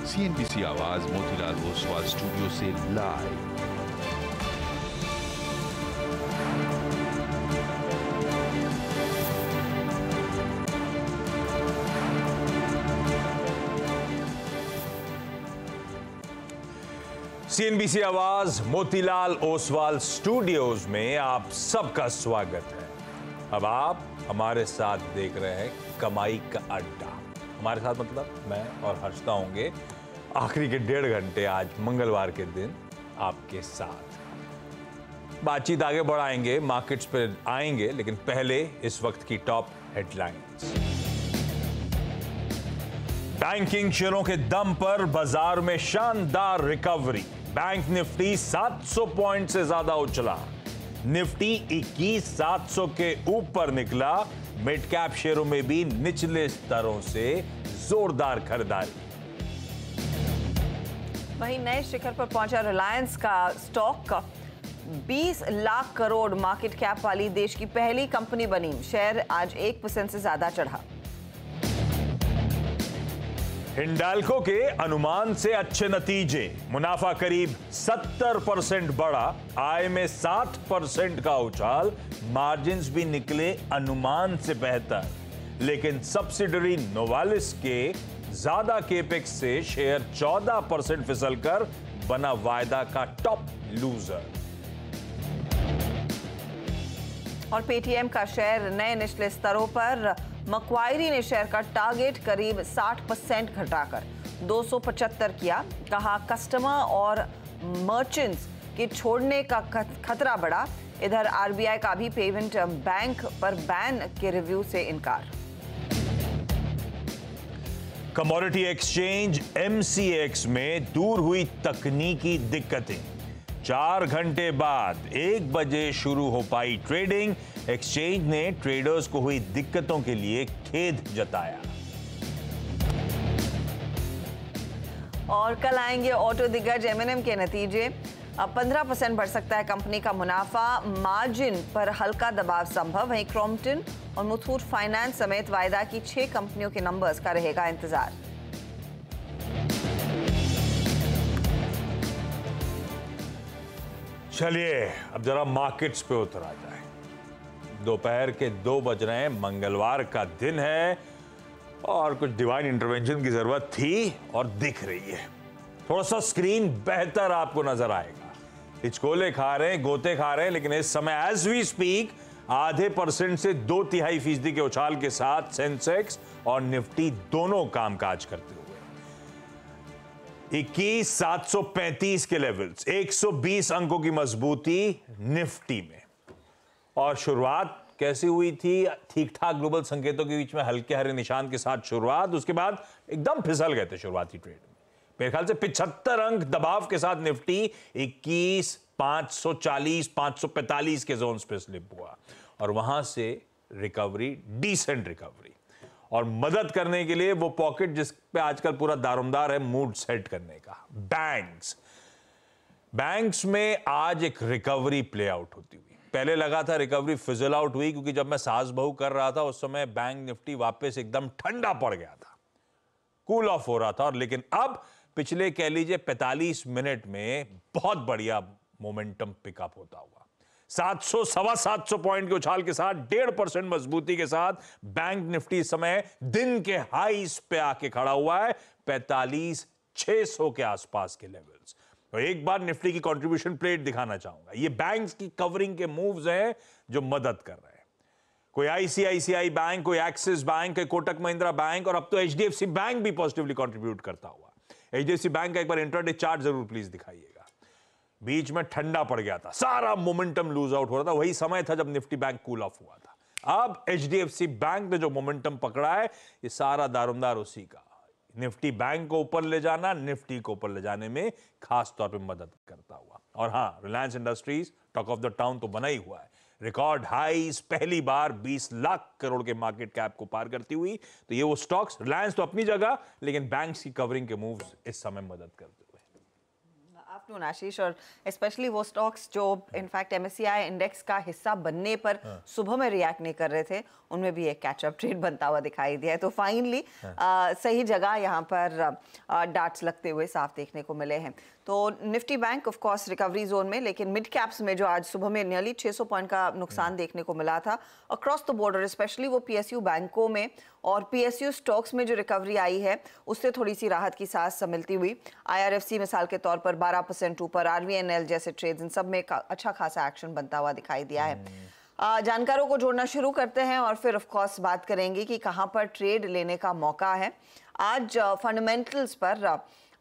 CNBC आवाज Motilal Oswal studio से live. CNBC आवाज मोतीलाल ओसवाल स्टूडियोज में आप सबका स्वागत है। अब आप हमारे साथ देख रहे हैं कमाई का अड्डा। हमारे साथ मतलब मैं और हर्षदा होंगे आखिरी के 1.5 घंटे आज मंगलवार के दिन आपके साथ। बातचीत आगे बढ़ाएंगे, मार्केट्स पे आएंगे, लेकिन पहले इस वक्त की टॉप हेडलाइंस। बैंकिंग शेयरों के दम पर बाजार में शानदार रिकवरी। बैंक निफ्टी 700 पॉइंट से ज्यादा उछला। निफ्टी 21,700 के ऊपर निकला। मिड कैप शेयरों में भी निचले स्तरों से जोरदार खरीदारी। वहीं नए शिखर पर पहुंचा रिलायंस का stock 20 lakh crore market cap वाली देश की पहली कंपनी बनी। शेयर आज 1% से ज्यादा चढ़ा। हिंडाल्को के अनुमान से अच्छे नतीजे। मुनाफा करीब 70% बढ़ा। आय में 60% का उछाल। मार्जिन्स भी निकले अनुमान से बेहतर। लेकिन सब्सिडरी नोवालिस के ज्यादा केपेक्स से शेयर 14% फिसलकर बना वायदा का टॉप लूजर। और पेटीएम का शेयर नए निचले स्तरों पर। मक्वायरी ने शेयर का टारगेट करीब 60% घटाकर 275 किया। कहा कस्टमर और मर्चेंट्स के छोड़ने का खतरा बढ़ा। इधर आरबीआई का भी पेमेंट बैंक पर बैन के रिव्यू से इनकार। कमोडिटी एक्सचेंज MCX में दूर हुई तकनीकी दिक्कतें। 4 घंटे बाद 1 बजे शुरू हो पाई ट्रेडिंग। एक्सचेंज ने ट्रेडर्स को हुई दिक्कतों के लिए खेद जताया। और कल आएंगे ऑटो दिग्गज M&M के नतीजे। अब 15% बढ़ सकता है कंपनी का मुनाफा। मार्जिन पर हल्का दबाव संभव। वहीं क्रॉम्पटन और मुथूट फाइनेंस समेत वायदा की 6 कंपनियों के नंबर्स का रहेगा इंतजार। चलिए अब जरा मार्केट्स पे उतर आ जाए। दोपहर के 2 बज रहे हैं। मंगलवार का दिन है और कुछ डिवाइन इंटरवेंशन की जरूरत थी और दिख रही है। थोड़ा सा स्क्रीन बेहतर आपको नजर आएगा। हिचकोले खा रहे हैं, गोते खा रहे हैं, लेकिन इस समय एज वी स्पीक 0.5% से 2.3% के उछाल के साथ सेंसेक्स और निफ्टी दोनों कामकाज करते हुए 21,735 के लेवल्स, 120 अंकों की मजबूती निफ्टी में। और शुरुआत कैसी हुई थी? ठीक ठाक ग्लोबल संकेतों के बीच में हल्के हरे निशान के साथ शुरुआत। उसके बाद एकदम फिसल गए थे शुरुआती ट्रेड में। मेरे ख्याल से 75 अंक दबाव के साथ निफ्टी 21,540 545 के जोन्स पे स्लिप हुआ और वहां से रिकवरी, डिसेंट रिकवरी। और मदद करने के लिए वो पॉकेट जिस पे आजकल पूरा दारोमदार है मूड सेट करने का, बैंक्स में आज एक रिकवरी प्ले आउट होती हुई। पहले लगा था रिकवरी फिजल आउट हुई, क्योंकि जब मैं सास बहू कर रहा था उस समय बैंक निफ्टी वापस एकदम ठंडा पड़ गया था, कूल ऑफ हो रहा था। और लेकिन अब पिछले कह लीजिए 45 मिनट में बहुत बढ़िया मोमेंटम पिकअप होता हुआ 700 सवा 700 पॉइंट के उछाल के साथ 1.5% मजबूती के साथ बैंक निफ्टी इस समय दिन के हाईस पे आके खड़ा हुआ है 45,600 के आसपास के लेवल्स। तो एक बार निफ्टी की कंट्रीब्यूशन प्लेट दिखाना चाहूंगा। ये बैंक्स की कवरिंग के मूव्स हैं जो मदद कर रहे हैं। कोई ICICI बैंक, कोई एक्सिस बैंक, कोई कोटक महिंद्रा बैंक और अब तो HDFC बैंक भी पॉजिटिवली कंट्रीब्यूट करता हुआ। HDFC बैंक का एक बार इंट्राडे चार्ट जरूर प्लीज दिखाइएगा। बीच में ठंडा पड़ गया था, सारा मोमेंटम लूज आउट हो रहा था। वही समय था जब निफ्टी बैंक कूल ऑफ हुआ था। अब HDFC बैंक ने जो मोमेंटम पकड़ा है, ये सारा दारोमदार उसी का। निफ्टी बैंक को ऊपर ले जाना, निफ्टी को ऊपर ले जाने में खास तौर पे मदद करता हुआ। और हां, Reliance industries talk of the town तो बना ही हुआ है। रिकॉर्ड हाईस, पहली बार 20 लाख करोड़ के मार्केट कैप को पार करती हुई। तो ये वो स्टॉक्स, रिलायंस तो अपनी जगह, लेकिन बैंक्स की कवरिंग के मूव्स इस समय मदद करते हुए। आफ्टरनून आशीष। और स्पेशली वो स्टॉक्स जो इनफैक्ट MSCI इंडेक्स का हिस्सा बनने पर सुबह में रिएक्ट नहीं कर रहे थे, उनमें भी एक कैचअप ट्रेड बनता हुआ दिखाई दिया है। तो फाइनली सही जगह यहाँ पर डार्ट्स लगते हुए साफ देखने को मिले हैं। तो Nifty bank of course recovery zone में, लेकिन मिड कैप्स में जो आज सुबह में नियरली 600 पॉइंट का नुकसान देखने को मिला था अक्रॉस द बॉर्डर, स्पेशली वो PSU बैंकों में और PSU स्टॉक्स में जो रिकवरी आई है उससे थोड़ी सी राहत की सांस मिलती हुई। IRFC मिसाल के तौर पर 12% ऊपर, RVNL जैसे ट्रेड्स, इन सब में अच्छा खासा एक्शन बनता हुआ दिखाई दिया है। जानकारों को जोड़ना शुरू करते हैं और फिर ऑफ कोर्स बात करेंगे कि कहां पर ट्रेड लेने का मौका है। आज फंडामेंटल्स पर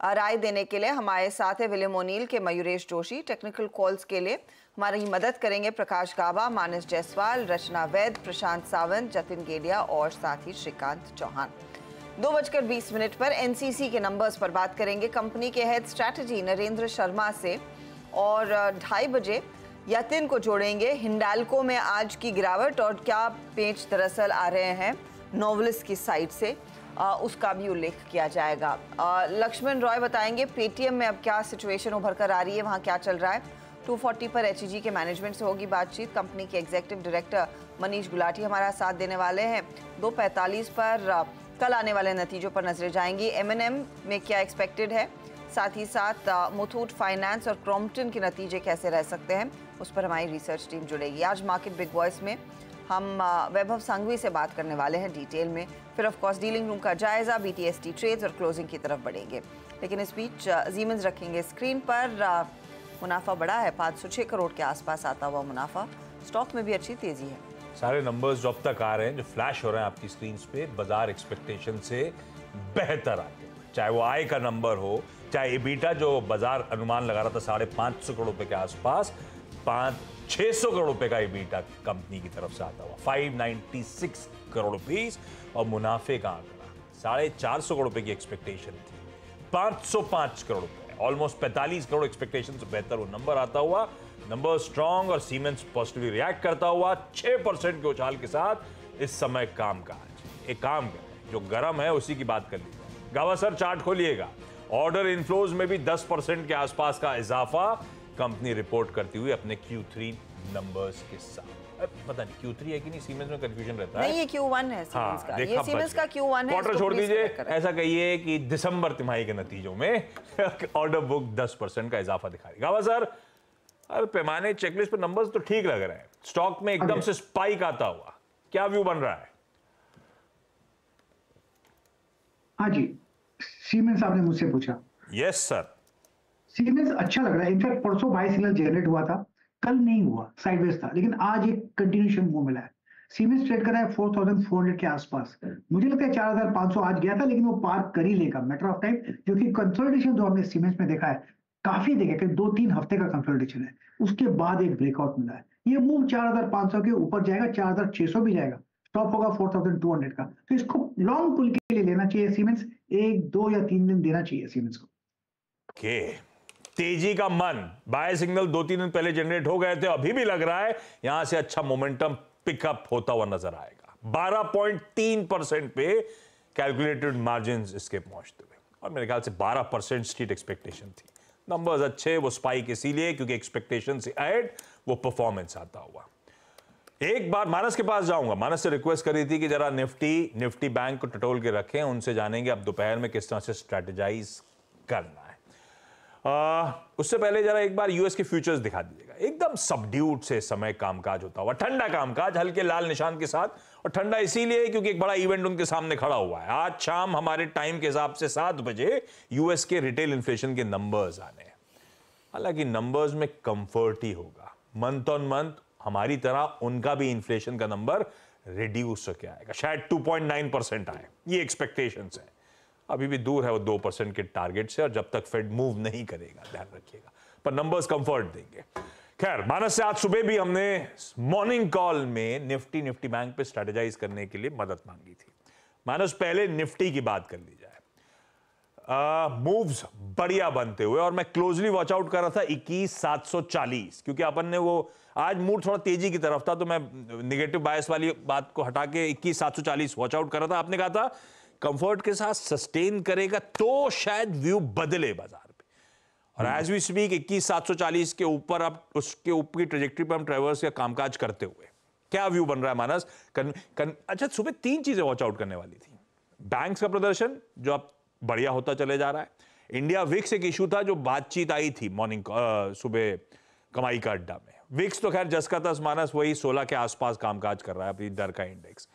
राय देने के लिए हमारे साथ है विलियम ओनील के मयूरेश जोशी। टेक्निकल कॉल्स के लिए हमारी मदद करेंगे प्रकाश गाबा, मानस जायसवाल, रचना वैद, प्रशांत सावंत, जतिन गेडिया और साथ ही श्रीकांत चौहान। 2:20 पर NCC के नंबर्स पर बात करेंगे कंपनी के हेड स्ट्रैटेजी नरेंद्र शर्मा से, और 2:30 बजे यतिन को जोड़ेंगे हिंडाल्को में आज की गिरावट और क्या पेच दरअसल आ रहे हैं नोवेलिस्ट की साइड से, उसका भी उल्लेख किया जाएगा। लक्ष्मण रॉय बताएंगे पेटीएम में अब क्या सिचुएशन उभर कर आ रही है, वहाँ क्या चल रहा है। 2:40 पर HEG के मैनेजमेंट से होगी बातचीत, कंपनी के एग्जीक्यूटिव डायरेक्टर मनीष गुलाटी हमारा साथ देने वाले हैं। 2:45 पर कल आने वाले नतीजों पर नजरें जाएंगी, M&M में क्या एक्सपेक्टेड है, साथ ही साथ मुथूट फाइनेंस और क्रॉम्पटन के नतीजे कैसे रह सकते हैं, उस पर हमारी रिसर्च टीम जुड़ेगी। आज मार्केट बिग वॉइस में हम वैभव संघवी से बात करने वाले हैं डिटेल में। फिर ऑफ कोर्स डीलिंग रूम का जायजा, BTST ट्रेड्स और क्लोजिंग की तरफ बढ़ेंगे। लेकिन इस बीच जीमेंस रखेंगे स्क्रीन पर। मुनाफा बढ़ा है, 506 करोड़ के आसपास आता हुआ मुनाफा, स्टॉक में भी अच्छी तेजी है। सारे नंबर्स जो अब तक आ रहे हैं, जो फ्लैश हो रहे हैं आपकी स्क्रीन पे, बाजार एक्सपेक्टेशन से बेहतर आते हैं। चाहे वो आय का नंबर हो, चाहे EBITDA जो बाजार अनुमान लगा रहा था 550 करोड़ रुपए के आसपास, 600 करोड़ रुपए का EBITDA कंपनी की तरफ से आता हुआ 596 करोड़ रुपीस, और मुनाफे का आंकड़ा 450 करोड़ रुपए की एक्सपेक्टेशन थी, 505 करोड़ रुपए, ऑलमोस्ट 45 करोड़ एक्सपेक्टेशन से बेहतर वो नंबर आता हुआ। नंबर स्ट्रॉन्ग और सीमेंस पॉजिटिवली रिएक्ट करता हुआ 6% के उछाल के साथ इस समय कामकाज। एक काम करें, जो गर्म है उसी की बात कर लीजिए। गावा सर चार्ट खोलिएगा। ऑर्डर इनफ्लोज में भी 10% के आसपास का इजाफा कंपनी रिपोर्ट करती हुई अपने Q3 नंबर्स के साथ। पता नहीं Q3 है कि नहीं, सीमेंस में कंफ्यूजन रहता है। नहीं, ये Q1 है सीमेंस का। ये सीमेंस का Q1 है। क्वार्टर छोड़ दीजिए, ऐसा कहिए कि दिसंबर तिमाही के नतीजों में ऑर्डर बुक 10% का इजाफा दिखा रही। गावा सर, अरे पैमाने चेकलिस्ट पे नंबर्स तो ठीक लग रहे हैं, स्टॉक में एकदम से स्पाइक आता हुआ, क्या व्यू बन रहा है? हाँ जी, सीमेंस आपने मुझसे पूछा। यस सर, सीमेंस अच्छा लग रहा है। इनफैक्ट परसों बाय सिग्नल जनरेट हुआ था, कल नहीं हुआ, साइडवेज था, लेकिन आज एक कंटिन्यूएशन मूव मिला है। सीमेंस ट्रेड कर रहा है 4400 के आसपास। मुझे लगता है 4500 आज गया था, लेकिन वो पार कर ही लेगा, मैटर ऑफ टाइम, क्योंकि कंसोलिडेशन जो हमने सीमेंस में देखा है काफी देखा कि 2-3 हफ्ते का कंसोलिडेशन है, उसके बाद एक ब्रेकआउट मिला है। ये मूव 4500 के ऊपर जाएगा, 4600 भी जाएगा, स्टॉप होगा 4200 का। तो इसको लॉन्ग पुल के लिए लेना चाहिए सीमेंस, 1, 2 या 3 दिन देना चाहिए सीमेंस को। ओके, तेजी का मन, बाय सिग्नल 2-3 दिन पहले जनरेट हो गए थे, अभी भी लग रहा है यहां से अच्छा मोमेंटम पिकअप होता हुआ नजर आएगा। 12.3% पे कैलकुलेटेड मार्जिन इसके पहुंचते हुए, और मेरे ख्याल से 12% स्ट्रीट एक्सपेक्टेशन थी। नंबर्स अच्छे, वो स्पाइक इसीलिए क्योंकि एक्सपेक्टेशन से अहेड वो परफॉर्मेंस आता हुआ। एक बार मानस के पास जाऊंगा, मानस से रिक्वेस्ट करी थी कि जरा निफ्टी बैंक को टटोल के रखें, उनसे जानेंगे अब दोपहर में किस तरह से स्ट्रेटेजाइज करना है। उससे पहले जरा एक बार यूएस के फ्यूचर्स दिखा दीजिएगा। एकदम सबड्यूड से समय कामकाज होता हुआ, ठंडा कामकाज, हल्के लाल निशान के साथ, और ठंडा इसीलिए क्योंकि एक बड़ा इवेंट उनके सामने खड़ा हुआ है। आज शाम हमारे टाइम के हिसाब से 7 बजे यूएस के रिटेल इन्फ्लेशन के नंबर्स आने हैं। हालांकि नंबर्स में कंफर्ट ही होगा, मंथ ऑन मंथ हमारी तरह उनका भी इन्फ्लेशन का नंबर रिड्यूस होकर आएगा, शायद 2.9% आए, ये एक्सपेक्टेशंस है। अभी भी दूर है वो 2% के टारगेट से, और जब तक फेड मूव नहीं करेगा, ध्यान रखिएगा, पर नंबर्स कंफर्ट देंगे। खैर, मानस से आज सुबह भी हमने मॉर्निंग कॉल में निफ्टी बैंक पे स्ट्रेटेजाइज करने के लिए मदद मांगी थी। मानस, पहले निफ्टी की बात कर ली जाए। मूव्स बढ़िया बनते हुए, और मैं क्लोजली वॉच आउट कर रहा था 21,740, क्योंकि अपन ने वो आज मूड थोड़ा तेजी की तरफ था, तो मैं निगेटिव बायस वाली बात को हटा के 21,740 वॉच आउट कर रहा था। आपने कहा था कंफर्ट के साथ सस्टेन करेगा तो शायद व्यू बदले बाजार पे, और एज वी स्पीक 21,740 के ऊपर, अब उसके ऊपर की ट्रेजेक्टरी पर हम ट्रेवर्स या कामकाज करते हुए क्या व्यू बन रहा है मानस? अच्छा, सुबह 3 चीजें वॉच आउट करने वाली थी। बैंक्स का प्रदर्शन जो अब बढ़िया होता चले जा रहा है, इंडिया विक्स एक इशू था जो बातचीत आई थी मॉर्निंग सुबह कमाई का अड्डा में। विक्स तो खैर जस का तस मानस वही 16 के आसपास कामकाज कर रहा है, अपनी डर का इंडेक्स।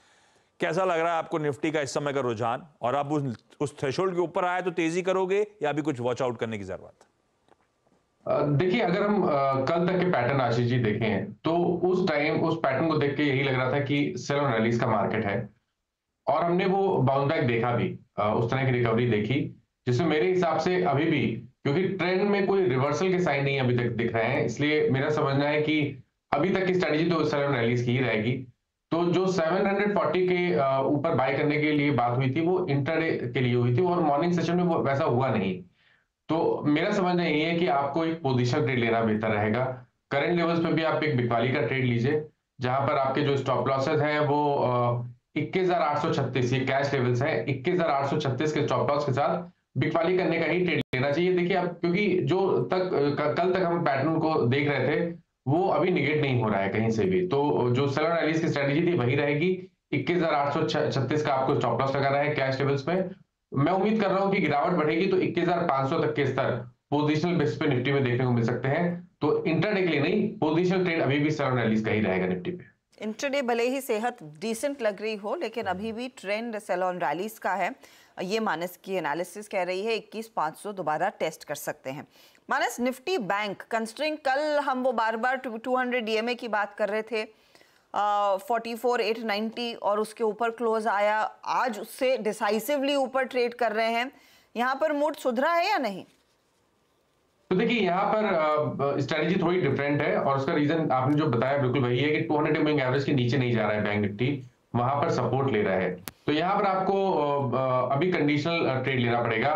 कैसा लग रहा है आपको निफ्टी का इस समय का रुझान? और आप उस थ्रेशोल्ड के ऊपर आए तो तेजी करोगे या अभी कुछ वॉच आउट करने की जरूरत? देखिए, अगर हम कल तक के पैटर्न आशीष जी देखें तो उस टाइम उस पैटर्न को देख के यही लग रहा था कि सेल ऑन रैलीज का मार्केट है, और हमने वो बाउंस बैक देखा भी, उस तरह की रिकवरी देखी जिसमें मेरे हिसाब से अभी भी, क्योंकि ट्रेंड में कोई रिवर्सल के साइन नहीं अभी तक दिख रहे हैं, इसलिए मेरा समझना है कि अभी तक की स्ट्रेटजी तो सेल ऑन रैलीज की ही रहेगी। तो जो 740 के ऊपर बाय करने के लिए बात हुई थी वो इंटरडे के लिए हुई थी, और मॉर्निंग सेशन में वो वैसा हुआ नहीं। तो मेरा समझना यही है कि आपको एक पोजीशन ट्रेड लेना बेहतर रहेगा। करंट लेवल्स पे भी आप एक बिकवाली का ट्रेड लीजिए, जहां पर आपके जो स्टॉप लॉसेस हैं वो 21,836 ये कैश लेवल्स हैं, 21,836 के स्टॉप लॉस के साथ बिकवाली करने का ही ट्रेड लेना चाहिए। देखिए आप, क्योंकि जो कल तक हम पैटर्न को देख रहे थे वो अभी निगेट नहीं हो रहा है कहीं से भी। तो जो सेल ऑन रैलीज की स्ट्रेटेजी थी वही रहेगी। 21,836 का आपको स्टॉप लॉस लगाना है कैश लेवल्स में। मैं उम्मीद कर रहा हूं कि गिरावट बढ़ेगी तो 21,500 तक के स्तर पोजिशनल बेसिस पे निफ्टी में देखने को मिल सकते हैं। तो इंट्राडे के लिए नहीं, पोजिशनल ट्रेड अभी भी सेल ऑन रैलीज का ही रहेगा निफ्टी पे। इंट्राडे भले ही सेहत डिसेंट लग रही हो, लेकिन अभी भी ट्रेंड सेल ऑन रैलीज का है, ये मानस की एनालिसिस कह रही है। 21,500 दोबारा टेस्ट कर सकते हैं। मानस, निफ्टी बैंक कंस्ट्रिंग, कल हम वो बार बार 200 डीएमए की बात कर रहे थे, 44,890 और उसके ऊपर क्लोज आया, आज उससे डिसाइसिवली ऊपर ट्रेड कर रहे हैं। यहाँ पर मूड सुधरा है या नहीं? तो देखिए, यहाँ पर स्ट्रेटेजी थोड़ी डिफरेंट है, और उसका रीजन आपने जो बताया बिल्कुल वही है कि 200 मूविंग एवरेज के नीचे नहीं जा रहा है बैंक निफ्टी, वहां पर सपोर्ट ले रहा है। तो यहाँ पर आपको अभी कंडीशनल ट्रेड लेना पड़ेगा।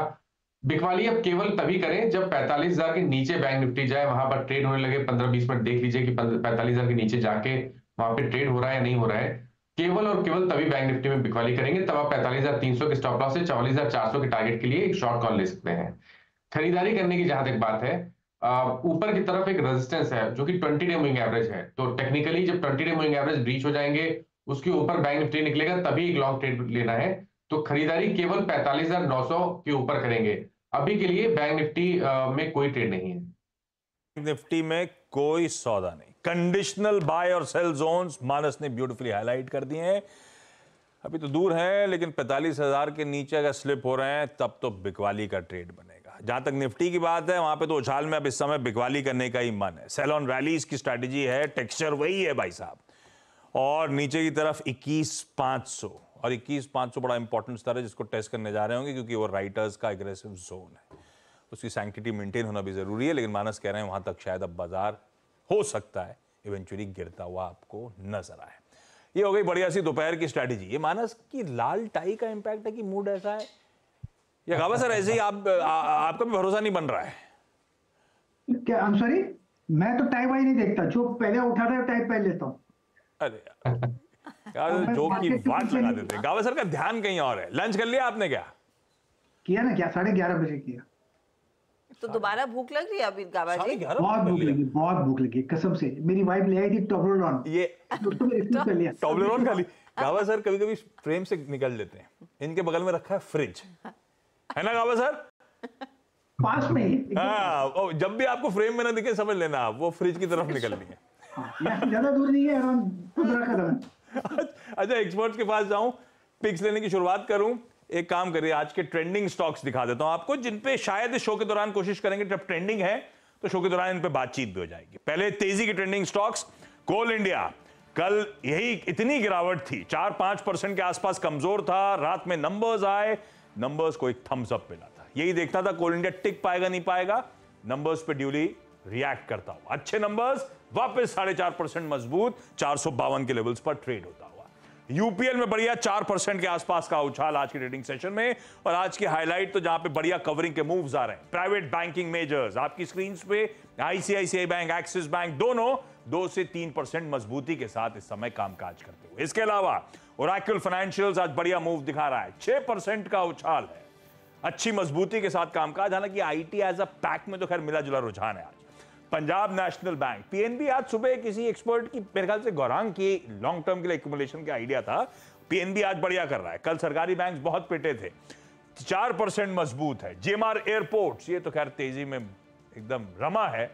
बिकवाली अब केवल तभी करें जब 45,000 के नीचे बैंक निफ्टी जाए, वहां पर ट्रेड होने लगे। 15-20 मिनट देख लीजिए कि 45,000 के नीचे जाके वहां पे ट्रेड हो रहा है या नहीं हो रहा है। केवल और केवल तभी बैंक निफ्टी में बिकवाली करेंगे, तब आप 45,300 के स्टॉप लॉस से 44,400 के टारगेट के लिए एक शॉर्ट कॉल ले सकते हैं। खरीदारी करने की जहां तक बात है, ऊपर की तरफ एक रेजिस्टेंस है जो कि 20 डे मूविंग एवरेज है। तो टेक्निकली जब 20 डे मूविंग एवरेज ब्रीच हो जाएंगे, उसके ऊपर बैंक निफ्टी निकलेगा, तभी एक लॉन्ग ट्रेड लेना है। तो खरीदारी केवल 45,900 के ऊपर करेंगे। अभी के लिए बैंक निफ्टी में कोई ट्रेड नहीं है। निफ्टी में कोई सौदा नहीं। कंडीशनल बाय और सेल जोन्स मानस ने ब्यूटीफुली हाईलाइट कर दिए हैं। अभी तो दूर है, लेकिन 45,000 के नीचे अगर स्लिप हो रहे हैं तब तो बिकवाली का ट्रेड बनेगा। जहां तक निफ्टी की बात है, वहां पे तो उछाल में अब इस समय बिकवाली करने का ही मन है। सेल ऑन रैलीज की स्ट्रैटेजी है, टेक्सचर वही है भाई साहब। और नीचे की तरफ 21,500, और 21,500 बड़ा इंपॉर्टेंट स्तर है जिसको टेस्ट करने जा रहे होंगे, क्योंकि वो राइटर्स का एग्रेसिव जोन है। उसकी सैंक्टिटी मेंटेन होना भी जरूरी है, लेकिन मानस कह रहे हैं वहां तक शायद अब बाजार हो सकता है इवेंचुअली गिरता हुआ आपको नजर आए। ये हो गई बढ़िया सी दोपहर की स्ट्रैटेजी। ये मानस की लाल टाई का इंपैक्ट है कि मूड ऐसा है, या गावा सर ऐसे ही आपका भी भरोसा नहीं बन रहा है क्या? आई एम सॉरी, मैं तो टाई वाई नहीं देखता, जो पहले उठा था टाई पहन लेता हूँ। अरे यार जोक की बात लगा देते हैं। गावा सर का ध्यान कहीं और है। लंच कर लिया आपने? क्या किया ना, क्या 11:30 बजे किया। तो दोबारा भूख लग रही है अभी गावा जी? बहुत भूख लगी, बहुत भूख लगी कसम से। मेरी वाइफ ले आई थी टॉबलरॉन, ये टॉबलरॉन खा ली। गावा सर कभी कभी फ्रेम से निकल लेते हैं। इनके बगल में रखा है फ्रिज, है ना गावा सर? पास में ही। हाँ, जब भी आपको फ्रेम में ना दिखे समझ लेना आप वो फ्रिज की तरफ निकलनी है। ज्यादा दूर नहीं है, अराउंड 15 कदम। अच्छा, एक्सपर्ट्स के पास जाऊं, पिक्स लेने की शुरुआत करूं। एक काम करिए, आज के ट्रेंडिंग स्टॉक्स दिखा देता हूं आपको, जिन पे शायद शो के दौरान कोशिश करेंगे, जब ट्रेंडिंग है तो शो के दौरान इन पे बातचीत भी हो जाएगी। पहले तेजी की ट्रेंडिंग स्टॉक्स। कोल इंडिया, कल यही इतनी गिरावट थी, 4-5% के आसपास कमजोर था। रात में नंबर्स आए, नंबर्स को एक थम्स अप मिला था। यही देखता था कोल इंडिया टिक पाएगा नहीं पाएगा, नंबर्स पे ड्यूली रिएक्ट करता हुआ। अच्छे नंबर्स, वापस 4.5% मजबूत, 452 के लेवल्स पर ट्रेड होता हुआ। यूपीएल में बढ़िया 4% के आसपास का उछाल आज के ट्रेडिंग सेशन में। और आज की हाईलाइट तो जहां पे बढ़िया कवरिंग के मूव्स आ रहे हैं, प्राइवेट बैंकिंग मेजर्स आपकी स्क्रीन पे, आईसीआईसीआई बैंक, एक्सिस बैंक, दोनों 2 से 3% मजबूती के साथ इस समय कामकाज करते हुए। इसके अलावा ओरेकल फाइनेंशियल्स आज बढ़िया मूव दिखा रहा है, 6% का उछाल है। अच्छी मजबूती के साथ कामकाज, हालांकि आईटी एज अ पैक में तो खैर मिला जुला रुझान है आज। पंजाब नेशनल बैंक, पीएनबी आज सुबह किसी एक्सपर्ट की मेरे ख्याल से गौरांग की लॉन्ग टर्म के लिए एक्यूमुलेशन का आइडिया था, पीएनबी आज बढ़िया कर रहा है। कल सरकारी बैंक बहुत पिटे थे, 4% मजबूत है। जेएमआर एयरपोर्ट्स ये तो खैर तेजी में एकदम रमा है,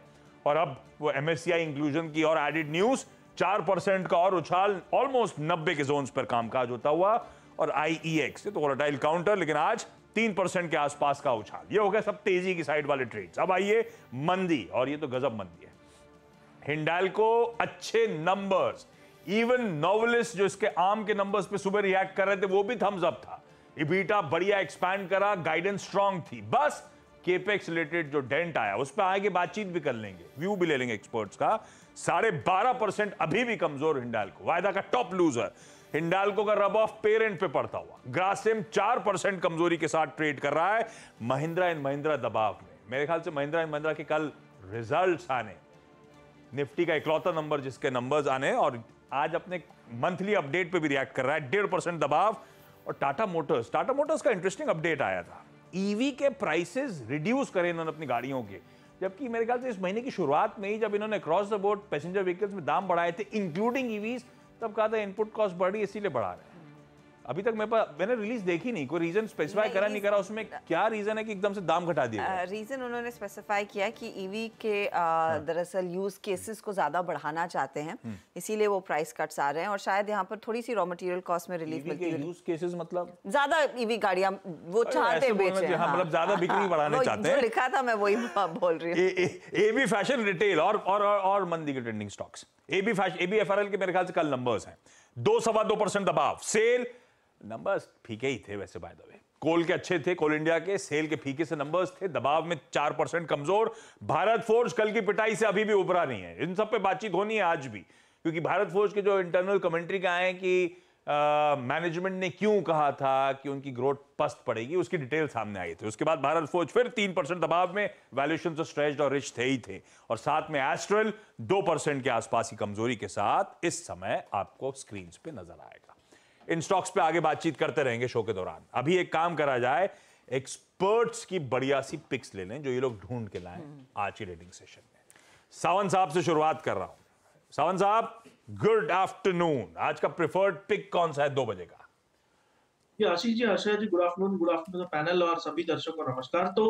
और अब वो एमएससीआई इंक्लूजन की और एडिड न्यूज, 4% का और उछाल, ऑलमोस्ट 90 के जोन्स पर कामकाज होता हुआ। और आईईएक्स ये तो वोलेटाइल काउंटर, लेकिन आज 3% के आसपास का उछाल। ये हो गया सब तेजी की साइड वाले ट्रेड्स। अब आइए मंदी, और ये तो गजब मंदी है। हिंडाल्को अच्छे नंबर्स, इवन नोवेलिस जो इसके आम के नंबर्स पे सुबह रिएक्ट कर रहे थे वो भी थम्स अप था। इबीटा बढ़िया एक्सपैंड करा, गाइडेंस स्ट्रांग थी, बस केपेक्स रिलेटेड जो डेंट आया उस पर आगे बातचीत भी कर लेंगे, व्यू भी ले लेंगे एक्सपर्ट्स का। 12.5% अभी भी कमजोर हिंडाल्को, वायदा का टॉप लूजर। हिंडाल्को का रब ऑफ पेरेंट पे पड़ता हुआ ग्रासिम 4% कमजोरी के साथ ट्रेड कर रहा है। महिंद्रा एंड महिंद्रा दबाव में, मेरे ख्याल से महिंद्रा एंड महिंद्रा के कल रिजल्ट्स आने, निफ्टी का इकलौता नंबर जिसके नंबर्स आने, और आज अपने मंथली अपडेट पे भी रिएक्ट कर रहा है, 1.5% दबाव। और टाटा मोटर्स का इंटरेस्टिंग अपडेट आया था, ईवी के प्राइसेस रिड्यूस करे इन्होंने अपनी गाड़ियों के, जबकि मेरे ख्याल से इस महीने की शुरुआत में ही जब इन्होंने cross the board passenger vehicles में दाम बढ़ाए थे इंक्लूडिंग ईवीज, तब कहा था इनपुट कॉस्ट बढ़ रही है इसीलिए बढ़ा रहे हैं। अभी तक मैंने रिलीज देखी नहीं, कोई रीजन स्पेसिफाई करा नहीं करा उसमें क्या रीजन है कि एकदम से दाम घटा दिया। रीजन उन्होंने स्पेसिफाई किया कि ईवी के दरअसल यूज केसेस को ज्यादा बढ़ाना चाहते हैं, इसीलिए वो प्राइस कट्स आ रहे हैं, और शायद यहाँ पर थोड़ी सी रॉ मटेरियल कॉस्ट में रिलीफ मिलती है। यूज केसेस मतलब ज्यादा ईवी गाड़ियां वो चाहते हैं बेचें, मतलब ज्यादा बिक्री बढ़ाने चाहते हैं, लिखा था मैं वही बोल रही हूँ। एबी फैशन रिटेल और मंदी के ट्रेंडिंग स्टॉक्स। एबीएफआरएल के मेरे ख्याल से कल नंबर्स हैं, 2-2.25% दबाव। सेल नंबर्स फीके ही थे वैसे, बाय द वे कोल के अच्छे थे, कोल इंडिया के, सेल के फीके से नंबर्स थे, दबाव में 4% कमजोर। भारत फोर्ज कल की पिटाई से अभी भी उभरा नहीं है, इन सब पे बातचीत होनी है आज भी, क्योंकि भारत फोर्ज के जो इंटरनल कमेंट्री का है कि मैनेजमेंट ने क्यों कहा था कि उनकी ग्रोथ पस्त पड़ेगी, उसकी डिटेल सामने आई थी। उसके बाद भारत फोर्ज फिर 3% दबाव में, वैल्यूएशन तो स्ट्रेच्ड और रिच थे ही थे, और साथ में एस्ट्रल 2% के आसपास की कमजोरी के साथ इस समय आपको स्क्रीन पे नजर आएगा। इन स्टॉक्स पे आगे बातचीत करते रहेंगे शो के दौरान। अभी एक काम करा जाए, एक्सपर्ट्स की बढ़िया सी पिक्स ले लें जो ये लोग ढूंढ के लाएं आज की रेटिंग सेशन में। सावंत साहब से शुरुआत कर रहा हूं। सावंत साहब, गुड आफ्टरनून। आज का प्रेफर्ड पिक कौन सा है 2 बजे का? Ashish ji, Asha ji, good afternoon panel और सभी दर्शकों को नमस्कार। तो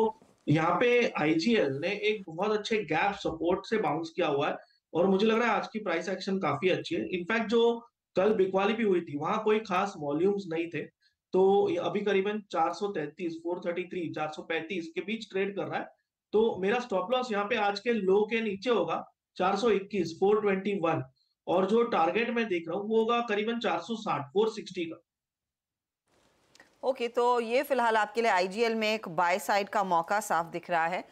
यहाँ पे आईजीएल ने एक बहुत अच्छे गैप सपोर्ट से बाउंस किया हुआ है, और मुझे लग रहा है आज की प्राइस एक्शन काफी अच्छी है। इनफैक्ट जो कल बिकवाली भी हुई थी वहां कोई खास वॉल्यूम्स नहीं थे, तो अभी करीबन 433, 433, 435 के बीच ट्रेड कर रहा है। तो मेरा स्टॉप लॉस यहाँ पे आज के लो के नीचे होगा 421, 421, और जो टारगेट मैं देख रहा हूँ वो होगा करीबन 460, 460 का। ओके, तो ये फिलहाल आपके लिए आईजीएल में एक बाय साइड का मौका साफ दिख रहा है।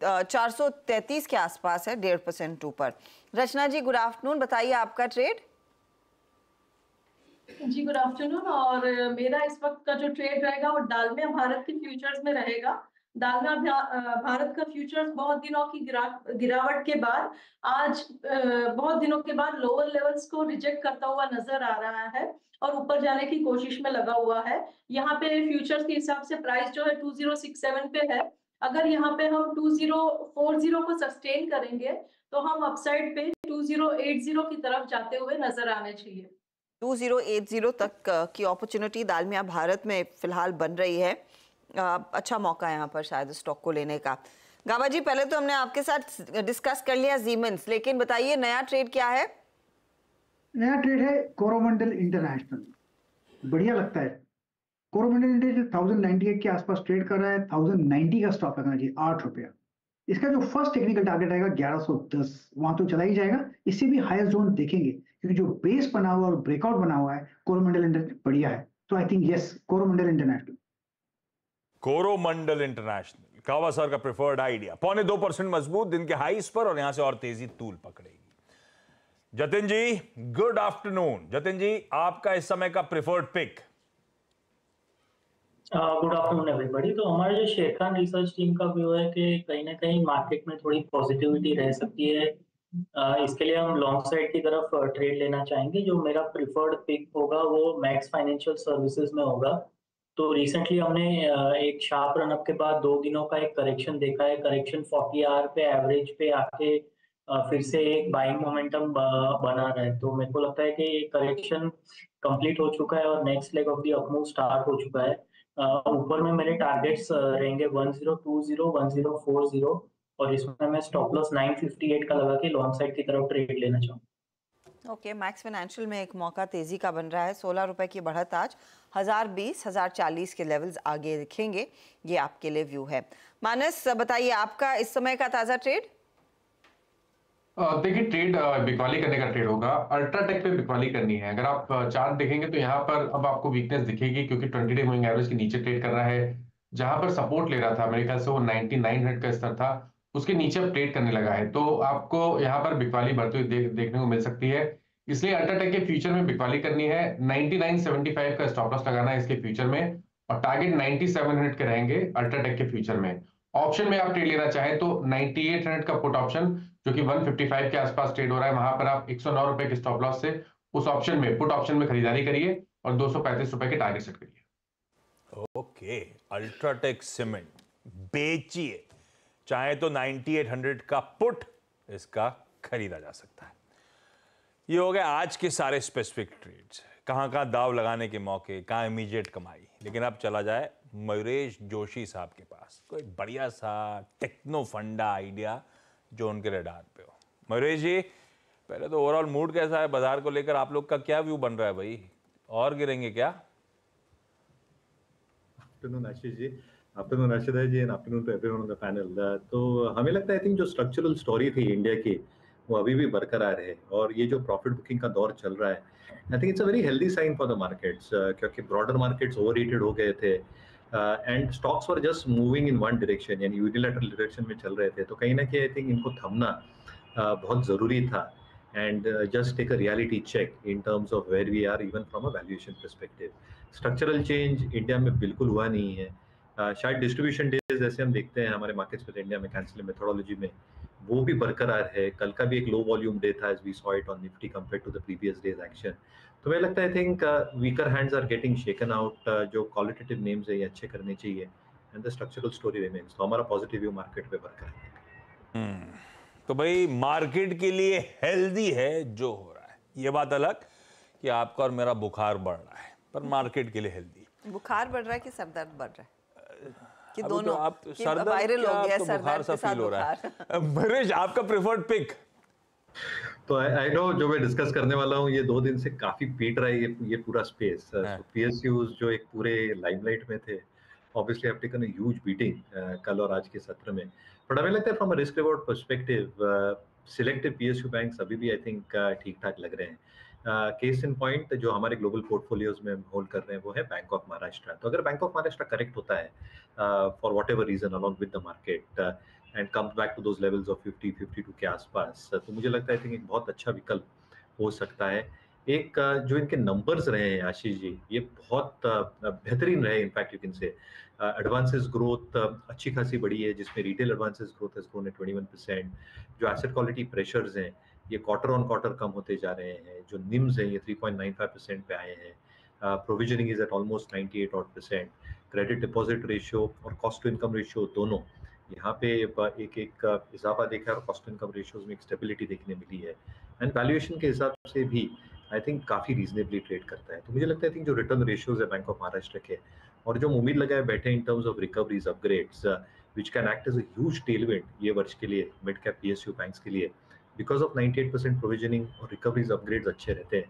433 के आसपास है, 1.5% ऊपर। रचना जी, गुड आफ्टरनून, बताइए आपका ट्रेड। जी गुड आफ्टरनून। और मेरा इस वक्त का जो ट्रेड रहेगा वो डालमिया भारत के फ्यूचर्स में रहेगा। डालमिया भारत का फ्यूचर्स बहुत दिनों की गिरावट के बाद आज बहुत दिनों के बाद लोअर लेवल्स को रिजेक्ट करता हुआ नजर आ रहा है और ऊपर जाने की कोशिश में लगा हुआ है। यहाँ पे फ्यूचर्स के हिसाब से प्राइस जो है 2067 पे है। अगर यहाँ पे हम 2040 को सस्टेन करेंगे तो हम अपसाइड पे 2080 की तरफ जाते हुए नजर आने चाहिए। 2080 तक की अपॉर्चुनिटी डालमिया भारत में फिलहाल बन रही है। अच्छा मौका है यहाँ पर शायद स्टॉक को लेने का। गाबा जी, पहले तो हमने आपके साथ डिस्कस कर लिया जीमेंस, लेकिन बताइए नया ट्रेड क्या है? नया ट्रेड है कोरोमंडल इंटरनेशनल। बढ़िया लगता है। कोरोमंडल इंटरनेशनल 1098 के आसपास ट्रेड कर रहा है। 1090 का स्टॉप लगना चाहिए, 8 रुपया। इसका जो फर्स्ट टेक्निकल टारगेट आएगा 1110, वहां तो चला ही जाएगा। इससे भी हायर जोन देखेंगे क्योंकि जो बेस बना हुआ और ब्रेकआउट बना हुआ है कोरोमंडल इंटरनेशनल बढ़िया है। तो I think yes, Coromandel international. Coromandel international कावा सर का प्रेफर्ड आइडिया, 0.25% मजबूत दिन के हाईस पर, और यहां से और तेजी तूल पकड़ेगी। Jatin ji, good afternoon. जतिन जी, आपका इस समय का preferred pick. Good afternoon everybody. तो हमारे जो शेरखान रिसर्च टीम का व्यू है कि कहीं ना कहीं मार्केट में थोड़ी पॉजिटिविटी रह सकती है। इसके लिए हम लॉन्ग साइड की तरफ ट्रेड लेना चाहेंगे। जो मेरा प्रिफर्ड पिक होगा वो मैक्स फाइनेंशियल सर्विसेज में होगा। तो रिसेंटली हमने एक शार्प रन अप के बाद 2 दिनों का एक करेक्शन देखा है। करेक्शन 40 आवर पे एवरेज पे आके फिर से एक बाइंग मोमेंटम बना रहा है। तो मेरे को लगता है कि ये करेक्शन कंप्लीट हो चुका है और next leg of the up move start हो चुका है। ऊपर में मेरे टारगेट्स रहेंगे 1020, 1040 और इसमें मैं स्टॉप लॉस 958 का लगा के लॉन्ग साइड की तरफ ट्रेड लेना चाहूँ। ओके, मैक्स फाइनेंशियल में एक मौका तेजी का बन रहा है। 16 रुपए की बढ़त आज 1020, 1040 के लेवल्स आगे दिखेंगे। ये आपके लिए व्यू है। मानस, बताइए आपका इस समय का ताजा ट्रेड। देखिए, ट्रेड बिकवाली करने का ट्रेड होगा। अल्ट्राटेक पे बिकवाली करनी है। अगर आप चार्ट देखेंगे तो यहाँ पर अब आपको वीकनेस दिखेगी, क्योंकि 20 डे मूविंग एवरेज के नीचे ट्रेड कर रहा है। जहां पर सपोर्ट ले रहा था, मेरे ख्याल से वो 9900 का स्तर था, उसके नीचे अब ट्रेड करने लगा है। तो आपको यहाँ पर बिकवाली बढ़ती हुई देखने को मिल सकती है। इसलिए अल्ट्राटेक के फ्यूचर में बिकवाली करनी है। 9975 का स्टॉप लॉस लगाना है इसके फ्यूचर में, और टारगेट 9700 के रहेंगे अल्ट्राटेक के फ्यूचर में। ऑप्शन में आप ट्रेड लेना चाहें तो 9800 का पुट ऑप्शन, जो कि 155 के आसपास ट्रेड हो रहा है, वहां पर आप 109 रुपए के स्टॉप लॉस से उस ऑप्शन में, पुट ऑप्शन में खरीदारी करिए और 235 रुपए के टारगेट सेट करिए। ओके, अल्ट्राटेक सीमेंट बेचिए, चाहे तो 9800 का पुट इसका खरीदा जा सकता है। ये हो गए आज के सारे स्पेसिफिक ट्रेड्स, कहाँ कहाँ दाव लगाने के मौके, कहाँ इमीडिएट कमाई। लेकिन अब चला जाए मयूरेश जोशी साहब के पास, कोई बढ़िया सा टेक्नो फंडा आइडिया जो उनके रडार पे हो। मयूरेश जी, पहले तो ओवरऑल मूड कैसा है बाजार को लेकर, आप लोग का क्या व्यू बन रहा है भाई, और गिरेंगे क्या? Afternoon Ashish ji, afternoon Arshada ji, and afternoon to everyone on the panel. तो हमें लगता है आई थिंक जो स्ट्रक्चरल स्टोरी थी इंडिया की, वो अभी भी बरकरार है, और ये जो प्रॉफिट बुकिंग का दौर चल रहा है, I think it's a very healthy sign for the markets, क्योंकि ब्रॉडर मार्केट्स ओवररेटेड हो गए थे and stocks were just moving in one direction, यानी यूनिलैटरल डायरेक्शन में चल रहे थे। तो कहीं ना कहीं आई थिंक इनको थमना बहुत जरूरी था, and just take a reality check in terms of where we are even from a valuation perspective. Structural change India में बिल्कुल हुआ नहीं है। शायद डिस्ट्रीब्यूशन डेज जैसे हम देखते हैं हमारे मार्केट्स में इंडिया में कैंसिल मेथोडोलॉजी में, वो भी बरकरार है। कल का भी एक लो वॉल्यूम डे था, as we saw it on Nifty compared to the previous day's action. तो मुझे लगता है I think weaker hands are getting shaken out, जो क्वालिटेटिव नेम्स है ये अच्छे करने चाहिए, and the structural story remains. तो हमारा पॉजिटिव व्यू मार्केट पे बरकरार है। तो भाई मार्केट के लिए हेल्दी है जो हो रहा है, ये बात अलग कि आपका और मेरा बुखार बढ़ रहा है, पर मार्केट के लिए हेल्दी। बुखार बढ़ रहा है कि सरदर्द बढ़ रहा है कि अभी दोनों? तो आप कि सरदर्द वायरल हो गया, तो सरदर्द बुखार सा के साथ फील हो रहा बुखार। है। महेश, आपका प्रेफर्ड पिक? तो आई नो जो मैं डिस्कस करने वाला हूँ, ये 2 दिन से काफी पीट रहा है ये पूरा स्पेस। पीएसयूज जो एक पूरे लाइमलाइट में थे, obviously have taken a huge beating कल और आज के सत्र में। बट हमें लगता है from a risk reward perspective, selective PSU banks अभी भी आई थिंक ठीक ठाक लग रहे हैं। केस इन पॉइंट जो हमारे ग्लोबल पोर्टफोलियोज में होल्ड कर रहे हैं वो है बैंक ऑफ महाराष्ट्र। तो अगर बैंक ऑफ महाराष्ट्र करेक्ट होता है for whatever reason along with the market and comes back to those levels of 50-52 के आसपास, तो मुझे लगता है आई थिंक एक बहुत अच्छा विकल्प हो सकता है। एक जो इनके नंबर्स रहे हैं आशीष जी, ये बहुत बेहतरीन रहे। In fact you can say advances growth अच्छी खासी बढ़ी है, जिसमें retail advances growth has grown at 21%। जो एसेट क्वालिटी प्रेशर्स हैं ये क्वार्टर ऑन क्वार्टर कम होते जा रहे हैं। जो निम्स हैं ये 3.95% पे आए हैं। Provisioning is eight almost 98% credit deposit ratio और कॉस्ट टू इनकम रेशियो दोनों यहाँ पे एक इजाफा देखा है, और कॉस्ट टू इनकम रेशियोज में एक स्टेबिलिटी देखने मिली है। एंड वैल्यूएशन के हिसाब से भी आई थिंक काफी रीजनेबली ट्रेड करता है। तो मुझे लगता है आई थिंक जो रिटर्न रेशियोज है बैंक ऑफ महाराष्ट्र के, और जो उम्मीद लगाए बैठे in terms of recoveries upgrades which can act as a huge tailwind ये वर्ष के लिए मिड कैप पीएसयू बैंक्स के लिए, बिकॉज ऑफ 98% प्रोविजनिंग और रिकवरीज अपग्रेड्स अच्छे रहते हैं,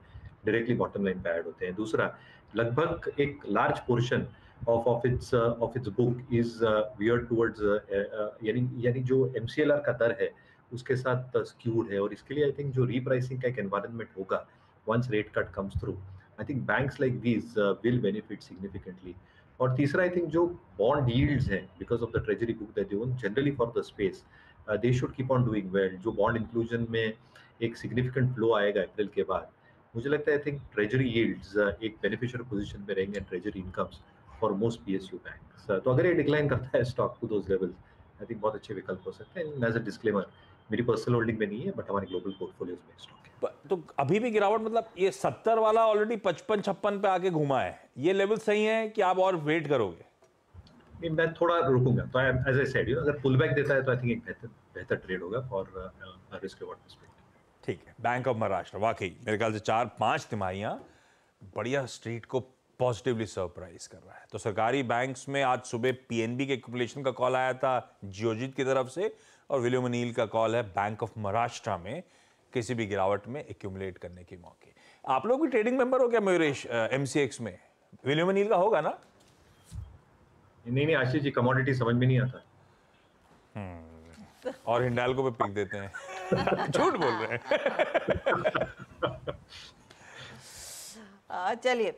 डायरेक्टली बॉटम लाइन पे ऐड होते हैं। दूसरा, लगभग एक large portion of its book is veered towards यानी जो MCLR का दर है उसके साथ skewed है, और इसके लिए आई थिंक जो रीप्राइसिंग का एक एनवायरनमेंट होगा once rate cut comes through, I think banks like these will benefit significantly. और तीसरा आई थिंक जो बॉन्ड यील्ड्स हैं because of the treasury book that they own generally for the space, they should keep on doing well. जो bond inclusion में एक significant flow आएगा अप्रैल के बाद, मुझे लगता है आई थिंक ट्रेजरी यील्ड्स एक बेनिफिशियल पोजीशन में रहेंगे, treasury incomes for most PSU banks. तो अगर ये डिक्लाइन करता है stock to those levels, I think बहुत अच्छे विकल्प हो सकते हैं। एज अ डिस्क्लेमर, मेरी पर्सनल होल्डिंग में नहीं है, बट हमारे ग्लोबल पोर्टफोलियोज में स्टॉक है। तो अभी भी गिरावट, मतलब ये 70 वाला ऑलरेडी 55-56 पे आके घुमा है, ये लेवल सही है कि आप और वेट करोगे? मैं थोड़ा रुकूंगा। तो एज आई सेड, अगर पुल बैक देता है तो आई थिंक एक बेहतर ट्रेड होगा फॉर रिस्क रिवॉर्ड पर्सपेक्टिव। ठीक है, बैंक ऑफ महाराष्ट्र वाकई मेरे ख्याल से 4-5 तिमाहियां बढ़िया स्ट्रीट को पॉजिटिवली सरप्राइज कर रहा है। तो सरकारी बैंक्स में आज सुबह पीएनबी के एक्यूमुलेशन का कॉल आया था जियोजित की तरफ से, और विलियम ओनील का कॉल है बैंक ऑफ महाराष्ट्र में किसी भी गिरावट में एक्यूमुलेट करने के मौके। आप लोग भी ट्रेडिंग मेंबर हो क्या मयूरेश एमसीएक्स में? विलियम ओनील का होगा ना? नहीं आशीष जी, कमोडिटी समझ में नहीं आता। और हिंडाल्को पे पिक देते हैं। झूठ बोल रहे हैं। चलिए,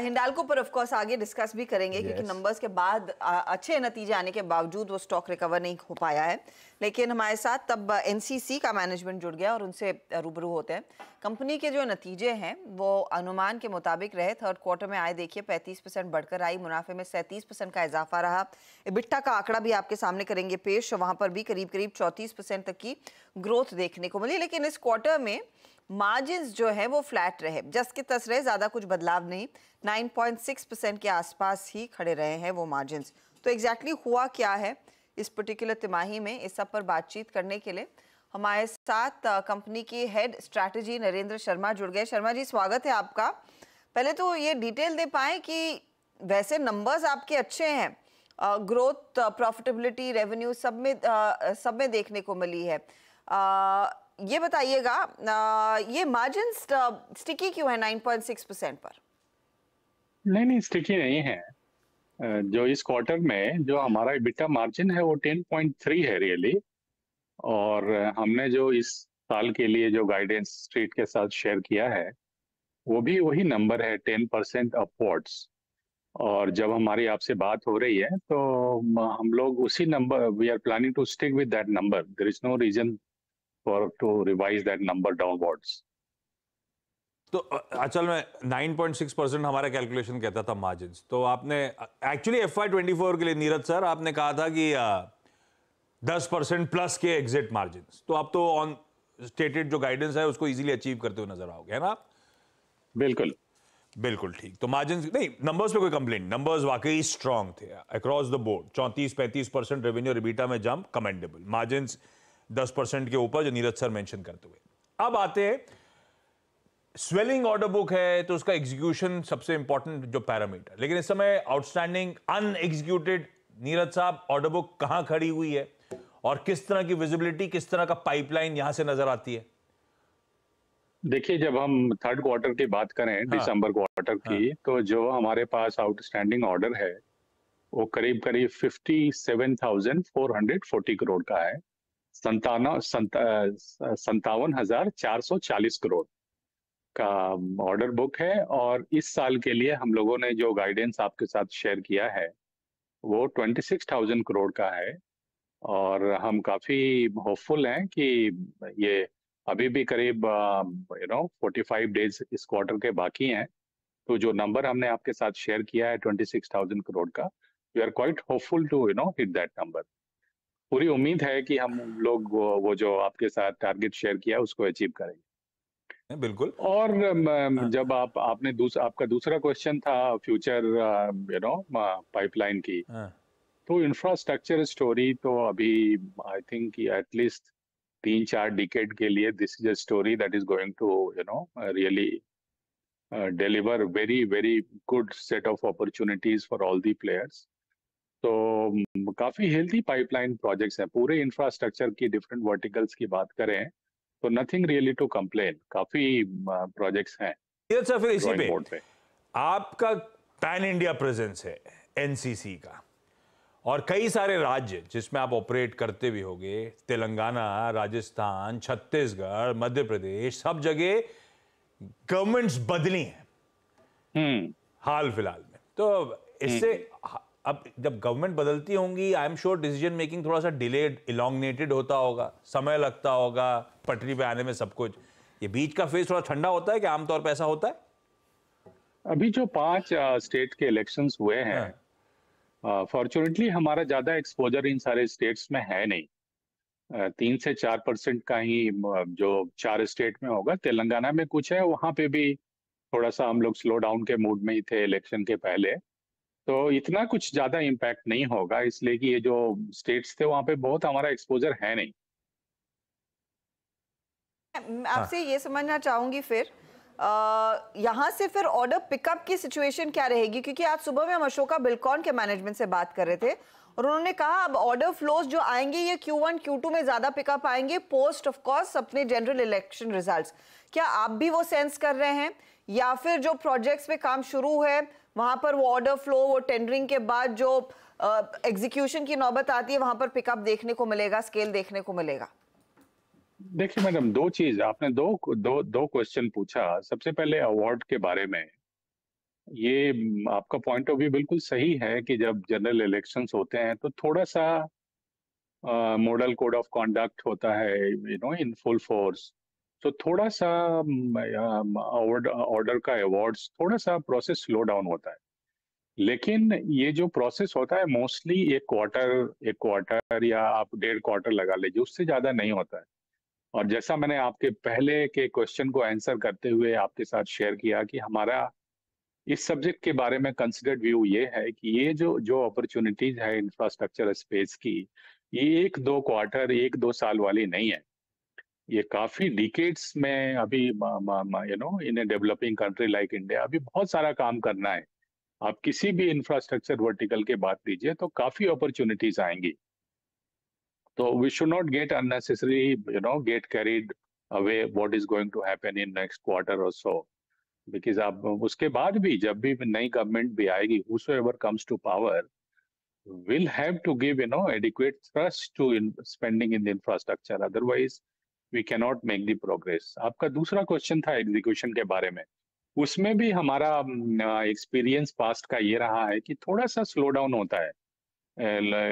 हिंडाल्को पर ऑफ कोर्स आगे डिस्कस भी करेंगे, क्योंकि नंबर्स के बाद अच्छे नतीजे आने के बावजूद वो स्टॉक रिकवर नहीं हो पाया है। लेकिन हमारे साथ तब एनसीसी का मैनेजमेंट जुड़ गया और उनसे रूबरू होते हैं। कंपनी के जो नतीजे हैं वो अनुमान के मुताबिक रहे। थर्ड क्वार्टर में आए देखिए 35% बढ़कर आई, मुनाफे में 37% का इजाफा रहा। इबिट्टा का आंकड़ा भी आपके सामने करेंगे पेश, वहां पर भी करीब 34% तक की ग्रोथ देखने को मिली। लेकिन इस क्वार्टर में मार्जिन्स जो है वो फ्लैट रहे, जस के तस रहे, ज्यादा कुछ बदलाव नहीं। 9.6% के आसपास ही खड़े रहे हैं वो मार्जिन्स। तो एग्जैक्टली हुआ क्या है इस पर्टिकुलर तिमाही में, इस सब पर बातचीत करने के लिए हमारे साथ कंपनी की हेड स्ट्रैटेजी नरेंद्र शर्मा जुड़ गए। शर्मा जी, स्वागत है आपका। पहले तो ये डिटेल दे पाए कि वैसे नंबर्स आपके अच्छे हैं, ग्रोथ, प्रॉफिटेबिलिटी, रेवेन्यू सब में देखने को मिली है। ये बताइएगा, ये मार्जिन स्टिकी क्यों है 9.6% पर? नहीं स्टिकी नहीं है। जो इस क्वार्टर में जो हमारा EBITDA मार्जिन है वो 10.3 है रियली। और हमने जो इस साल के लिए जो गाइडेंस स्ट्रीट के साथ शेयर किया है वो भी वही नंबर है, 10% अपवर्ड्स। और जब हमारी आपसे बात हो रही है तो हम लोग उसी number, we are planning to stick with that number. There is no reason for to revise that number downwards. तो असल में 9.6% हमारा कैलकुलेशन कहता था मार्जिन्स। तो आपने एक्चुअली FY24 के लिए नीरज सर आपने कहा था कि 10% प्लस के एग्जिट मार्जिन्स, तो आप तो ऑन स्टेटेड जो गाइडेंस है उसको इजीली अचीव करते हुए नजर आओगे, है ना? बिल्कुल ठीक। तो मार्जिन्स नहीं, नंबर्स पे कोई कंप्लेंट, नंबर्स वाकई स्ट्रांग थे अक्रॉस द बोर्ड। 34-35% रेवेन्यू और EBITDA में जंप कमेंडेबल, मार्जिन्स 10% के ऊपर जो नीरज सर मेंशन करते हुए। अब आते हैं स्वेलिंग ऑर्डर बुक है तो उसका एग्जीक्यूशन सबसे इंपॉर्टेंट जो पैरामीटर, लेकिन इस समय आउटस्टैंडिंग अनएग्जीक्यूटेड, नीरज साहब ऑर्डर बुक कहां खड़ी हुई है और किस तरह की विजिबिलिटी, किस तरह का पाइपलाइन यहां से नजर आती है? देखिए, जब हम थर्ड क्वार्टर की बात करें, दिसंबर क्वार्टर की, तो जो हमारे पास आउटस्टैंडिंग ऑर्डर है वो करीब 57,440 करोड़ का है। 57,440 करोड़ का ऑर्डर बुक है। और इस साल के लिए हम लोगों ने जो गाइडेंस आपके साथ शेयर किया है वो 26,000 करोड़ का है। और हम काफी होपफुल हैं कि ये अभी भी करीब 45 डेज इस क्वार्टर के बाकी हैं। तो जो नंबर हमने आपके साथ शेयर किया है 26,000 करोड़ का, we are quite hopeful to hit that number. पूरी उम्मीद है कि हम लोग वो जो आपके साथ टारगेट शेयर किया उसको अचीव करेंगे। बिल्कुल। और जब आपने आपका दूसरा क्वेश्चन था फ्यूचर पाइपलाइन की, तो इंफ्रास्ट्रक्चर स्टोरी तो अभी आई थिंक एटलीस्ट 3-4 डिकेड के लिए this is a story that is going to really deliver very very good set of opportunities for all the players. तो काफी हेल्थी पाइपलाइन प्रोजेक्ट्स हैं। पूरे इंफ्रास्ट्रक्चर की डिफरेंट वर्टिकल्स की बात करें तो नथिंग रियली टू कंप्लेन, काफी प्रोजेक्ट्स हैं। सर फिर इसी पे आपका पैन इंडिया प्रेजेंस है एनसीसी का, और कई सारे राज्य जिसमें आप ऑपरेट करते भी होंगे, तेलंगाना, राजस्थान, छत्तीसगढ़, मध्य प्रदेश, सब जगह गवर्नमेंट्स बदली हैं हाल फिलहाल में। तो इससे अब जब गवर्नमेंट बदलती होंगी, I am sure decision making थोड़ा सा डिलेड, इलॉन्गनेटेड होता होगा, समय लगता होगा पटरी पे आने में सब कुछ। ये बीच का फेज थोड़ा ठंडा होता है कि आमतौर पे ऐसा होता है? अभी जो 5 स्टेट के इलेक्शंस हुए हैं, फॉर्चुनेटली हमारा ज्यादा एक्सपोजर इन सारे स्टेट्स में है नहीं। 3 से 4% का ही जो 4 स्टेट में होगा, तेलंगाना में कुछ है, वहां पे भी थोड़ा सा हम लोग स्लो डाउन के मूड में ही थे इलेक्शन के पहले, तो इतना कुछ ज्यादा इम्पैक्ट नहीं होगा, इसलिए कि ये जो स्टेट्स थे वहां पे बहुत हमारा एक्सपोजर है नहीं। आपसे ये समझना चाहूंगी फिर यहाँ से फिर ऑर्डर पिकअप की सिचुएशन क्या रहेगी, क्योंकि आज सुबह में हम अशोका बिल्कॉन के मैनेजमेंट से बात कर रहे थे और उन्होंने कहा अब ऑर्डर फ्लोज जो आएंगे ये Q1 Q2 में ज्यादा पिकअप आएंगे पोस्ट ऑफ कोर्स अपने जनरल इलेक्शन रिजल्ट्स। क्या आप भी वो सेंस कर रहे हैं, या फिर जो प्रोजेक्ट्स पे काम शुरू है वहां पर वो ऑर्डर फ्लो, वो टेंडरिंग के बाद जो एग्जीक्यूशन की नौबत आती है वहां पर पिकअप देखने को मिलेगा, स्केल देखने को मिलेगा? देखिए मैडम, दो चीज आपने दो क्वेश्चन पूछा। सबसे पहले अवार्ड के बारे में, ये आपका पॉइंट ऑफ व्यू बिल्कुल सही है कि जब जनरल इलेक्शंस होते हैं तो थोड़ा सा मॉडल कोड ऑफ कॉन्डक्ट होता है इन फुल फोर्स, तो थोड़ा सा ऑर्डर का अवार्ड्स थोड़ा सा प्रोसेस स्लो डाउन होता है। लेकिन ये जो प्रोसेस होता है मोस्टली एक क्वार्टर या आप 1.5 क्वार्टर लगा लीजिए, उससे ज्यादा नहीं होता है। और जैसा मैंने आपके पहले के क्वेश्चन को आंसर करते हुए आपके साथ शेयर किया कि हमारा इस सब्जेक्ट के बारे में कंसिडर्ड व्यू ये है कि ये जो अपॉर्चुनिटीज है इंफ्रास्ट्रक्चर स्पेस की, ये 1-2 क्वार्टर 1-2 साल वाली नहीं है, ये काफी डिकेड्स में अभी in a developing country like India अभी बहुत सारा काम करना है। आप किसी भी इंफ्रास्ट्रक्चर वर्टिकल के बात लीजिए तो काफी अपॉर्चुनिटीज आएंगी, तो we should not get unnecessary get carried away what is going to happen in next quarter और सो, बिकॉज आप उसके बाद भी जब भी नई गवर्नमेंट भी आएगी, whosoever comes to power will have to give adequate thrust to spending in the infrastructure, otherwise we cannot make the progress। आपका दूसरा क्वेश्चन था एग्जीक्यूशन के बारे में, उसमें भी हमारा एक्सपीरियंस पास्ट का ये रहा है कि थोड़ा सा स्लो डाउन होता है,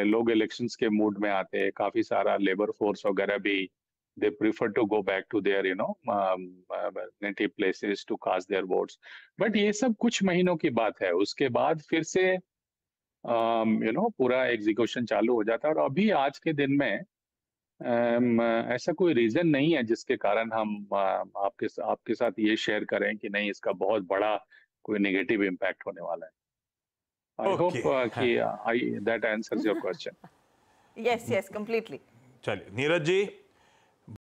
लोग इलेक्शंस के मूड में आते हैं, काफी सारा लेबर फोर्स वगैरह भी they prefer to go back to their native places to cast their votes, but ये सब कुछ महीनों की बात है, उसके बाद फिर से पूरा एग्जीक्यूशन चालू हो जाता है। और अभी आज के दिन में ऐसा कोई रीजन नहीं है जिसके कारण हम आपके साथ ये शेयर करें कि नहीं इसका बहुत बड़ा कोई नेगेटिव इम्पैक्ट होने वाला है। आई होप कि that answers your question। yes completely। चलिए नीरज जी,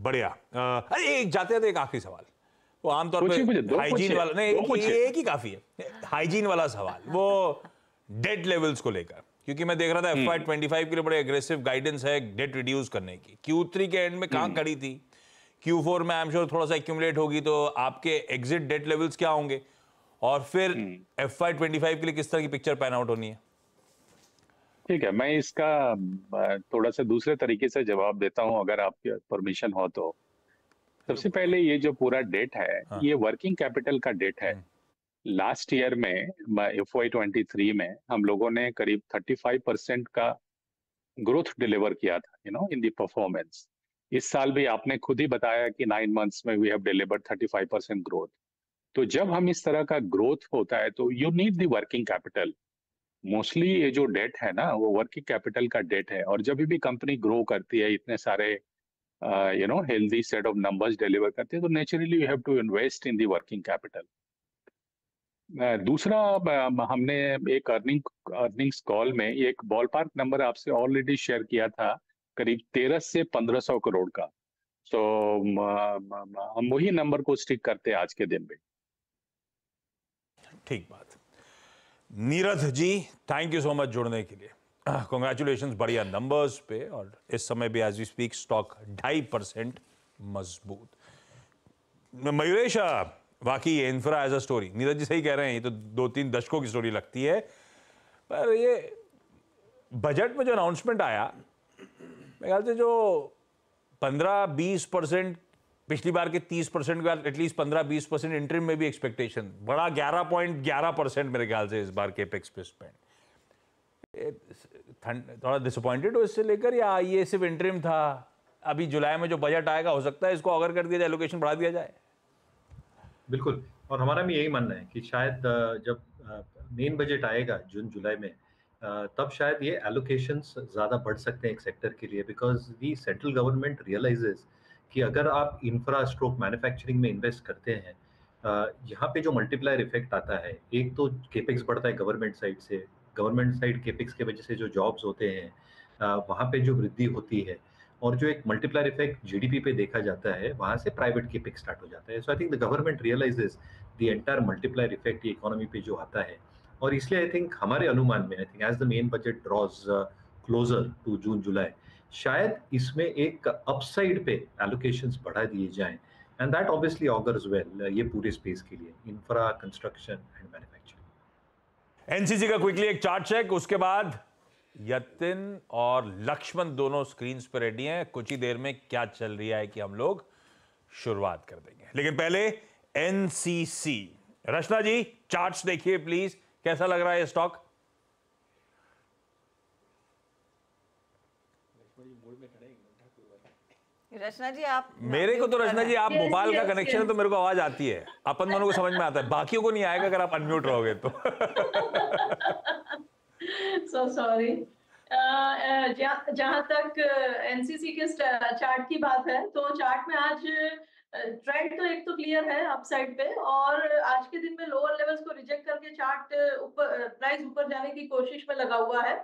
बढ़िया। अरे एक जाते जाते एक आखिरी सवाल, वो आमतौर पे हाइजीन वाला नहीं, एक ही काफी है, हाइजीन वाला सवाल, वो डेट लेवल्स को लेकर, क्योंकि मैं देख रहा था FY25 के लिए बड़े एग्रेसिव गाइडेंस है डेट रिड्यूस करने की। Q3 के एंड में कहां खड़ी थी, Q4 में आई एम श्योर थोड़ा सा एक्यूमुलेट होगी, तो आपके एग्जिट डेट लेवल्स क्या होंगे, और फिर FY25 के लिए किस तरह की पिक्चर पैन आउट होनी है? ठीक है, मैं इसका थोड़ा सा दूसरे तरीके से जवाब देता हूं अगर आपकी परमिशन हो तो। सबसे पहले ये जो पूरा डेट है, ये वर्किंग कैपिटल का डेट है। लास्ट ईयर में FY23 में हम लोगों ने करीब 35% का ग्रोथ डिलीवर किया था इन द परफॉर्मेंस। इस साल भी आपने खुद ही बताया कि 9 मंथ्स में वी हैव डिलीवर्ड 35% ग्रोथ। तो जब हम इस तरह का ग्रोथ होता है तो you need the working capital. Mostly ये जो डेट है ना, वो वर्किंग कैपिटल का डेट है, और जब भी कंपनी ग्रो करती है, इतने सारे healthy set of numbers deliver करती है, तो naturally you have to invest in the working capital. दूसरा, हमने एक अर्निंग्स कॉल में एक बॉल पार्क नंबर आपसे ऑलरेडी शेयर किया था, करीब 1300 से 1500 करोड़ का। तो हम वही नंबर को स्टिक करते हैं आज के दिन में। ठीक बात। Neeraj ji, thank you so much जुड़ने के लिए। कॉन्ग्रेचुलेशंस बढ़िया नंबर्स पे, और इस समय भी एज वी स्पीक स्टॉक 2.5% मजबूत। मयूरेश, वाकई ये infra as a story, Neeraj ji सही कह रहे हैं, ये तो 2-3 दशकों की स्टोरी लगती है, पर ये बजट में जो अनाउंसमेंट आया, मेरे ख्याल से जो 15-20% पिछली बार के 30% के बाद एटलीस्ट 15-20% इंटरिम में भी एक्सपेक्टेशन, बड़ा 11.11% मेरे ख्याल से इस बार के एपेक्स पे स्पेंड। थोड़ा डिसअपॉइंटेड हो इससे लेकर, या ये सिर्फ इंटरिम था, अभी जुलाई में जो बजट आएगा हो सकता है इसको अगर कर दिया जाए, एलोकेशन बढ़ा दिया जाए? बिल्कुल, और हमारा भी यही मानना है कि शायद जब मेन बजट आएगा जून जुलाई में, तब शायद ये एलोकेशंस ज़्यादा बढ़ सकते हैं एक सेक्टर के लिए, because the central government realises कि अगर आप इंफ्रा स्ट्रोक मैन्युफैक्चरिंग में इन्वेस्ट करते हैं, यहाँ पे जो मल्टीप्लायर इफेक्ट आता है, एक तो केपेक्स बढ़ता है गवर्नमेंट साइड से, गवर्नमेंट साइड केपेक्स के वजह से जो जॉब्स होते हैं वहाँ पे जो वृद्धि होती है, और जो एक मल्टीप्लायर इफेक्ट जीडीपी पे देखा जाता है, वहाँ से प्राइवेट केपेक्स स्टार्ट हो जाता है। So I think the government realizes the entire multiplier effect economy पे जो आता है, और इसलिए आई थिंक हमारे अनुमान में, I think as the main budget draws closer to June July, शायद इसमें एक अपसाइड पे एलोकेशंस बढ़ा दिए जाएं, and that obviously augurs well ये पूरे स्पेस के लिए, infra, construction and manufacturing. NCC का क्विकली एक चार्ट चेक, उसके बाद यतिन और लक्ष्मण दोनों स्क्रीन पर रेडी हैं। कुछ ही देर में क्या चल रहा है कि हम लोग शुरुआत कर देंगे, लेकिन पहले एनसीसी। रचना जी चार्ट्स देखिए प्लीज, कैसा लग रहा है ये स्टॉक? रचना जी आप, मेरे को तो रचना जी, आप भोपाल का कनेक्शन है तो मेरे को आवाज आती है, अपन दोनों को समझ में आता है, बाकियों को नहीं आएगा अगर आप अनम्यूट रहोगे तो। So sorry. जहां तक एनसीसी के चार्ट की बात है, तो चार्ट में आज ट्रेंड तो एक तो क्लियर है अपसाइड पे, और आज के दिन में लोअर लेवल्स को रिजेक्ट करके चार्ट प्राइस ऊपर जाने की कोशिश में लगा हुआ है।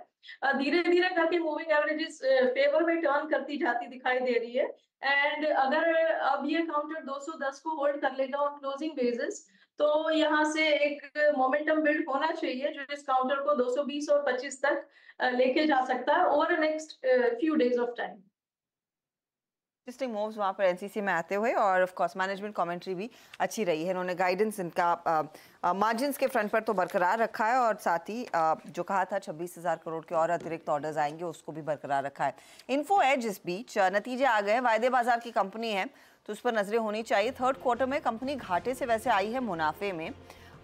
धीरे धीरे करके मूविंग एवरेजेस फेवर में टर्न करती जाती दिखाई दे रही है, एंड अगर अब ये काउंटर 210 को होल्ड कर लेगा ऑन क्लोजिंग बेसिस, तो यहाँ से एक मोमेंटम बिल्ड होना चाहिए जो इस काउंटर को 220 और 25 तक लेके जा सकता है over next few days of time. Interesting moves वहाँ पर एनसीसी में आते हुए, और ऑफ कोर्स मैनेजमेंट कमेंट्री भी अच्छी रही है। इन्होंने गाइडेंस इनका मार्जिन्स के फ्रंट पर तो बरकरार रखा है, और साथ ही जो कहा था 26,000 करोड़ के और अतिरिक्त ऑर्डर्स आएंगे उसको भी बरकरार रखा है। इन्फो एज इस बीच नतीजे आ गए, वायदे बाजार की कंपनी है तो उस पर नजरें होनी चाहिए। थर्ड क्वार्टर में कंपनी घाटे से वैसे आई है मुनाफे में।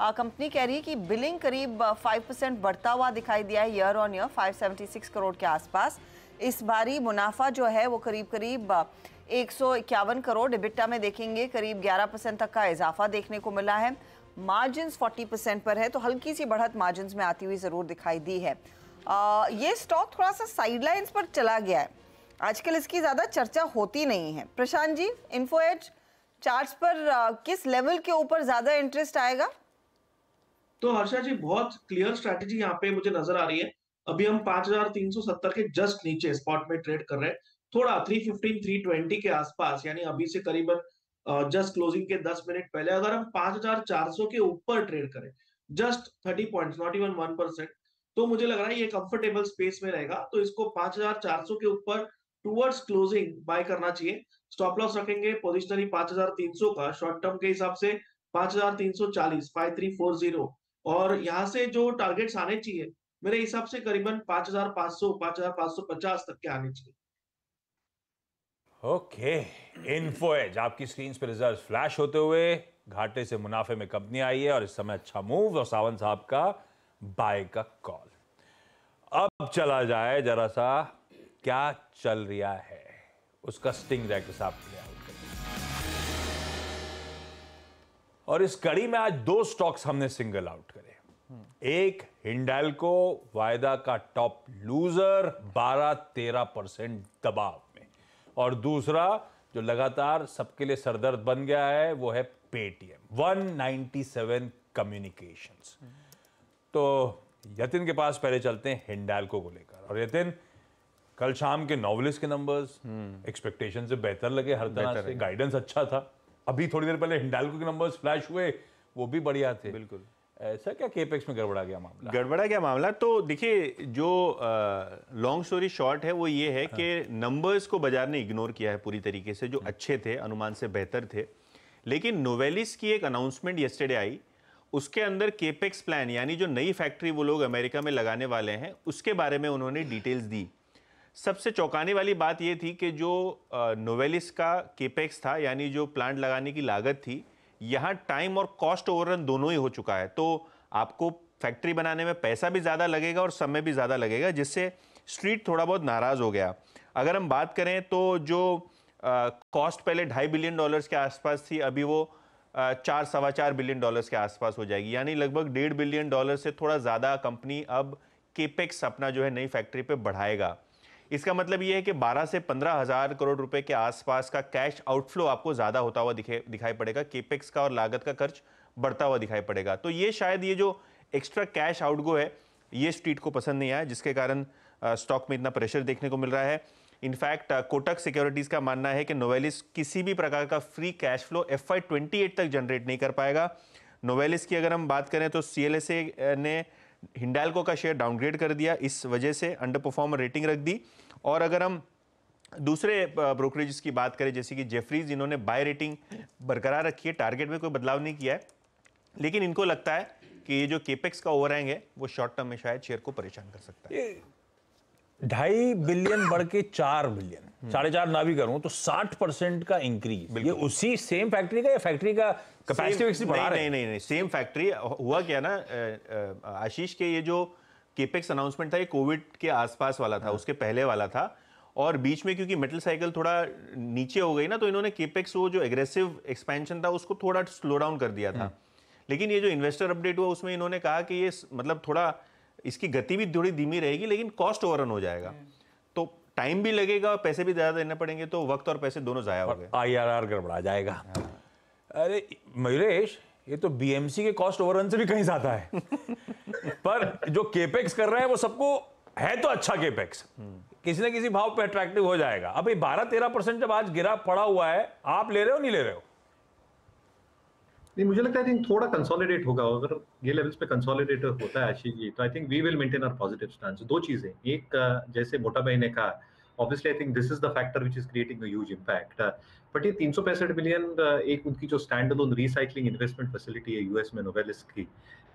कंपनी कह रही है कि बिलिंग करीब 5% बढ़ता हुआ दिखाई दिया है ईयर ऑन ईयर, 576 करोड़ के आसपास। इस बारी मुनाफा जो है वो करीब 151 करोड़, इबिटा में देखेंगे करीब 11% तक का इजाफा देखने को मिला है। मार्जिन्स 40% पर है, तो हल्की सी बढ़त मार्जिन्स में आती हुई ज़रूर दिखाई दी है। ये स्टॉक थोड़ा सा साइडलाइंस पर चला गया है, आजकल इसकी ज़्यादा चर्चा होती नहीं है। Prashant ji, info as charts पर किस लेवल के ऊपर ज़्यादा इंटरेस्ट आएगा? तो हर्षा जी, बहुत क्लियर स्ट्रैटेजी यहाँ पे मुझे नजर आ रही है। अभी हम 5,370 के जस्ट नीचे स्पॉट में ट्रेड कर रहे हैं, थोड़ा 315 320 के आसपास, यानी अभी से करीबन जस्ट क्लोजिंग के 10 मिनट पहले अगर हम 5,400 के ऊपर ट्रेड करें, जस्ट 30 पॉइंट्स, नॉट इवन 1%, तो मुझे लग रहा है ये कंफर्टेबल स्पेस में रहेगा। तो इसको 5,400 के ऊपर टूवर्ड्स क्लोजिंग बाय करना चाहिए। स्टॉप लॉस रखेंगे पोजिशनली 5,300 का, शॉर्ट टर्म के हिसाब से 5,340, 5,340, और यहाँ से जो टारगेट्स आने चाहिए मेरे हिसाब से करीबन 5,500, 5,550 तक के आने चाहिए। ओके, इन्फो एज आपकी स्क्रीन पे रिजल्ट फ्लैश होते हुए घाटे से मुनाफे में कंपनी आई है, और इस समय अच्छा मूव, और सावंत साहब का बाय का कॉल। अब चला जाए जरा सा क्या चल रहा है उसका स्टिंग रैक साहब प्ले आउट करें। और इस कड़ी में आज दो स्टॉक्स हमने सिंगल आउट करे। एक हिंडाल्को, वायदा का टॉप लूजर, 12-13% दबाव में, और दूसरा जो लगातार सबके लिए सरदर्द बन गया है वो है पेटीएम, 197 कम्युनिकेशंस। तो यतिन के पास पहले चलते हैं हिंडाल्को को लेकर। और यतिन, कल शाम के नॉवलिस्ट के नंबर्स एक्सपेक्टेशन से बेहतर लगे, हर तरह से गाइडेंस अच्छा था। अभी थोड़ी देर पहले हिंडाल्को के नंबर्स फ्लैश हुए, वो भी बढ़िया थे। बिल्कुल। ऐसा क्या केपेक्स में गड़बड़ा गया मामला? गड़बड़ा गया मामला तो देखिए, जो लॉन्ग स्टोरी शॉर्ट है वो ये है कि नंबर्स को बाजार ने इग्नोर किया है पूरी तरीके से, जो अच्छे थे, अनुमान से बेहतर थे। लेकिन नोवेलिस की एक अनाउंसमेंट येस्टरडे आई, उसके अंदर केपेक्स प्लान, यानी जो नई फैक्ट्री वो लोग अमेरिका में लगाने वाले हैं, उसके बारे में उन्होंने डिटेल्स दी। सबसे चौंकाने वाली बात ये थी कि जो नोवेलिस का केपेक्स था, यानी जो प्लांट लगाने की लागत थी, यहाँ टाइम और कॉस्ट ओवररन दोनों ही हो चुका है। तो आपको फैक्ट्री बनाने में पैसा भी ज़्यादा लगेगा और समय भी ज़्यादा लगेगा, जिससे स्ट्रीट थोड़ा बहुत नाराज़ हो गया। अगर हम बात करें तो जो कॉस्ट पहले $2.5 बिलियन के आसपास थी, अभी वो 4-4.25 बिलियन डॉलर्स के आसपास हो जाएगी, यानी लगभग $1.5 बिलियन से थोड़ा ज़्यादा कंपनी अब केपेक्स अपना जो है नई फैक्ट्री पे बढ़ाएगा। इसका मतलब ये है कि 12 से 15 हज़ार करोड़ रुपए के आसपास का कैश आउटफ्लो आपको ज़्यादा होता हुआ दिखाई पड़ेगा। केपेक्स का और लागत का खर्च बढ़ता हुआ दिखाई पड़ेगा। तो ये शायद ये जो एक्स्ट्रा कैश आउटगो है ये स्ट्रीट को पसंद नहीं आया, जिसके कारण स्टॉक में इतना प्रेशर देखने को मिल रहा है। इनफैक्ट कोटक सिक्योरिटीज़ का मानना है कि नोवेलिस किसी भी प्रकार का फ्री कैश फ्लो FY 28 तक जनरेट नहीं कर पाएगा। नोवेलिस की अगर हम बात करें तो CLSA ने हिंडाल्को का शेयर डाउनग्रेड कर दिया, इस वजह से अंडर परफॉर्मर रेटिंग रख दी। और अगर हम दूसरे ब्रोकरेज की बात करें जैसे कि जेफरीज, इन्होंने बाय रेटिंग बरकरार रखी है, टारगेट में कोई बदलाव नहीं किया है, लेकिन इनको लगता है कि ये जो केपेक्स का ओवरहैंग है वो शॉर्ट टर्म में शायद शेयर को परेशान कर सकता है। 2.5 बिलियन बढ़ के 4 बिलियन, 4.5 ना भी करूं तो 60% का इंक्रीज, ये उसी सेम फैक्ट्री का या फैक्ट्री का कैपेसिटी बढ़ा रहे हैं? नहीं, सेम फैक्ट्री। हुआ क्या ना आशीष के ये जो केपेक्स अनाउंसमेंट था ये कोविड के आसपास वाला था, उसके पहले वाला था, और बीच में क्योंकि मेटल साइकिल थोड़ा नीचे हो गई ना, तो इन्होंने केपेक्स वो जो एग्रेसिव एक्सपेंशन था उसको थोड़ा स्लो डाउन कर दिया था। लेकिन ये जो इन्वेस्टर अपडेट हुआ उसमें इन्होंने कहा कि ये मतलब थोड़ा इसकी गति भी थोड़ी धीमी रहेगी, लेकिन कॉस्ट ओवररन हो जाएगा, तो टाइम भी लगेगा, पैसे भी ज्यादा देने पड़ेंगे, तो वक्त और पैसे दोनों जाया हो गए, IRR गड़बड़ा जाएगा। अरे मयूरेश, ये तो BMC के कॉस्ट ओवररन से भी कहीं ज्यादा है। पर जो केपेक्स कर रहे हैं वो सबको है तो अच्छा केपेक्स, किसी न किसी भाव पे अट्रैक्टिव हो जाएगा। अभी 12-13% जब आज गिरा पड़ा हुआ है, आप ले रहे हो नहीं ले रहे हो? नहीं, मुझे लगता है आई थिंक थोड़ा कंसोलिडेट होगा। अगर ये लेवल्स पे कंसोलिडेट होता है आशीष जी, तो I think we will maintain our positive stance. दो चीजें, एक जैसे मोटा भाई ने कहा, obviously I think this is the factor which is creating a huge impact, but ये 365 मिलियन एक उनकी जो stand alone recycling investment facility है यूएस में नोवेलिस की,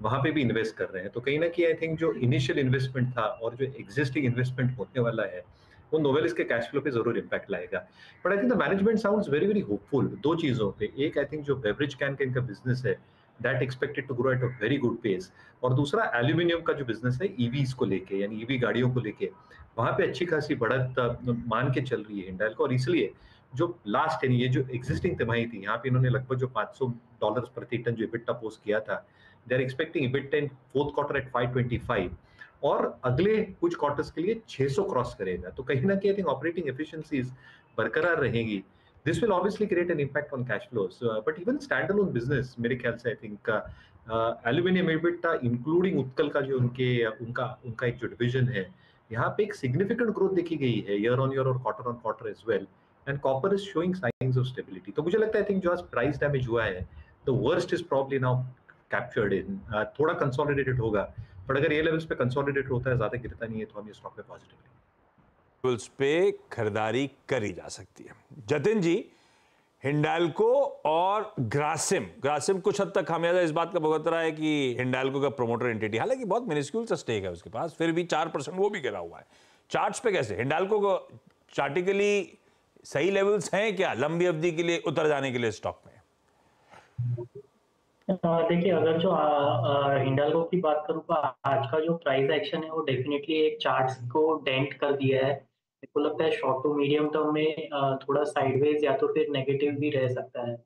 वहां पे भी इन्वेस्ट कर रहे हैं। तो कहीं ना कहीं आई थिंक जो इनिशियल इन्वेस्टमेंट था और जो एग्जिस्टिंग इन्वेस्टमेंट होने वाला है वो नोवेलिस के कैश फ्लो पे जरूर इंपैक्ट लाएगा। But I think the management sounds very very hopeful दो चीजों पे। एक, आई थिंक जो बेवरेज कैन का इनका बिजनेस है that expected to grow at a very good pace, और दूसरा एल्यूमिनियम का जो बिजनेस है ईवीज को लेके, यानी ईवी गाड़ियों को लेके, वहां पे अच्छी खासी बढ़त मान के चल रही है हिंडाल्को। और इसलिए जो लास्ट यानी ये जो एग्जिस्टिंग तिमाही थी, यहाँ पे इन्होंने लगभग जो $500 प्रति टन जो इबिटा पोस्ट किया था, they are expecting EBITDA in fourth quarter at 525, और अगले कुछ क्वार्टर्स के लिए 600 क्रॉस करेगा। तो कहीं ना कहीं आई थिंक ऑपरेटिंग एफिशिएंसीज बरकरार रहेगी। This will obviously create an impact on cash flows, but even stand alone business मेरे ख्याल से I think aluminium EBITDA including Utkal का जो उनका एक जो डिवीजन है, यहाँ पे एक सिग्निफिकेंट ग्रोथ देखी गई है ईयर ऑन ईयर और quarter on quarter as well, and copper is showing signs of stability. तो मुझे लगता है आई थिंक जो आज प्राइस डैमेज हुआ है, the worst is probably now captured in, थोड़ा कंसोलिडेटेड होगा, बट अगर ये लेवल्स पे कंसोलिडेट होता है, ज्यादा गिरता नहीं है, तो हम ये स्टॉक पे पॉजिटिव लेवल्स पे खरीदारी करी जा सकती है। जतिन जी, हिंडाल्को और ग्रासिम कुछ हद तक खामियाजा इस बात का भुगत रहा है कि हिंडाल्को का प्रोमोटर एंटिटी, हालांकि बहुत मिनिस्क्यूल सा स्टेक है उसके पास, फिर भी 4% वो भी गिरा हुआ है। चार्ट्स पे कैसे हिंडाल्को को चार्टिकली सही लेवल्स हैं क्या लंबी अवधि के लिए उतर जाने के लिए स्टॉक में? देखिए, अगर जो हिंडाल्को की बात करूँ तो आज का जो प्राइस एक्शन है वो डेफिनेटली एक चार्ट्स को डेंट कर दिया है। मेरे को लगता है शॉर्ट टू मीडियम टर्म में थोड़ा साइडवेज या तो फिर नेगेटिव भी रह सकता है।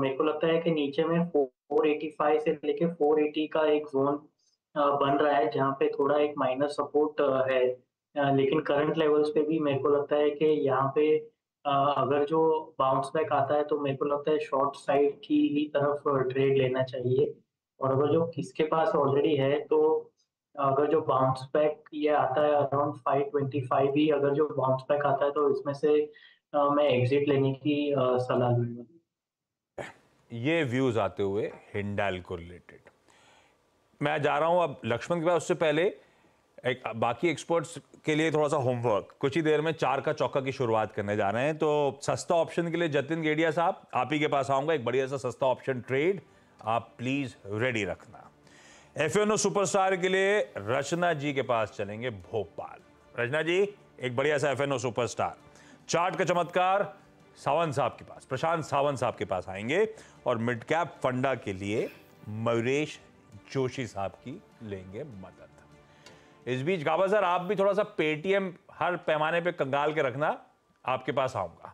मेरे को लगता है कि नीचे में 485 से लेके 480 का एक जोन बन रहा है, जहाँ पे थोड़ा एक माइनर सपोर्ट है, लेकिन करंट लेवल्स पे भी मेरे को लगता है कि यहाँ पे अगर जो बाउंस बैक आता है तो मेरे को लगता है शॉर्ट साइड की ही तरफ ट्रेड लेना चाहिए। और अगर जो किसके पास ऑलरेडी है, तो अगर जो बाउंस बैक ये आता है अराउंड 525 भी, अगर जो बाउंस बैक आता है तो इसमें से मैं एग्जिट लेने की सलाह दूंगा। ये व्यूज आते हुए हिंडाल्को रिलेटेड मैं जा रहा हूं अब लक्ष्मण के पास। उससे पहले एक बाकी एक्सपर्ट्स के लिए थोड़ा सा होमवर्क, कुछ ही देर में 4 का चौका की शुरुआत करने जा रहे हैं, तो सस्ता ऑप्शन के लिए जतिन गेडिया साहब आप ही के पास आऊंगा। एक बढ़िया सा सस्ता ऑप्शन ट्रेड आप प्लीज रेडी रखना। FNO सुपरस्टार के लिए रचना जी के पास चलेंगे भोपाल। रचना जी, एक बढ़िया सा FNO सुपरस्टार चार्ट का चमत्कार सावंत साहब के पास, प्रशांत सावंत साहब के पास आएंगे, और मिड कैप फंडा के लिए मयूरेश जोशी साहब की लेंगे मदद। इस बीच गाबा सर, आप भी थोड़ा सा पेटीएम हर पैमाने पे कंगाल के रखना, आपके पास आऊंगा।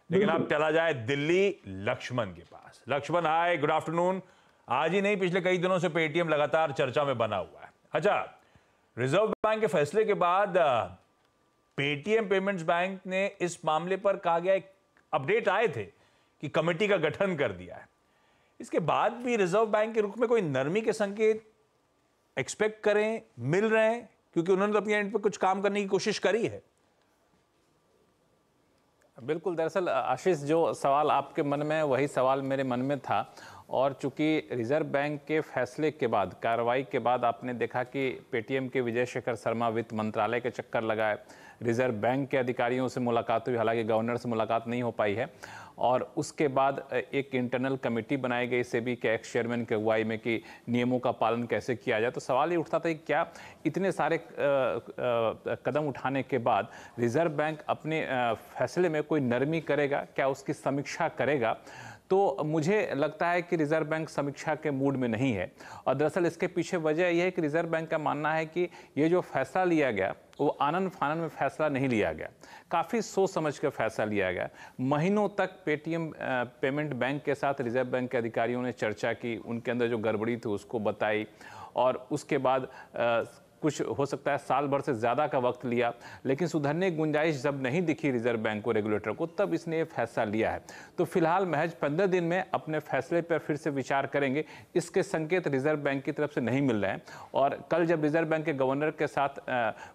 लेकिन आप चला जाए दिल्ली लक्ष्मण के पास। लक्ष्मण, हाय, गुड आफ्टरनून। आज ही नहीं, पिछले कई दिनों से पेटीएम लगातार चर्चा में बना हुआ है। अच्छा, रिजर्व बैंक के फैसले के बाद पेटीएम पेमेंट्स बैंक ने इस मामले पर कहा गया, एक अपडेट आए थे कि कमेटी का गठन कर दिया है। इसके बाद भी रिजर्व बैंक के रुख में कोई नरमी के संकेत एक्सपेक्ट करें, मिल रहे हैं? क्योंकि उन्होंने तो अपनी एंड पे कुछ काम करने की कोशिश करी है। बिल्कुल, दरअसल आशीष, जो सवाल आपके मन में वही सवाल मेरे मन में था। और चूंकि रिजर्व बैंक के फैसले के बाद, कार्रवाई के बाद आपने देखा कि पेटीएम के विजय शेखर शर्मा वित्त मंत्रालय के चक्कर लगाए, रिजर्व बैंक के अधिकारियों से मुलाकात हुई, हालांकि गवर्नर से मुलाकात नहीं हो पाई है। और उसके बाद एक इंटरनल कमेटी बनाई गई सेबी के एक्स चेयरमैन के अगुवाई में कि नियमों का पालन कैसे किया जाए। तो सवाल ये उठता था कि क्या इतने सारे कदम उठाने के बाद रिजर्व बैंक अपने फैसले में कोई नरमी करेगा, क्या उसकी समीक्षा करेगा? तो मुझे लगता है कि रिजर्व बैंक समीक्षा के मूड में नहीं है। और दरअसल इसके पीछे वजह यह है कि रिजर्व बैंक का मानना है कि ये जो फैसला लिया गया वो आनन फानन में फैसला नहीं लिया गया, काफ़ी सोच समझ कर फैसला लिया गया। महीनों तक पेटीएम पेमेंट बैंक के साथ रिजर्व बैंक के अधिकारियों ने चर्चा की, उनके अंदर जो गड़बड़ी थी उसको बताई, और उसके बाद कुछ हो सकता है साल भर से ज़्यादा का वक्त लिया, लेकिन सुधरने की गुंजाइश जब नहीं दिखी रिजर्व बैंक को, रेगुलेटर को, तब इसने ये फैसला लिया है। तो फिलहाल महज 15 दिन में अपने फैसले पर फिर से विचार करेंगे, इसके संकेत रिजर्व बैंक की तरफ से नहीं मिल रहे हैं। और कल जब रिजर्व बैंक के गवर्नर के साथ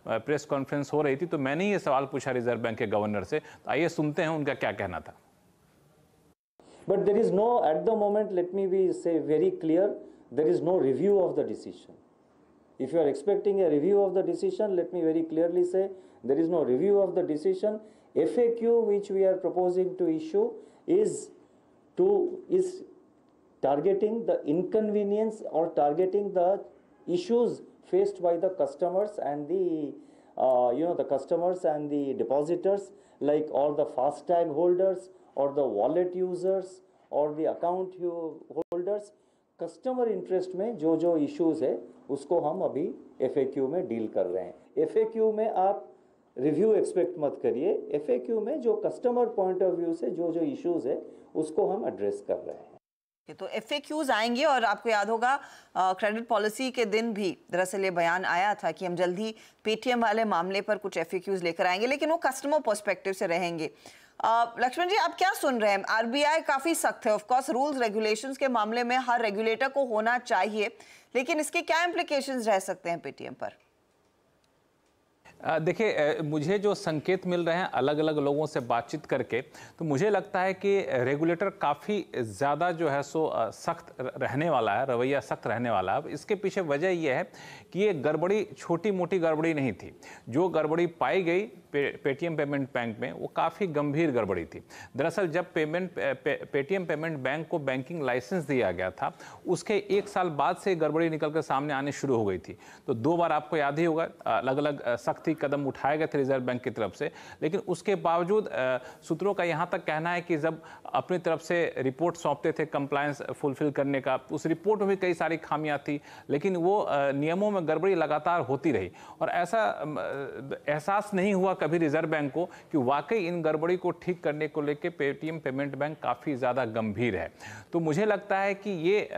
प्रेस कॉन्फ्रेंस हो रही थी तो मैंने ये सवाल पूछा रिजर्व बैंक के गवर्नर से। तो आइए सुनते हैं उनका क्या कहना था। But there is no, at the moment, let me be say very clear, there is no review of the decision. If you are expecting a review of the decision, let me very clearly say there is no review of the decision. FAQ which we are proposing to issue is targeting the inconvenience or targeting the issues faced by the customers and the customers and the depositors, like all the FASTag holders or the wallet users or the account holders. Customer interest में जो जो issues है उसको हम अभी FAQ में deal कर रहे हैं। FAQ में आप रिव्यू एक्सपेक्ट मत करिए, FAQ में जो कस्टमर पॉइंट ऑफ व्यू से जो जो इश्यूज है उसको हम एड्रेस कर रहे हैं। तो FAQs आएंगे। और आपको याद होगा क्रेडिट पॉलिसी के दिन भी दरअसल ये बयान आया था कि हम जल्दी पेटीएम वाले मामले पर कुछ FAQs लेकर आएंगे, लेकिन वो कस्टमर पर्सपेक्टिव से रहेंगे। लक्ष्मण जी, आप क्या सुन रहे हैं? आरबीआई काफी सख्त है, ऑफ कोर्स रूल्स रेगुलेशंस के मामले में हर रेगुलेटर को होना चाहिए, लेकिन इसके क्या इम्प्लीकेशंस रह सकते हैं पेटीएम पर? देखिए, मुझे जो संकेत मिल रहे हैं अलग अलग लोगों से बातचीत करके, तो मुझे लगता है कि रेगुलेटर काफ़ी ज़्यादा जो है सो सख्त रहने वाला है, रवैया सख्त रहने वाला है। इसके पीछे वजह यह है कि ये गड़बड़ी छोटी मोटी गड़बड़ी नहीं थी। जो गड़बड़ी पाई गई पेटीएम पेमेंट बैंक में वो काफ़ी गंभीर गड़बड़ी थी। दरअसल जब पेटीएम पेमेंट बैंक को बैंकिंग लाइसेंस दिया गया था, उसके 1 साल बाद से गड़बड़ी निकल कर सामने आने शुरू हो गई थी। तो 2 बार आपको याद ही होगा अलग अलग सख्ती कदम उठाए गए थे रिजर्व बैंक की तरफ से, लेकिन उसके बावजूद सूत्रों का यहां तक कहना है कि जब अपनी तरफ से रिपोर्ट सौंपते थे कंप्लायंस फुलफिल करने का, उस रिपोर्ट में भी कई सारी खामियां थी, लेकिन वो नियमों में गड़बड़ी लगातार होती रही। और ऐसा एहसास नहीं हुआ कभी रिजर्व बैंक को कि वाकई इन गड़बड़ी को ठीक करने को लेकर पेटीएम पेमेंट बैंक काफ़ी ज़्यादा गंभीर है। तो मुझे लगता है कि ये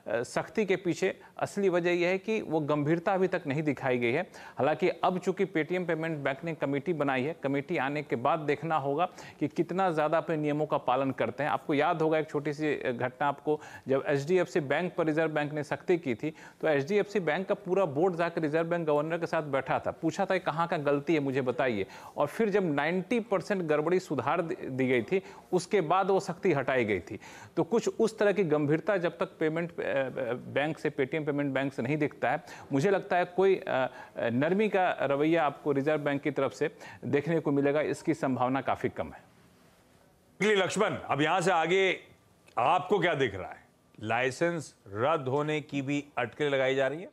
सख्ती के पीछे असली वजह यह है कि वो गंभीरता अभी तक नहीं दिखाई गई है। हालांकि अब चूंकि पेटीएम पेमेंट बैंक ने कमेटी बनाई है, कमेटी आने के बाद देखना होगा कि कितना ज़्यादा अपने नियमों का पालन करते हैं। आपको याद होगा एक छोटी सी घटना, आपको जब HDFC बैंक पर रिजर्व बैंक ने सख्ती की थी तो HDFC बैंक का पूरा बोर्ड जाकर रिजर्व बैंक गवर्नर के साथ बैठा था, पूछा था कहाँ का गलती है मुझे बताइए। और फिर जब 90% गड़बड़ी सुधार दी गई थी उसके बाद वो सख्ती हटाई गई थी। तो कुछ उस तरह की गंभीरता जब तक पेमेंट बैंक से, पेटीएम पेमेंट बैंक से नहीं दिखता है, मुझे लगता है कोई नरमी का रवैया आपको रिजर्व बैंक की तरफ से देखने को मिलेगा, इसकी संभावना काफी कम है। लक्ष्मण, अब यहां से आगे आपको क्या दिख रहा है? लाइसेंस रद्द होने की भी अटकलें लगाई जा रही है?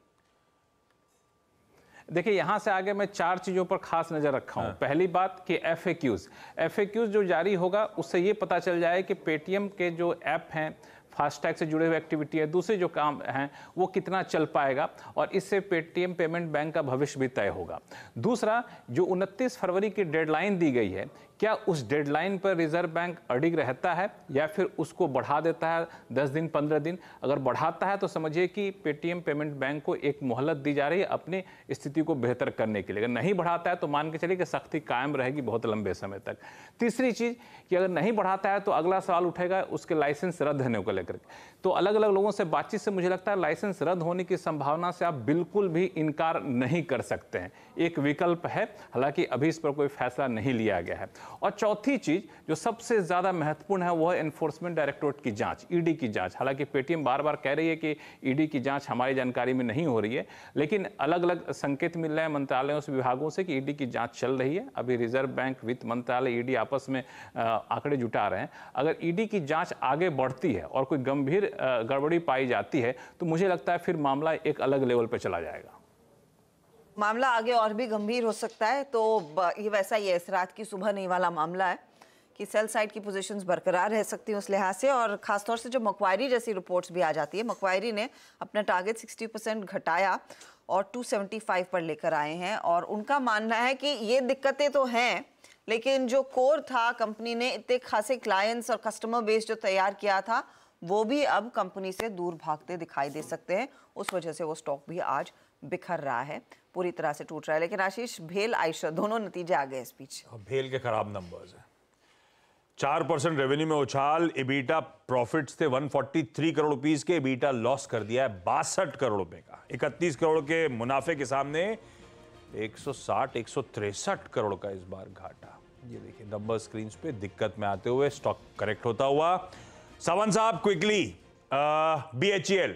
देखिए, यहां से आगे मैं 4 चीजों पर खास नजर रखा हूं। पहली बात कि FAQs जो जारी होगा उससे ये पता चल जाए कि पेटीएम के जो ऐप हैं, फास्टैग से जुड़े हुए एक्टिविटी है, दूसरे जो काम हैं वो कितना चल पाएगा, और इससे पेटीएम पेमेंट बैंक का भविष्य भी तय होगा। दूसरा, जो 29 फरवरी की डेडलाइन दी गई है क्या उस डेडलाइन पर रिजर्व बैंक अडिग रहता है या फिर उसको बढ़ा देता है 10 दिन 15 दिन? अगर बढ़ाता है तो समझिए कि पेटीएम पेमेंट बैंक को एक मोहलत दी जा रही है अपनी स्थिति को बेहतर करने के लिए। अगर नहीं बढ़ाता है तो मान के चलिए कि सख्ती कायम रहेगी बहुत लंबे समय तक। तीसरी चीज कि अगर नहीं बढ़ाता है तो अगला सवाल उठेगा उसके लाइसेंस रद्द होने को लेकर। तो अलग अलग लोगों से बातचीत से मुझे लगता है लाइसेंस रद्द होने की संभावना से आप बिल्कुल भी इनकार नहीं कर सकते हैं। एक विकल्प है, हालांकि अभी इस पर कोई फैसला नहीं लिया गया है। और चौथी चीज जो सबसे ज्यादा महत्वपूर्ण है वो है एनफोर्समेंट डायरेक्टोरेट की जांच, ईडी की जांच। हालांकि पेटीएम बार बार कह रही है कि ईडी की जांच हमारी जानकारी में नहीं हो रही है, लेकिन अलग अलग संकेत मिल रहे हैं मंत्रालयों से, विभागों से कि ईडी की जांच चल रही है। अभी रिजर्व बैंक, वित्त मंत्रालय, ईडी आपस में आंकड़े जुटा रहे हैं। अगर ईडी की जांच आगे बढ़ती है और कोई गंभीर गड़बड़ी पाई जाती है तो मुझे लगता है फिर मामला एक अलग लेवल पर चला जाएगा। मामला आगे और भी गंभीर हो सकता है। तो ये वैसा ही है, इस रात की सुबह नहीं वाला मामला है कि सेल साइड की पोजीशंस बरकरार रह सकती हैं उस लिहाज से। और खासतौर से जो मक्वायरी जैसी रिपोर्ट्स भी आ जाती है, मक्वायरी ने अपना टारगेट 60% घटाया और 275 पर लेकर आए हैं। और उनका मानना है कि ये दिक्कतें तो हैं, लेकिन जो कोर था कंपनी ने इतने खासे क्लाइंट्स और कस्टमर बेस जो तैयार किया था वो भी अब कंपनी से दूर भागते दिखाई दे सकते हैं। उस वजह से वो स्टॉक भी आज बिखर रहा है, पूरी तरह से टूट रहा है। लेकिन आशीष, भेल आयशर दोनों नतीजे आ गए इस बीच। भेल के खराब नंबर्स हैं। 4% रेवेन्यू में उछाल, इबीटा प्रॉफिट्स थे 143 करोड़ रुपीस के, इबीटा लॉस कर दिया है 62 करोड़ रुपए का। 31 करोड़ के मुनाफे के सामने 163 करोड़ का इस बार घाटा। ये देखिए नंबर स्क्रीन पे दिक्कत में आते हुए स्टॉक करेक्ट होता हुआ। सावंत साहब क्विकली, BHEL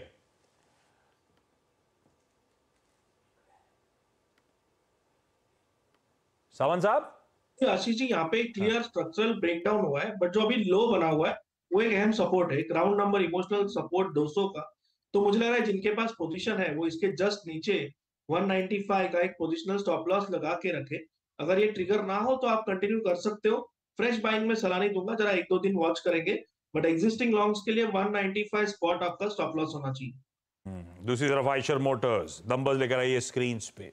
सावंत साहब। आशीष जी, यहाँ पे क्लियर स्ट्रक्चरल ब्रेकडाउन हुआ है, बट जो अभी लो बना हुआ है वो एक अहम सपोर्ट है, एक राउंड नंबर इमोशनल सपोर्ट 200 का। तो मुझे लग रहा है जिनके पास पोजीशन है वो इसके जस्ट नीचे 195 का एक पोजिशनल स्टॉप लॉस लगा के रखे। अगर ये ट्रिगर ना हो तो आप कंटिन्यू कर सकते हो। फ्रेश बाइंग में सलाह नहीं दूंगा, जरा 1-2 दिन वॉच करेंगे, बट एग्जिस्टिंग लॉन्ग्स के लिए 195 स्पॉट आपका स्टॉप लॉस होना चाहिए। दूसरी तरफ आयशर मोटर्स नंबर्स लेकर आई है स्क्रीन पे।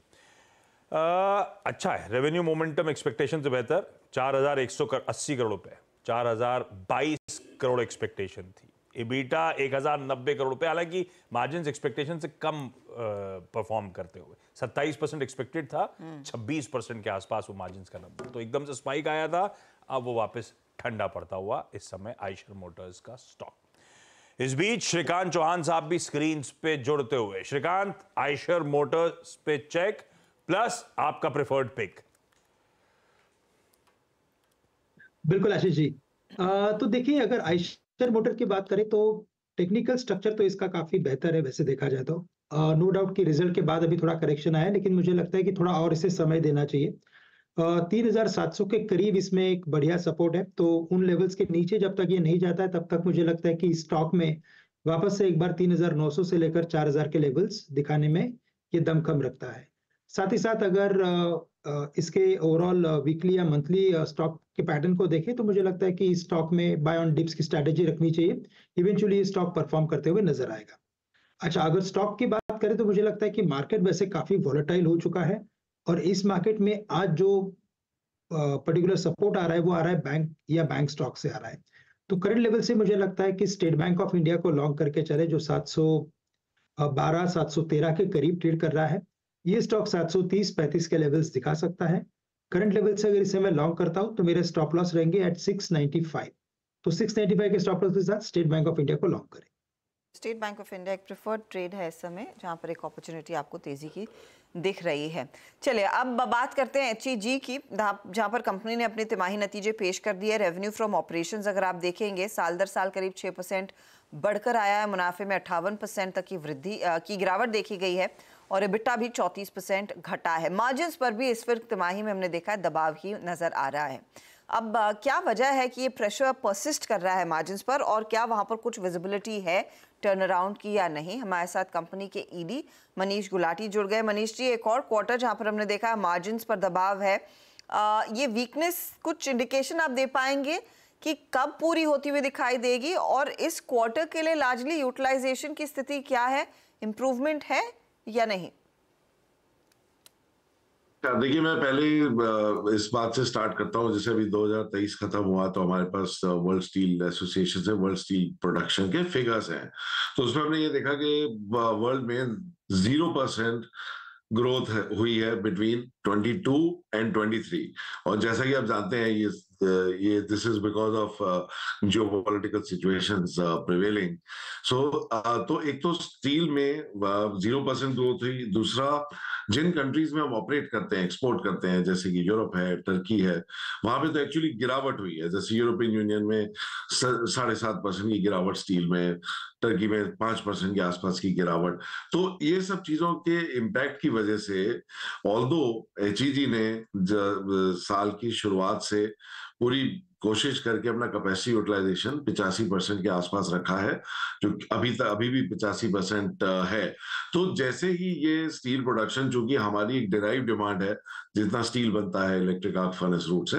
अच्छा है, रेवेन्यू मोमेंटम एक्सपेक्टेशन से बेहतर, 4180 करोड़ रुपए, 4022 करोड़ एक्सपेक्टेशन थी। इबीटा 1090 करोड़ रुपए, हालांकि मार्जिन एक्सपेक्टेशन से कम परफॉर्म करते हुए 27% एक्सपेक्टेड था, 26% के आसपास वो मार्जिन का नंबर, तो एकदम से स्पाइक आया था। अब वो वापस ठंडा पड़ता हुआ इस समय आयशर मोटर्स का स्टॉक। इस बीच श्रीकांत चौहान साहब भी स्क्रीन पे जुड़ते हुए। श्रीकांत, आयशर मोटर्स पे चेक प्लस आपका प्रेफर्ड पिक। बिल्कुल आशीष जी, तो देखिए अगर आयशर मोटर की बात करें तो टेक्निकल स्ट्रक्चर तो इसका काफी बेहतर है वैसे देखा जाए तो। नो डाउट कि रिजल्ट के बाद अभी थोड़ा करेक्शन आया, लेकिन मुझे लगता है कि थोड़ा और इसे समय देना चाहिए। 3700 के करीब इसमें एक बढ़िया सपोर्ट है, तो उन लेवल्स के नीचे जब तक ये नहीं जाता है तब तक मुझे लगता है कि स्टॉक में वापस से एक बार 3900 से लेकर 4000 के लेवल्स दिखाने में ये दमखम रखता है। साथ ही साथ अगर इसके ओवरऑल वीकली या मंथली स्टॉक के पैटर्न को देखें तो मुझे लगता है कि स्टॉक में बाय ऑन डिप्स की स्ट्रैटेजी रखनी चाहिए, इवेंचुअली स्टॉक परफॉर्म करते हुए नजर आएगा। अच्छा, अगर स्टॉक की बात करें तो मुझे लगता है कि मार्केट वैसे काफी वॉलेटाइल हो चुका है और इस मार्केट में आज जो पर्टिकुलर सपोर्ट आ रहा है वो आ रहा है बैंक या बैंक स्टॉक से आ रहा है। तो करंट लेवल से मुझे लगता है कि स्टेट बैंक ऑफ इंडिया को लॉन्ग करके चले, जो 712 713 के करीब ट्रेड कर रहा है। ये स्टॉक 730-35 के लेवल्स दिखा सकता है। करंट लेवल से अगर इसे मैं लॉन्ग करता हूं तो मेरे स्टॉप लॉस रहेंगे एट 695। तो 695 के स्टॉप लॉस के साथ स्टेट बैंक ऑफ इंडिया को लॉन्ग करें। स्टेट बैंक ऑफ इंडिया एक प्रेफर्ड ट्रेड है इस समय, जहां पर एक अपॉर्चुनिटी आपको तेजी की दिख रही है। चलिए अब बात करते हैं HEG की, जहां पर कंपनी ने अपने तिमाही नतीजे पेश कर दिए। रेवेन्यू फ्रॉम ऑपरेशंस अगर आप देखेंगे साल दर साल करीब 6% बढ़कर आया है, मुनाफे में 58% तक की वृद्धि की गिरावट देखी गई है और EBITDA भी 34% घटा है। मार्जिन्स पर भी इस वक्त तिमाही में हमने देखा है दबाव ही नजर आ रहा है। अब क्या वजह है कि ये प्रेशर परसिस्ट कर रहा है मार्जिन्स पर, और क्या वहां पर कुछ विजिबिलिटी है टर्न अराउंड की या नहीं? हमारे साथ कंपनी के ED मनीष गुलाटी जुड़ गए। मनीष जी, एक और क्वार्टर जहां पर हमने देखा है मार्जिन्स पर दबाव है, ये वीकनेस कुछ इंडिकेशन आप दे पाएंगे कि कब पूरी होती हुई दिखाई देगी, और इस क्वार्टर के लिए लार्जली यूटिलाइजेशन की स्थिति क्या है, इंप्रूवमेंट है या नहीं? देखिए, मैं पहले इस बात से स्टार्ट करता हूँ, जैसे अभी 2023 खत्म हुआ तो हमारे पास वर्ल्ड स्टील एसोसिएशन से वर्ल्ड स्टील प्रोडक्शन के फिगर्स हैं। तो उसमें हमने ये देखा कि वर्ल्ड में 0% ग्रोथ हुई है बिटवीन 22 एंड 23। और जैसा कि आप जानते हैं ये this is because of geopolitical situations prevailing. तो एक तो स्टील में 0% ग्रोथ हुई। दूसरा, जिन कंट्रीज में हम ऑपरेट करते हैं, एक्सपोर्ट करते हैं, जैसे कि यूरोप है, टर्की है, वहां पे तो एक्चुअली गिरावट हुई है। जैसे यूरोपियन यूनियन में 7.5% की गिरावट स्टील में, टर्की में 5% के आसपास की गिरावट। तो ये सब चीजों के इम्पैक्ट की वजह से ऑल्दो HEG ने साल की शुरुआत से पूरी कोशिश करके अपना कैपेसिटी यूटिलाइजेशन 85% के आसपास रखा है, जो अभी भी 85% है। तो जैसे ही ये स्टील प्रोडक्शन, चूंकि हमारी एक डिराइव डिमांड है, जितना स्टील बनता है इलेक्ट्रिक आर्क फर्नेस रूट से,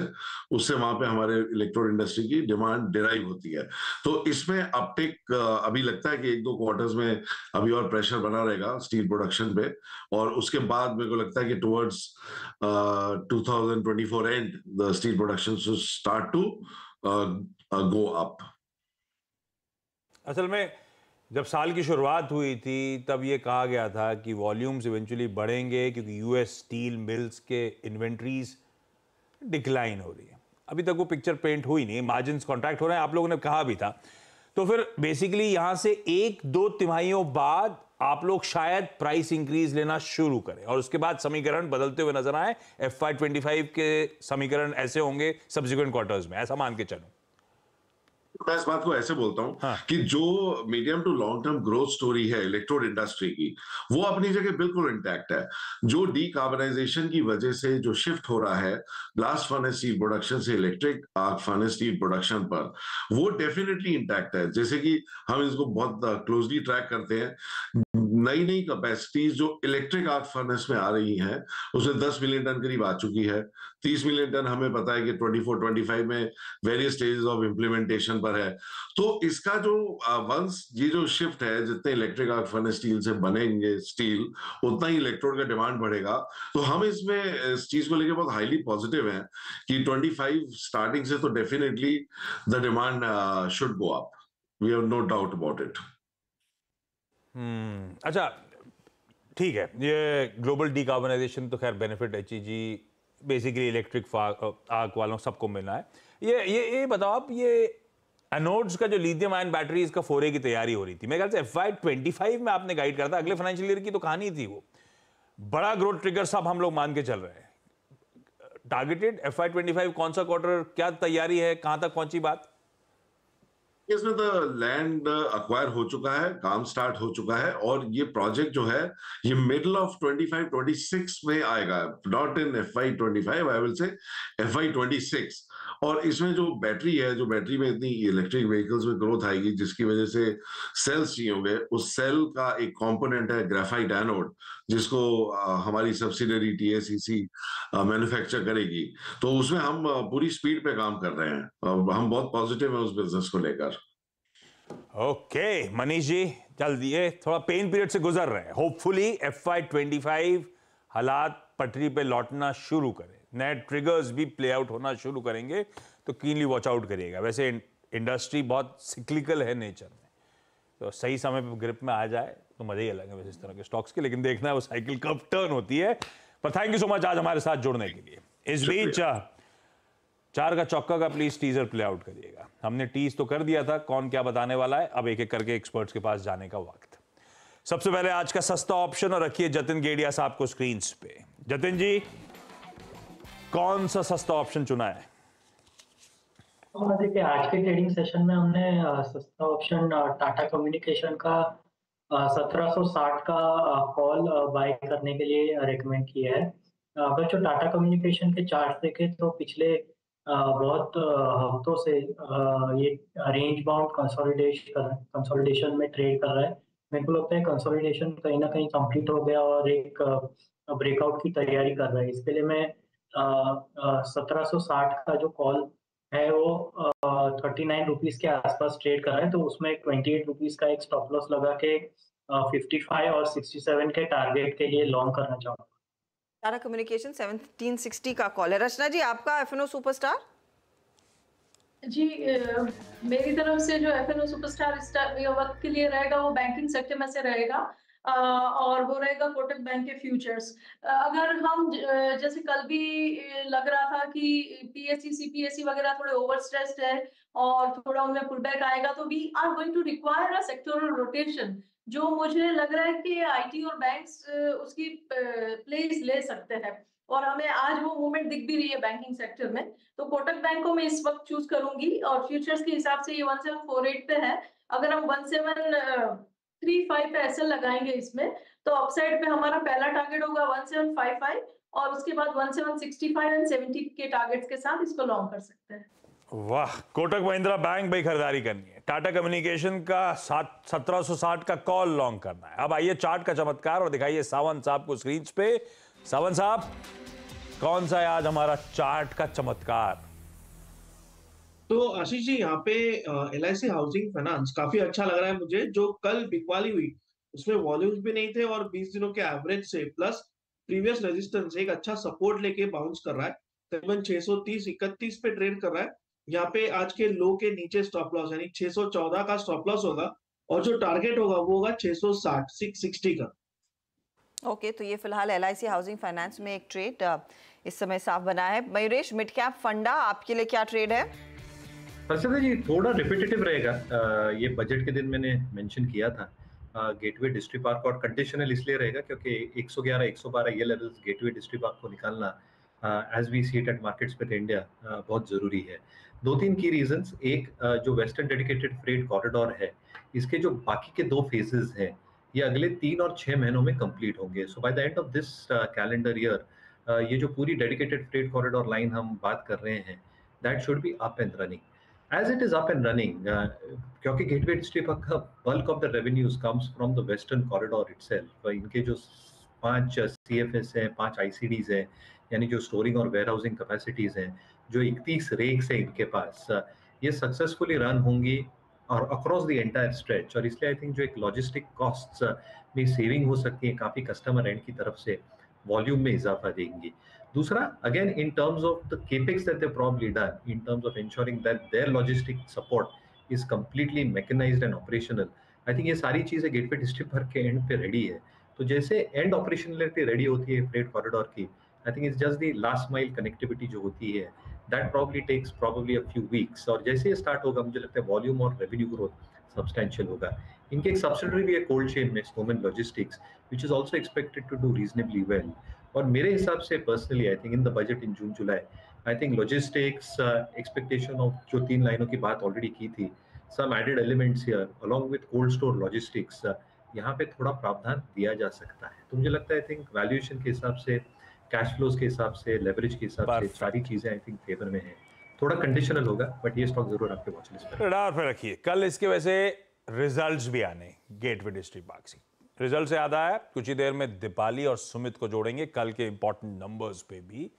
उससे वहां पे हमारे इलेक्ट्रोड इंडस्ट्री की डिमांड डिराइव होती है। तो इसमें अपटेक अभी लगता है कि 1-2 क्वार्टर्स में अभी और प्रेशर बना रहेगा स्टील प्रोडक्शन पे, और उसके बाद मेरे को लगता है कि towards 2024 and the steel production should start to go up. असल में जब साल की शुरुआत हुई थी तब ये कहा गया था कि वॉल्यूम्स इवेंचुअली बढ़ेंगे, क्योंकि यूएस स्टील मिल्स के इन्वेंट्रीज डिक्लाइन हो रही है। अभी तक वो पिक्चर पेंट हुई नहीं, मार्जिन्स कॉन्ट्रैक्ट हो रहे हैं, आप लोगों ने कहा भी था। तो फिर बेसिकली यहां से 1-2 तिमाहियों बाद आप लोग शायद प्राइस इंक्रीज लेना शुरू करें, और उसके बाद समीकरण बदलते हुए नजर आए। FY25 के समीकरण ऐसे होंगे सब्सिक्वेंट क्वार्टर्स में, ऐसा मान के चलो। मैं इस बात को ऐसे बोलता हूं कि जो medium to long term growth story है इलेक्ट्रोड इंडस्ट्री की, वो अपनी जगह बिल्कुल इंटैक्ट है। जो डीकार्बनाइजेशन की वजह से जो शिफ्ट हो रहा है ब्लास्ट फर्नेस स्टील प्रोडक्शन से electric arc furnace steel production पर, वो डेफिनेटली इंटैक्ट है। जैसे कि हम इसको बहुत क्लोजली ट्रैक करते हैं, नई नई कैपेसिटीज जो इलेक्ट्रिक आर्क फर्नेस में आ रही हैं, उसमें 10 मिलियन टन करीब आ चुकी है। 30 मिलियन टन हमें पता है कि 24-25 में वेरियस स्टेजेस ऑफ इंप्लीमेंटेशन पर है। तो इसका जो वंस ये जो शिफ्ट है, जितने इलेक्ट्रिक आर्क फर्नेस स्टील से बनेंगे स्टील, उतना ही इलेक्ट्रोड का डिमांड बढ़ेगा। तो हम इसमें इस चीज को लेकर बहुत हाईली पॉजिटिव हैं कि 25 स्टार्टिंग से तो definitely the demand should go up, we have no doubt about it. अच्छा, ठीक है, ये ग्लोबल डीकार्बनाइजेशन तो खैर benefit HEG basically electric arc वालों सबको मिलना है। ये बताओ आप, ये एनोड्स का जो लिथियम आयन बैटरीज का फोरे की तैयारी हो रही थी, मेरे ख्याल से FY25 में आपने गाइड करा था, अगले फाइनेंशियल ईयर की तो कहानी थी वो। बड़ा ग्रोथ ट्रिगर सब हम लोग मान के चल रहे हैं। टारगेटेड FY25 कौन सा क्वार्टर, क्या तैयारी है, कहां तक पहुंची बात? इसमें तो लैंड अक्वायर हो चुका है, काम स्टार्ट हो चुका है, और ये प्रोजेक्ट जो है ये मिडल ऑफ 25-26 में आएगा, not in FY25, I will say FY26। और इसमें जो बैटरी है, जो बैटरी में इतनी इलेक्ट्रिक व्हीकल्स में ग्रोथ आएगी, जिसकी वजह से सेल्स चाहिए होंगे, उस सेल का एक कंपोनेंट है ग्रेफाइट एनोड, जिसको हमारी सब्सिडरी TACC मैन्युफैक्चर करेगी। तो उसमें हम पूरी स्पीड पे काम कर रहे हैं, हम बहुत पॉजिटिव हैं उस बिजनेस को लेकर। ओके मनीष जी, जल्दी ये थोड़ा पेन पीरियड से गुजर रहे हैं, होपफुली FY25 हालात पटरी पे लौटना शुरू करें, नए ट्रिगर्स भी प्ले आउट होना शुरू करेंगे, तो कीनली वॉच आउट करिएगा। वैसे इंडस्ट्री बहुत सिक्लिकल है नेचर में, तो सही समय पे ग्रिप में आ जाए तो मजे ही अलग है वैसे इस तरह के स्टॉक्स के, लेकिन देखना है वो साइकिल कब टर्न होती है। पर थैंक यू सो मच आज हमारे साथ जुड़ने के लिए। इस बीच 4 का चौका का प्लीज टीजर प्ले आउट करिएगा। हमने टीज तो कर दिया था कौन क्या बताने वाला है, अब एक एक करके एक्सपर्ट्स के पास जाने का वक्त। सबसे पहले आज का सस्ता ऑप्शन, और रखिए जतिन गेडिया साहब को स्क्रीन पे। जतिन जी, कौन सा सस्ता ऑप्शन चुना है? देखिए, आज के ट्रेडिंग सेशन में हमने सस्ता ऑप्शन टाटा कम्युनिकेशन का 1760 का कॉल बाय करने के लिए रेकमेंड किया है। अगर जो टाटा कम्युनिकेशन के चार्ट देखें तो पिछले बहुत हफ्तों से ये रेंज बाउंड कंसोलिडेशन में ट्रेड कर रहा है। मेरे को लगता है कंसोलिडेशन कहीं ना कहीं कंप्लीट हो गया और एक ब्रेकआउट की तैयारी कर रहा है। इसके लिए मैं 1760 का जो कॉल है वो 39 रुपीज के आसपास ट्रेड कर रहा है, तो उसमें 28 रुपीज का एक स्टॉप लॉस लगा के 55 और 67 के टारगेट के लिए लॉन्ग करना चाहूँगा। टाटा कम्युनिकेशन 1760 का कॉल है। रचना जी, आपका एफएनओ सुपरस्टार? जी, मेरी तरफ से जो एफएनओ सुपरस्टार इस वक्त के लिए रहेगा वो बैंकिंग सेक्टर में से रहेगा, और वो रहेगा कोटक बैंक के फ्यूचर्स। अगर हम जैसे कल भी लग रहा था कि पीएससी सीपीएससी वगैरह थोड़े ओवर स्ट्रेस्ड है और थोड़ा उनमें पुल बैक आएगा, तो we are going to require a sectoral rotation, जो मुझे लग रहा है कि आईटी और बैंक्स उसकी प्लेस ले सकते हैं, और हमें आज वो मूवमेंट दिख भी रही है बैंकिंग सेक्टर में। तो कोटक बैंक को मैं इस वक्त चूज करूंगी, और फ्यूचर्स के हिसाब से ये 1748 पे है। अगर हम 1735 पे एसएल लगाएंगे इसमें, तो अपसाइड पे हमारा पहला टारगेट होगा 1755, और उसके बाद 1765 एंड 70 के टारगेट्स के साथ इसको लॉन्ग कर सकते हैं। वाह, कोटक महिंद्रा बैंक भाई खरीदारी करनी है, टाटा कम्युनिकेशन का 1760 का कॉल लॉन्ग करना है। अब आइए चार्ट का चमत्कार और दिखाइए सावंत साहब को स्क्रीन पे। सावंत साहब, कौन सा है आज हमारा चार्ट का चमत्कार? तो आशीष जी, यहाँ पे LIC हाउसिंग फाइनेंस काफी अच्छा लग रहा है मुझे। जो कल बिकवाली हुई उसमें वॉल्यूम्स भी नहीं थे, और 20 दिनों के एवरेज से प्लस प्रीवियस रेजिस्टेंस एक अच्छा सपोर्ट लेके बाउंस कर रहा है। तकरीबन 630-31 पे ट्रेड कर रहा है। यहाँ पे आज के लो के नीचे स्टॉप लॉस यानी 614 का स्टॉप लॉस होगा, और जो टारगेट होगा वो होगा 660 का। ओके, तो ये फिलहाल LIC हाउसिंग फाइनेंस में एक ट्रेड इस समय साफ बना है। मयूरेश, मिड कैप फंडा आपके लिए क्या ट्रेड है? हर्षदा जी, थोड़ा रिपीटेटिव रहेगा। ये बजट के दिन मैंने मेंशन किया था। गेटवे डिस्ट्रिक्ट पार्क, और कंडीशनल इसलिए रहेगा क्योंकि 111 112 ये लेवल्स गेटवे डिस्ट्रिक्ट पार्क को निकालना as we see it at markets with India बहुत जरूरी है। 2-3 की रीजंस। एक, जो वेस्टर्न डेडिकेटेड फ्रेट कॉरिडोर है, इसके जो बाकी के 2 फेजेस हैं ये अगले 3 और 6 महीनों में कंप्लीट होंगे। So by the end of this calendar year ये जो पूरी डेडिकेटेड फ्रेट कॉरिडोर लाइन हम बात कर रहे हैं, that should be up and running. As it is up and running, क्योंकि गेटवे डिस्ट्रिक्ट का bulk of the revenues comes from the western corridor itself. इनके जो 5 CFS हैं, 5 ICDs हैं, यानी जो स्टोरिंग और वेयर हाउसिंग कैपेसिटीज हैं, जो 31 रेक्स है इनके पास, ये सक्सेसफुली रन होंगी और अक्रॉस द एंटायर स्ट्रेच। और इसलिए आई थिंक जो एक लॉजिस्टिक कॉस्ट्स में सेविंग हो सकती है काफ़ी कस्टमर एंड की तरफ से, वॉल्यूम में इजाफा देंगी। दूसरा, again in terms of the capex that they probably done, in terms of ensuring that their logistic support is completely mechanised and operational, I think ये सारी चीज़ें गेटवे डिस्ट्रिक्ट पार्क के एंड पे रेडी है। तो जैसे एंड ऑपरेशनलिटी रेडी होती है फ्रेट कॉरिडोर की, आई think it's just the last mile connectivity जो होती है, that probably takes probably a few weeks, और जैसे ये स्टार्ट होगा मुझे लगता है वॉल्यूम और रेवेन्यू ग्रोथ सब्सटेंशियल होगा। इनके एक सब्सिडरी भी है कोल्ड चेन में, snowman logistics, which is also expected to do reasonably well. और मेरे हिसाब से personally I think in the budget in June July, I think logistics expectation of जो 3 लाइनों की बात ऑलरेडी की थी, some added elements here along with cold store logistics, यहाँ पे थोड़ा प्रावधान दिया जा सकता है। तो मुझे लगता है आई थिंक वैल्यूएशन के हिसाब से, कैश फ्लोज के हिसाब से, लेवरेज के हिसाब से सारी चीजें आई थिंक फेवर में है। थोड़ा कंडीशनल होगा, बट ये स्टॉक जरूर आपके वॉच लिस्ट पर रडार पे रखिए। कल इसके वैसे रिजल्ट्स भी आने गेटवे डिस्ट्रिक्ट पार्क से। रिजल्ट से याद आया, कुछ ही देर में दीपाली और सुमित को जोड़ेंगे, कल के इंपॉर्टेंट नंबर्स पे भी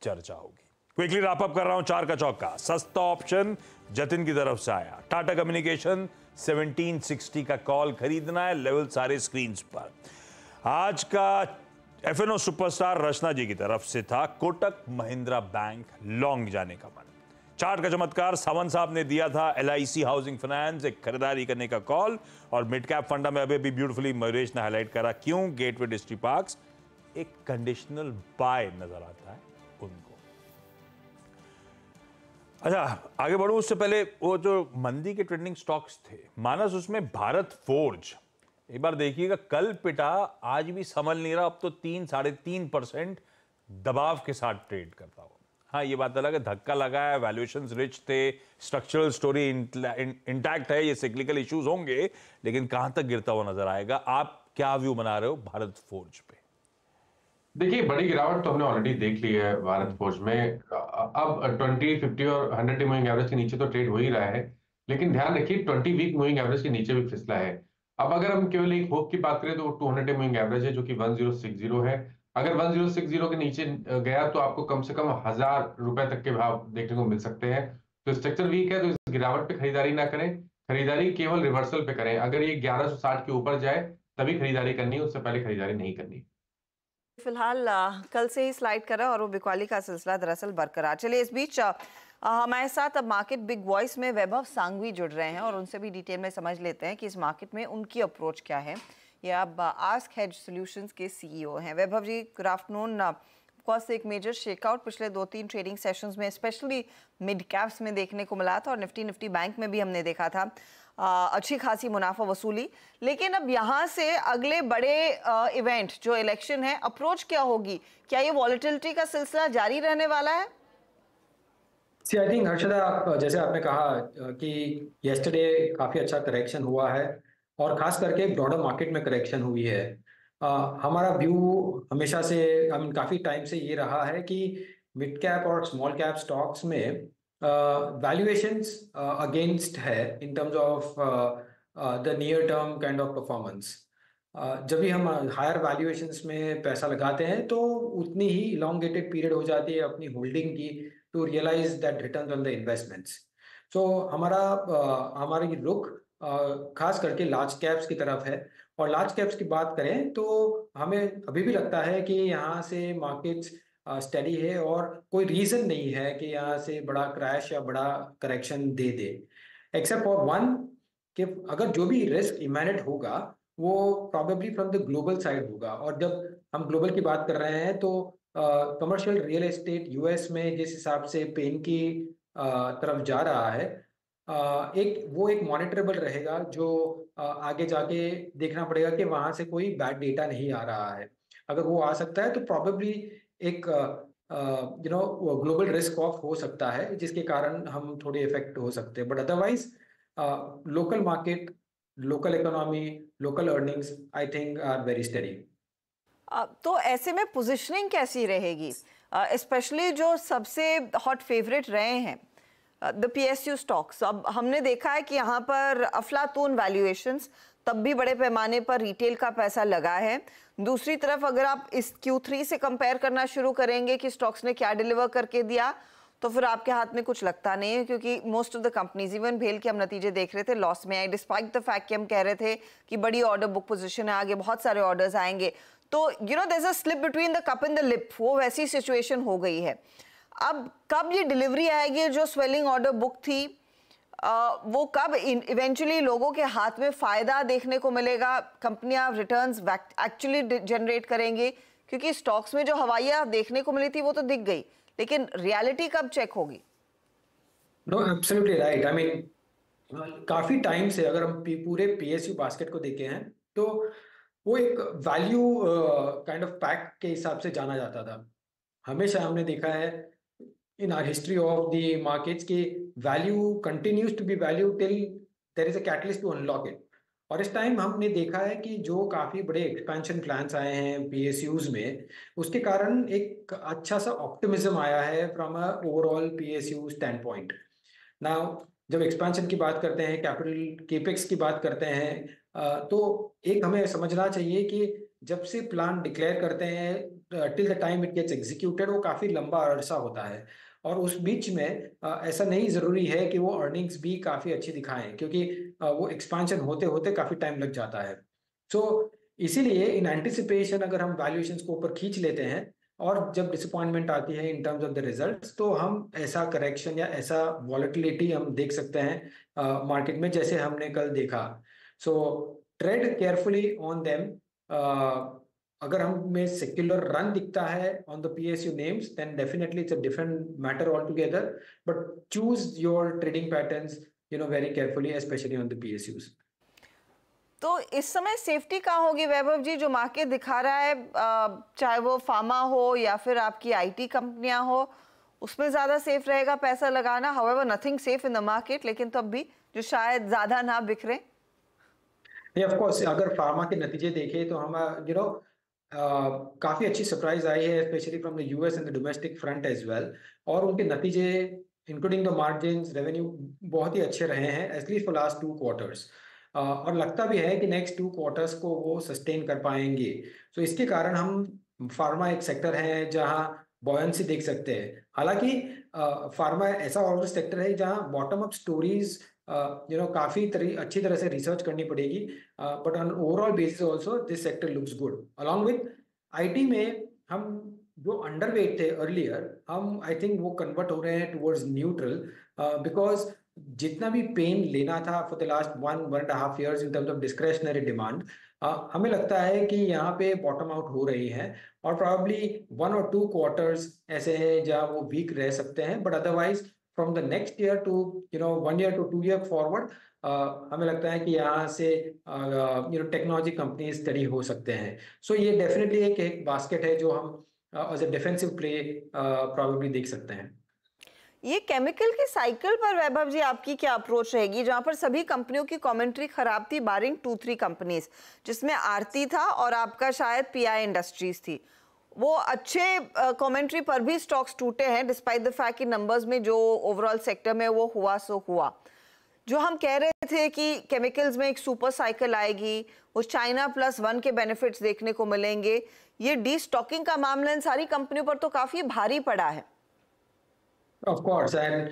चर्चा होगी। क्विकली रैप अप कर रहा हूं 4 का चौका। सस्ता ऑप्शन जतिन की तरफ से आया, टाटा कम्युनिकेशन 1760 का कॉल खरीदना है, लेवल सारे स्क्रीन पर। आज का एफएनओ सुपरस्टार रचना जी की तरफ से था कोटक महिंद्रा बैंक लॉन्ग जाने का मन। चार्ट का चमत्कार सावंत साहब ने दिया था LIC हाउसिंग फाइनेंस एक खरीदारी करने का कॉल, और मिड कैप फंडा में अभी भी ब्यूटीफुली मयूरेश ने हाईलाइट करा क्यों गेटवे डिस्ट्रिक्ट पार्क्स एक कंडीशनल बाय नजर आता है उनको। अच्छा, आगे बढ़ूं उससे पहले वो जो मंदी के ट्रेंडिंग स्टॉक्स थे मानस, उसमें भारत फोर्ज एक बार देखिएगा कल पिटा, आज भी संभल नहीं रहा। अब तो 3-3.5% दबाव के साथ ट्रेड करता हो। हाँ, ये बात अलग है, धक्का लगा है, वैल्यूएशंस रिच थे, स्ट्रक्चरल स्टोरी इंटैक्ट है, ये सिक्लिकल इश्यूज होंगे, लेकिन कहां तक गिरता हुआ नजर आएगा? आप क्या व्यू बना रहे हो भारत फोर्ज पे? देखिए, बड़ी गिरावट तो हमने ऑलरेडी देख ली है भारत फोर्ज में। अब 20, 50 और 100 मूविंग एवरेज के नीचे तो ट्रेड हो ही रहा है, लेकिन ध्यान रखिए 20 वीक मूविंग एवरेज के नीचे भी फिसला है। अब अगर हम केवल एक होप की बात करें तो 200 मूविंग एवरेज है जो कि 1060 है। अगर 1060 के नीचे गया तो आपको कम से कम 1000 रुपए तक के भाव देखने को मिल सकते हैं। तो स्ट्रक्चर वीक है, तो इस गिरावट पे खरीदारी ना करें, खरीदारी केवल रिवर्सल पे करें। अगर ये 1160 के ऊपर जाए तभी खरीदारी करनी है, उससे पहले खरीदारी नहीं करनी। फिलहाल कल से ही स्लाइड कर रहा है और वो बिकवाली का सिलसिला दरअसल बरकरार। चलिए इस बीच हमारे साथ अब मार्केट बिग वॉइस में वैभव सांघवी जुड़ रहे हैं और उनसे भी डिटेल में समझ लेते हैं कि इस मार्केट में उनकी अप्रोच क्या है। ये अब आस्क हेज सॉल्यूशंस के सीईओ हैं। वैभव जी, गुड आफ्टरनून। ऑफकोर्स एक मेजर शेकआउट पिछले 2-3 ट्रेडिंग सेशंस में स्पेशली मिड कैप्स में देखने को मिला था और निफ्टी बैंक में भी हमने देखा था अच्छी खासी मुनाफा वसूली। लेकिन अब यहाँ से अगले बड़े इवेंट जो इलेक्शन है, अप्रोच क्या होगी? क्या ये वॉलेटिलिटी का सिलसिला जारी रहने वाला है? सी आई थिंक हर्षदा, जैसे आपने कहा कि येस्टरडे काफ़ी अच्छा करेक्शन हुआ है और खास करके ब्रॉडर मार्केट में करेक्शन हुई है। हमारा व्यू हमेशा से काफ़ी टाइम से ये रहा है कि मिड कैप और स्मॉल कैप स्टॉक्स में वैल्यूएशंस अगेंस्ट है इन terms of the near term kind of performance. जब भी हम हायर वैल्यूएशंस में पैसा लगाते हैं तो उतनी ही इलोंगेटेड पीरियड हो जाती है अपनी होल्डिंग की to realize that returns on the investments. So हमारी रुख खास करके लार्ज कैप्स की तरफ है और लार्ज कैप्स की बात करें तो हमें अभी भी लगता है कि यहाँ से मार्केट्स स्टडी है और कोई रीज़न नहीं है कि यहाँ से बड़ा क्रैश या बड़ा correction they they, except for one कि अगर जो भी रिस्क इमैनेट होगा वो probably from the global side होगा। और जब हम ग्लोबल की बात कर रहे हैं तो कमर्शियल रियल एस्टेट यूएस में जिस हिसाब से पेन की तरफ जा रहा है, एक मॉनिटरेबल रहेगा जो आगे जाके देखना पड़ेगा कि वहाँ से कोई बैड डेटा नहीं आ रहा है। अगर वो आ सकता है तो प्रॉबेबली एक ग्लोबल रिस्क ऑफ हो सकता है जिसके कारण हम थोड़े इफेक्ट हो सकते हैं, but otherwise local market, local economy, local earnings I think are very steady. तो ऐसे में पोजीशनिंग कैसी रहेगी, स्पेशली जो सबसे हॉट फेवरेट रहे हैं द PSU स्टॉक्स? अब हमने देखा है कि यहाँ पर अफलातून वैल्यूएशंस, तब भी बड़े पैमाने पर रिटेल का पैसा लगा है। दूसरी तरफ अगर आप इस Q3 से कंपेयर करना शुरू करेंगे कि स्टॉक्स ने क्या डिलीवर करके दिया, तो फिर आपके हाथ में कुछ लगता नहीं है, क्योंकि most of the companies, even भेल के हम नतीजे देख रहे थे, लॉस में आए, डिस्पाइट द फैक्ट कि हम कह रहे थे कि बड़ी ऑर्डर बुक पोजीशन है, आगे बहुत सारे ऑर्डर्स आएंगे। तो there is a slip between the cup and the lip, वो वैसी सिचुएशन हो गई है। अब कब ये डिलीवरी आएगी, जो स्वेलिंग ऑर्डर बुक थी वो कब इवेंचुअली लोगों के हाथ में फायदा देखने को मिलेगा, कंपनियां रिटर्न्स एक्चुअली जनरेट करेंगी? क्योंकि स्टॉक्स में जो हवाइयां देखने को मिली थी वो तो दिख गई, लेकिन रियलिटी कब चेक होगी? No, absolutely right. I mean काफी टाइम से अगर हम पूरे PSU बास्केट को देखे हैं तो वो एक वैल्यू काइंड ऑफ पैक के हिसाब से जाना जाता था। हमेशा हमने देखा है in our history of the markets कि value continues to be value till there is a catalyst to unlock it। और इस टाइम हमने देखा है कि जो काफ़ी बड़े एक्सपेंशन प्लान्स आए हैं PSUs में, उसके कारण एक अच्छा सा ऑप्टिमिज्म आया है from a overall PSU stand point. Now जब एक्सपेंशन की बात करते हैं, कैपिटल केपेक्स की बात करते हैं, तो एक हमें समझना चाहिए कि जब से प्लान डिक्लेयर करते हैं till the time it gets executed, वो काफ़ी लंबा अरसा होता है और उस बीच में ऐसा नहीं ज़रूरी है कि वो अर्निंग्स भी काफ़ी अच्छी दिखाएं, क्योंकि वो एक्सपेंशन होते होते काफ़ी टाइम लग जाता है। सो इसीलिए इन एंटिसिपेशन अगर हम वैल्यूएशंस को ऊपर खींच लेते हैं और जब डिसअपॉइंटमेंट आती है इन टर्म्स ऑफ द रिजल्ट्स, तो हम ऐसा करेक्शन या ऐसा वॉलेटिलिटी हम देख सकते हैं मार्केट में, जैसे हमने कल देखा। So trade carefully on them. अगर हमें सेक्युलर रन दिखता है on the PSU names, then definitely it's a different matter all together, but choose your trading patterns very carefully, specially on the PSUs। तो इस समय सेफ्टी कहाँ होगी वैभव जी? जो मार्केट दिखा रहा है, चाहे वो फार्मा हो या फिर आपकी IT कंपनियां हो, उसमें ज्यादा सेफ रहेगा पैसा लगाना? However nothing safe in the market, लेकिन तब भी जो शायद ज्यादा ना बिखरे। ऑफ कोर्स अगर फार्मा के नतीजे देखें तो हम काफ़ी अच्छी सरप्राइज आई है, specially from the US and the domestic front as well, और उनके नतीजे इंक्लूडिंग द मार्जिन्स, रेवेन्यू बहुत ही अच्छे रहे हैं एटलीस्ट फॉर लास्ट 2 क्वार्टर्स, और लगता भी है कि नेक्स्ट 2 क्वार्टर्स को वो सस्टेन कर पाएंगे। सो इसके कारण हम फार्मा एक सेक्टर है जहां बॉयंसी देख सकते हैं। हालांकि फार्मा ऐसा और सेक्टर है जहां बॉटम अप स्टोरीज काफ़ी अच्छी तरह से रिसर्च करनी पड़ेगी, but on overall basis also this sector looks good. Along with IT में हम जो अंडरवेट थे अर्लियर, हम आई थिंक वो कन्वर्ट हो रहे हैं टुवर्ड्स न्यूट्रल, बिकॉज जितना भी पेन लेना था for the last 1.5 years in terms of discretionary demand, हमें लगता है कि यहाँ पे बॉटम आउट हो रही है और प्रॉब्ली 1 or 2 quarters ऐसे हैं जहाँ वो वीक रह सकते हैं, but otherwise from the next year to 1 year to 2 year forward हमें लगता है कि यहाँ से टेक्नोलॉजी कंपनी स्टडी हो सकते हैं। सो ये डेफिनेटली एक बास्केट है जो हम as a defensive play probably देख सकते हैं। ये केमिकल के साइकिल पर वैभव जी आपकी क्या अप्रोच रहेगी, जहां पर सभी कंपनियों की कमेंट्री खराब थी बारिंग 2-3 कंपनीज, जिसमें आरती था और आपका शायद पीआई इंडस्ट्रीज थी, वो अच्छे कमेंट्री पर भी स्टॉक्स टूटे हैं डिस्पाइट द फैक्ट कि नंबर्स में जो ओवरऑल सेक्टर में वो हुआ सो हुआ। जो हम कह रहे थे कि केमिकल्स में एक सुपर साइकिल आएगी, वो चाइना +1 के बेनिफिट्स देखने को मिलेंगे, ये डी स्टॉकिंग का मामला इन सारी कंपनियों पर तो काफी भारी पड़ा है। Of course, and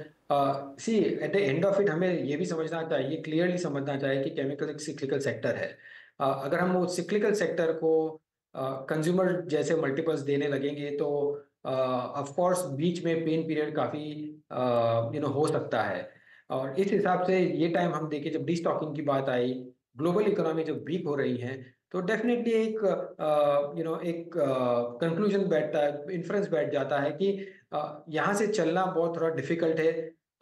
see at the end of it हमें ये भी समझना चाहिए, क्लियरली समझना चाहिए कि केमिकल एक सिक्लिकल सेक्टर है। अगर हम वो सिक्लिकल सेक्टर को कंज्यूमर जैसे मल्टीपल्स देने लगेंगे तो ऑफ कोर्स बीच में पेन पीरियड काफ़ी हो सकता है। और इस हिसाब से ये टाइम हम देखें, जब डी स्टॉकिंग की बात आई, ग्लोबल इकोनॉमी जब वीक हो रही है, तो डेफिनेटली एक कंक्लूजन बैठता है, इन्फ्रेंस बैठ जाता है कि यहाँ से चलना बहुत थोड़ा डिफिकल्ट है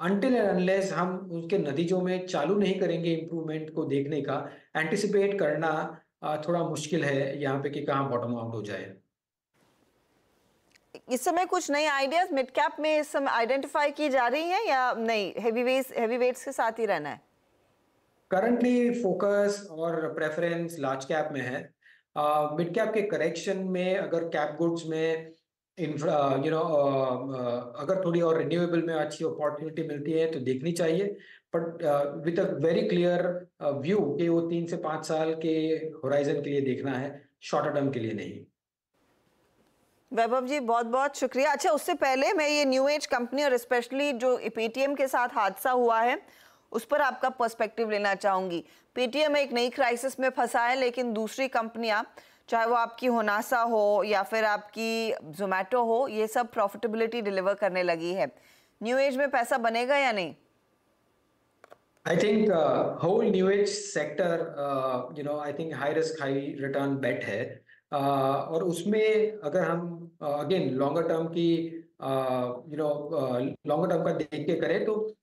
अनटिल एंड अनलेस हम उसके नतीजों में चालू नहीं करेंगे इम्प्रूवमेंट को देखने का। एंटिसिपेट करना थोड़ा मुश्किल है यहाँ पे कि कहाँ बॉटम आउट हो जाए। इस समय कुछ नए आइडियाज मिड कैप में इस समय आइडेंटिफाई की जा रही हैं या नहीं, हैवी वेट्स के साथ ही रहना है? करंटली फोकस और प्रेफरेंस लार्ज कैप में है। मिड कैप के करेक्शन में अगर कैप गुड्स में अगर थोड़ी और रिन्यूएबल में अच्छी अपॉर्चुनिटी मिलती है तो देखनी चाहिए, but with a very clear view कि वो 3 से 5 साल के होराइजन के लिए देखना है, शॉर्टर टर्म के लिए नहीं। वैभव जी बहुत बहुत शुक्रिया। अच्छा, उससे पहले मैं ये न्यू एज कंपनी और स्पेशली जो पेटीएम के साथ हादसा हुआ है उस पर आपका पर्सपेक्टिव लेना चाहूंगी। पेटीएम एक नई क्राइसिस में फंसा है, लेकिन दूसरी कंपनियां, चाहे वो आपकी होनासा हो या फिर आपकी जोमेटो हो, ये सब प्रॉफिटेबिलिटी डिलीवर करने लगी है। न्यू एज में पैसा बनेगा या नहीं? I think whole new age sector, I think high risk high return bet है, और उसमें अगर हम अगेन लॉन्गर टर्म की लॉन्गर टर्म का देख के करें तो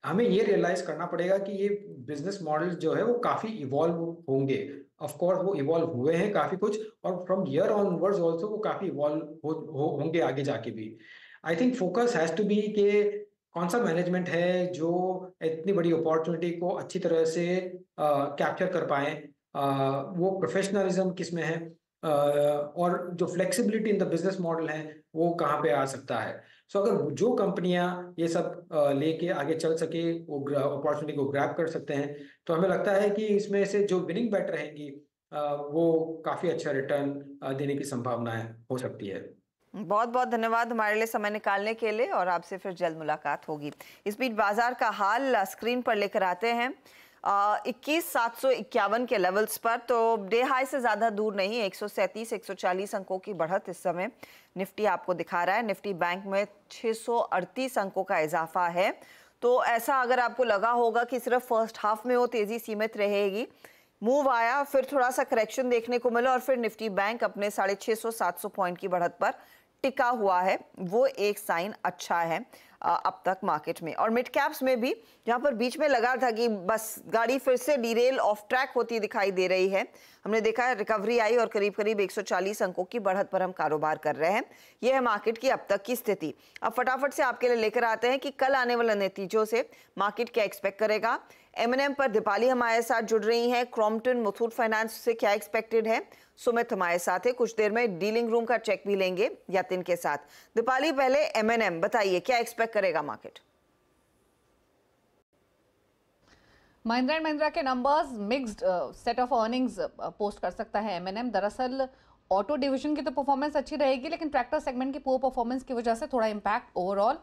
हमें ये रियलाइज करना पड़ेगा कि ये बिजनेस मॉडल जो है वो काफी इवॉल्व होंगे। ऑफ कोर्स वो इवॉल्व हुए हैं काफी कुछ, और फ्रॉम ईयर ऑनवर्ड्स आल्सो वो काफी इवॉल्व होंगे आगे जाके भी। I think focus has to be के कौन सा मैनेजमेंट है जो इतनी बड़ी अपॉर्चुनिटी को अच्छी तरह से कैप्चर कर पाए, वो प्रोफेशनलिज्म किस में है, और जो flexibility in the business model है वो कहाँ पे आ सकता है। सो अगर जो कंपनियां ये सब लेके आगे चल सके, वो अपॉर्चुनिटी को ग्रैब कर सकते हैं, तो हमें लगता है कि इसमें से जो विनिंग बैट रहेंगी वो काफी अच्छा रिटर्न देने की संभावनाएं हो सकती है। बहुत बहुत धन्यवाद हमारे लिए समय निकालने के लिए, और आपसे फिर जल्द मुलाकात होगी। इस बीच बाजार का हाल स्क्रीन पर लेकर आते हैं। 21,751 के लेवल्स पर, तो डे हाई से ज़्यादा दूर नहीं, 137-140 अंकों की बढ़त इस समय निफ्टी आपको दिखा रहा है। निफ्टी बैंक में 638 अंकों का इजाफा है। तो ऐसा अगर आपको लगा होगा कि सिर्फ फर्स्ट हाफ में वो तेज़ी सीमित रहेगी, मूव आया, फिर थोड़ा सा करेक्शन देखने को मिला और फिर निफ्टी बैंक अपने 650-700 पॉइंट की बढ़त पर टिका हुआ है, वो एक साइन अच्छा है अब तक मार्केट में। और मिड कैप्स में भी, जहां पर बीच में लगा था कि बस गाड़ी फिर से डीरेल ऑफ ट्रैक होती दिखाई दे रही है, हमने देखा है रिकवरी आई और करीब करीब 140 अंकों की बढ़त पर हम कारोबार कर रहे हैं। यह है मार्केट की अब तक की स्थिति। अब फटाफट से आपके लिए लेकर आते हैं कि कल आने वाले नतीजों से मार्केट क्या एक्सपेक्ट करेगा। M&M पर दीपाली हमारे साथ जुड़ रही हैं। क्रॉम्पटन मुथूट फाइनेंस से क्या एक्सपेक्टेड है, सुमित हमारे साथ है। कुछ देर में डीलिंग रूम का चेक भी लेंगे यतिन के साथ। दीपाली, पहले M&M बताइए क्या एक्सपेक्ट करेगा मार्केट? महिंद्रा एंड महिंद्रा के numbers mixed set of earnings post कर सकता है M&M। दरअसल ऑटो डिवीजन की तो परफॉर्मेंस अच्छी रहेगी, लेकिन ट्रैक्टर सेगमेंट की पुअर परफॉर्मेंस की वजह से थोड़ा इम्पैक्ट ओवरऑल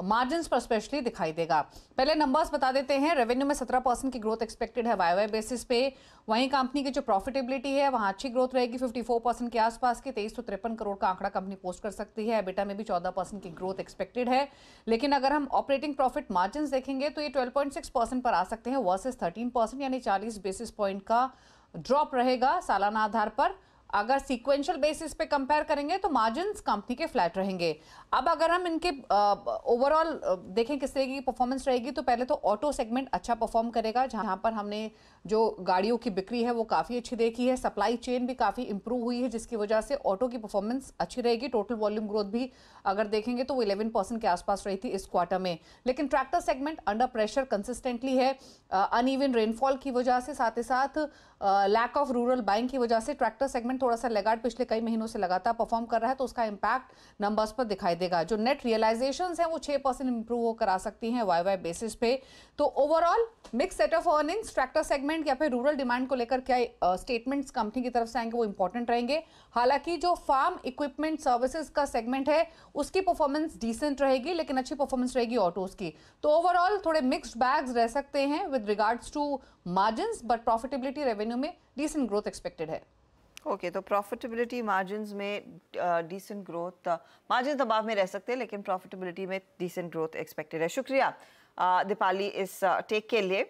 मार्जिन्स पर स्पेशली दिखाई देगा। पहले नंबर्स बता देते हैं। रेवेन्यू में 17% की ग्रोथ एक्सपेक्टेड है वाई बेसिस पे। वहीं कंपनी की जो प्रॉफिटेबिलिटी है वहां अच्छी ग्रोथ रहेगी, 54% के आसपास की, 2353 करोड़ का आंकड़ा कंपनी पोस्ट कर सकती है। एबिटा में भी 14% की ग्रोथ एक्सपेक्टेड है। लेकिन अगर हम ऑपरेटिंग प्रॉफिट मार्जिन देखेंगे तो ये 12.6% पर आ सकते हैं वर्सेस 13%, यानी 40 बेसिस पॉइंट का ड्रॉप रहेगा सालाना आधार पर। अगर सीक्वेंशियल बेसिस पे कंपेयर करेंगे तो मार्जिन्स कंपनी के फ्लैट रहेंगे। अब अगर हम इनके ओवरऑल देखें किस तरह की परफॉर्मेंस रहेगी, तो पहले तो ऑटो सेगमेंट अच्छा परफॉर्म करेगा, जहां पर हमने जो गाड़ियों की बिक्री है वो काफ़ी अच्छी देखी है। सप्लाई चेन भी काफ़ी इंप्रूव हुई है, जिसकी वजह से ऑटो की परफॉर्मेंस अच्छी रहेगी। टोटल वॉल्यूम ग्रोथ भी अगर देखेंगे तो वो 11% के आसपास रही थी इस क्वार्टर में। लेकिन tractor segment under pressure consistently है, अनइवन रेनफॉल की वजह से, साथ ही साथ लैक ऑफ रूरल बाइंग की वजह से ट्रैक्टर सेगमेंट थोड़ा सा लेगार्ड पिछले कई महीनों से लगातार परफॉर्म कर रहा है, तो उसका इंपैक्ट नंबर्स पर दिखाई देगा। जो नेट रियलाइजेशंस हैं वो 6% इंप्रूव होकर आ सकती हैं वाई बेसिस पे। तो overall mix set of earnings, tractor segment या फिर रूरल डिमांड को लेकर क्या स्टेटमेंट्स कंपनी की तरफ से आएंगे वो इंपॉर्टेंट रहेंगे। हालांकि जो फार्म इक्विपमेंट सर्विसेज का सेगमेंट है उसकी परफॉर्मेंस डिसेंट रहेगी, लेकिन अच्छी परफॉर्मेंस रहेगी ऑटोज की। तो ओवरऑल थोड़े मिक्स्ड बैग्स रह सकते हैं with regards to margins, but profitability revenue में डिसेंट ग्रोथ एक्सपेक्टेड है। ओके, तो प्रॉफिटेबिलिटी मार्जिन्स में डिसेंट ग्रोथ, मार्जिन दबाव में रह सकते हैं लेकिन प्रॉफिटेबिलिटी में डिसेंट ग्रोथ एक्सपेक्टेड है। शुक्रिया दीपाली इस टेक के लिए।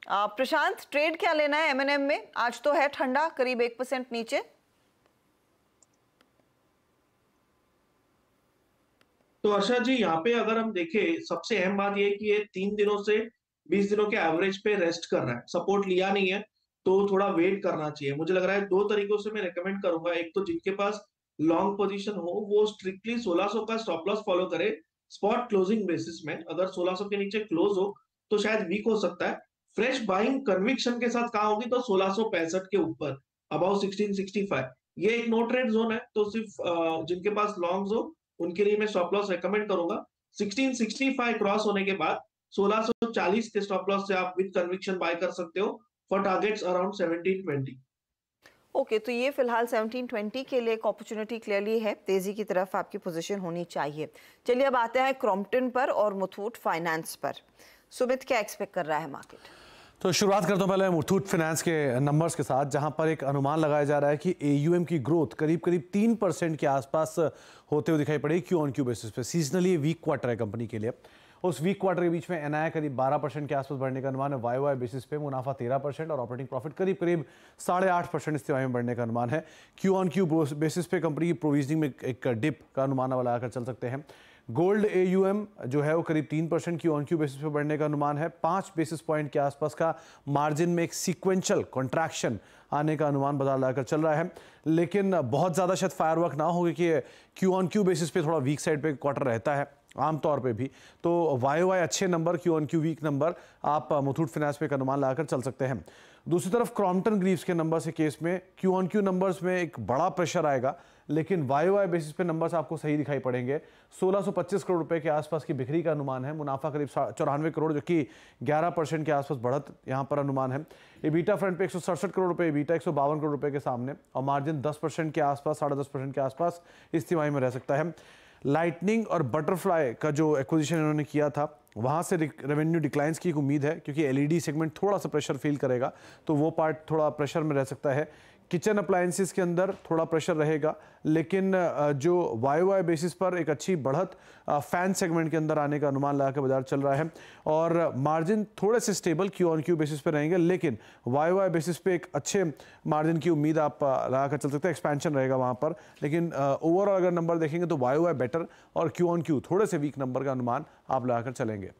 प्रशांत, ट्रेड क्या लेना है एमएनएम में? आज तो है ठंडा, करीब 1% नीचे। तो अर्षा जी, यहाँ पे अगर हम देखें, सबसे अहम बात यह है कि ये 3 दिनों से 20 दिनों के एवरेज पे रेस्ट कर रहा है, सपोर्ट लिया नहीं है, तो थोड़ा वेट करना चाहिए। मुझे लग रहा है 2 तरीकों से मैं रेकमेंड करूंगा। एक तो जिनके पास लॉन्ग पोजीशन हो वो स्ट्रिक्टली 1600 का स्टॉप लॉस फॉलो करे स्पॉट क्लोजिंग बेसिस में। अगर 1600 के नीचे क्लोज हो तो शायद वीक हो सकता है। फ्रेश बाइंग कन्विक्शन के साथ कहाँ होगी तो 1665 के ऊपर, अबाउट 1665, ये एक नो ट्रेड जोन है। तो सिर्फ जिनके पास लॉन्ग्स हो उनके लिए मैं स्टॉप लॉस रेकमेंड करूंगा। 1665 क्रॉस होने के बाद 1640 के स्टॉप लॉस से आप विद कन्विक्शन बाय कर सकते हो फॉर टारगेट्स अराउंड 1720। ओके, तो ये फिलहाल 1720 के लिए एक अपॉर्चुनिटी क्लियरली है, तेजी की तरफ आपकी पोजीशन होनी चाहिए। चलिए अब आते हैं क्रॉम्पटन पर और मुथूट फाइनेंस पर। सुमित, क्या एक्सपेक्ट कर रहा है मार्केट? तो शुरुआत करता हूं पहले मुथूट फाइनेंस के नंबर्स के साथ, जहां पर एक अनुमान लगाया जा रहा है कि एयूएम की ग्रोथ करीब 3% के आसपास होते हुए दिखाई पड़ेगी क्यू ऑन क्यू बेसिस पे। सीजनली वीक क्वार्टर है कंपनी के लिए। उस वीक क्वार्टर के बीच में एनआई करीब 12% के आसपास बढ़ने का अनुमान है, वाई बेसिस पे मुनाफा 13% और ऑपरेटिंग प्रॉफिट करीब 8.5% इस तिमाही में बढ़ने का अनुमान है। क्यू ऑन क्यू बेसिस पे कंपनी की प्रोविजनिंग में एक डिप का अनुमान लगाकर चल सकते हैं। गोल्ड एयूएम जो है वो करीब 3% क्यू ऑन क्यू बेसिस पे बढ़ने का अनुमान है। 5 बेसिस पॉइंट के आसपास का मार्जिन में एक सीक्वेंशियल कॉन्ट्रैक्शन आने का अनुमान बाजार लगाकर चल रहा है, लेकिन बहुत ज़्यादा शायद फायरवर्क ना हो, क्योंकि क्यू ऑन क्यू बेसिस पे थोड़ा वीक साइड पे क्वार्टर रहता है आमतौर पे भी। तो वाई अच्छे number, Q on Q weak number आप मुथूट फाइनेंस पे एक अनुमान लगाकर चल सकते हैं। दूसरी तरफ क्रॉम्पटन ग्रीव्स के नंबर के केस में क्यू ऑन क्यू नंबर्स में एक बड़ा प्रेशर आएगा, लेकिन वाई बेसिस पे नंबर्स आपको सही दिखाई पड़ेंगे। 1625 करोड़ रुपए के आसपास की बिक्री का अनुमान है, मुनाफा करीब 94 करोड़, जो कि 11% के आसपास बढ़त यहाँ पर अनुमान है। एबिटा फ्रंट पे 167 करोड़ रुपए, एबिटा 152 करोड़ रुपए के सामने, और मार्जिन 10% के आसपास, 10.5% के आसपास इस तिमाही में रह सकता है। लाइटनिंग और बटरफ्लाई का जो एक्विजिशन इन्होंने किया था वहाँ से रेवेन्यू डिक्लाइंस की एक उम्मीद है, क्योंकि एलईडी सेगमेंट थोड़ा सा प्रेशर फील करेगा, तो वो पार्ट थोड़ा प्रेशर में रह सकता है। किचन अप्लायंसेस के अंदर थोड़ा प्रेशर रहेगा, लेकिन जो वाई बेसिस पर एक अच्छी बढ़त फैन सेगमेंट के अंदर आने का अनुमान लगा के बाजार चल रहा है, और मार्जिन थोड़े से stable Q on Q basis पे रहेंगे, लेकिन वाई बेसिस पे एक अच्छे मार्जिन की उम्मीद आप लगा कर चल सकते हैं। एक्सपेंशन रहेगा वहाँ पर, लेकिन ओवरऑल अगर नंबर देखेंगे तो वाई बेटर और क्यू ऑन क्यू थोड़े से वीक नंबर का अनुमान आप लगा कर चलेंगे।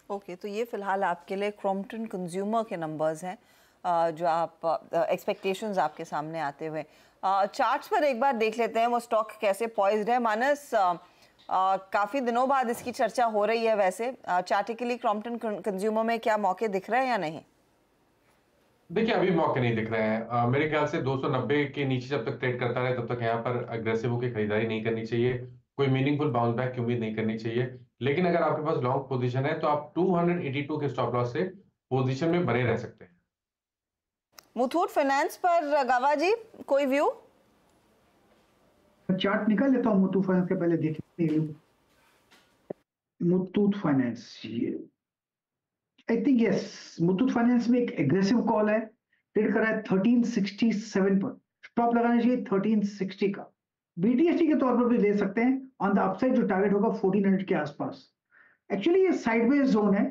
ओके, तो ये फिलहाल आपके लिए क्रॉम्पटन कंज्यूमर के नंबर्स हैं जो आप एक्सपेक्टेशंस आपके सामने आते हुए। चार्ट्स पर एक बार देख लेते हैं वो स्टॉक कैसे पॉइज्ड है। मानस, काफ़ी दिनों बाद इसकी चर्चा हो रही है, वैसे चार्टिकली क्रॉम्पटन कंज्यूमर में क्या मौके दिख रहे हैं या नहीं? देखिए, अभी मौके नहीं दिख रहे हैं। मेरे ख्याल से 290 के नीचे जब तक ट्रेड करता रहे तब तक यहाँ पर अग्रेसिव होकर खरीदारी नहीं करनी चाहिए, कोई मीनिंगफुल बाउंस बैक की उम्मीद नहीं करनी चाहिए। लेकिन अगर आपके पास लॉन्ग पोजीशन है तो आप 282 के स्टॉप लॉस से पोजीशन में बने रह सकते हैं। मुथूट फाइनेंस पर गावा जी कोई व्यू? चार्ट निकाल लेता हूँ मुथूट फाइनेंस के, पहले देखने के लिए। Muthoot finance, I think yes, Muthoot finance में एक एग्रेसिव कॉल है, ट्रेड कर रहा है 1367 पर, स्टॉप लगाना चाहिए 1360 का। बीटीएसटी के तौर पर भी ले सकते हैं, ऑन द अपसाइड जो टारगेट होगा 1400 के आसपास। एक्चुअली ये साइडवेज जोन है,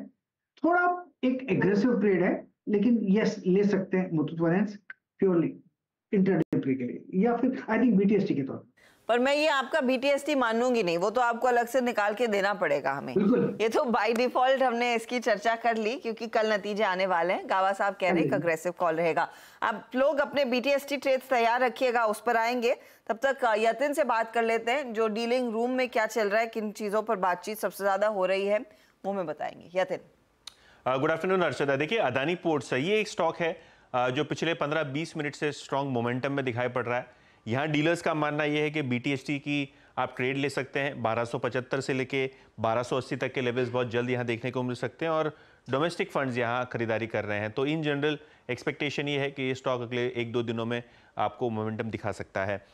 थोड़ा एक एग्रेसिव ट्रेड है, लेकिन यस ले सकते हैं मुथूट फाइनेंस प्योरली इंट्राडे के लिए, या फिर आई थिंक बीटीएसटी के तौर पर। पर मैं ये आपका बीटीएसटी मानूंगी नहीं, वो तो आपको अलग से निकाल के देना पड़ेगा हमें। ये तो बाय डिफॉल्ट हमने इसकी चर्चा कर ली, क्योंकि कल नतीजे आने वाले हैं। गावा साहब कह रहे हैं अग्रेसिव कॉल रहेगा। आप लोग अपने बीटीएसटी ट्रेड्स तैयार रखिएगा, उस पर आएंगे। तब तक यतिन से बात कर लेते हैं, जो डीलिंग रूम में क्या चल रहा है, किन चीजों पर बातचीत सबसे ज्यादा हो रही है, वो हमें बताएंगे। यतिन। Good afternoon Arshada. देखिए, अदानी पोर्ट्स ये एक स्टॉक है जो पिछले 15-20 मिनट से स्ट्रॉन्ग मोमेंटम में दिखाई पड़ रहा है। यहाँ डीलर्स का मानना यह है कि बीटीएसटी की आप ट्रेड ले सकते हैं 1275 से लेके 1280 तक के लेवल्स बहुत जल्द यहाँ देखने को मिल सकते हैं, और डोमेस्टिक फंड्स यहाँ खरीदारी कर रहे हैं। तो इन जनरल एक्सपेक्टेशन ये है कि ये स्टॉक अगले 1-2 दिनों में आपको मोमेंटम दिखा सकता है।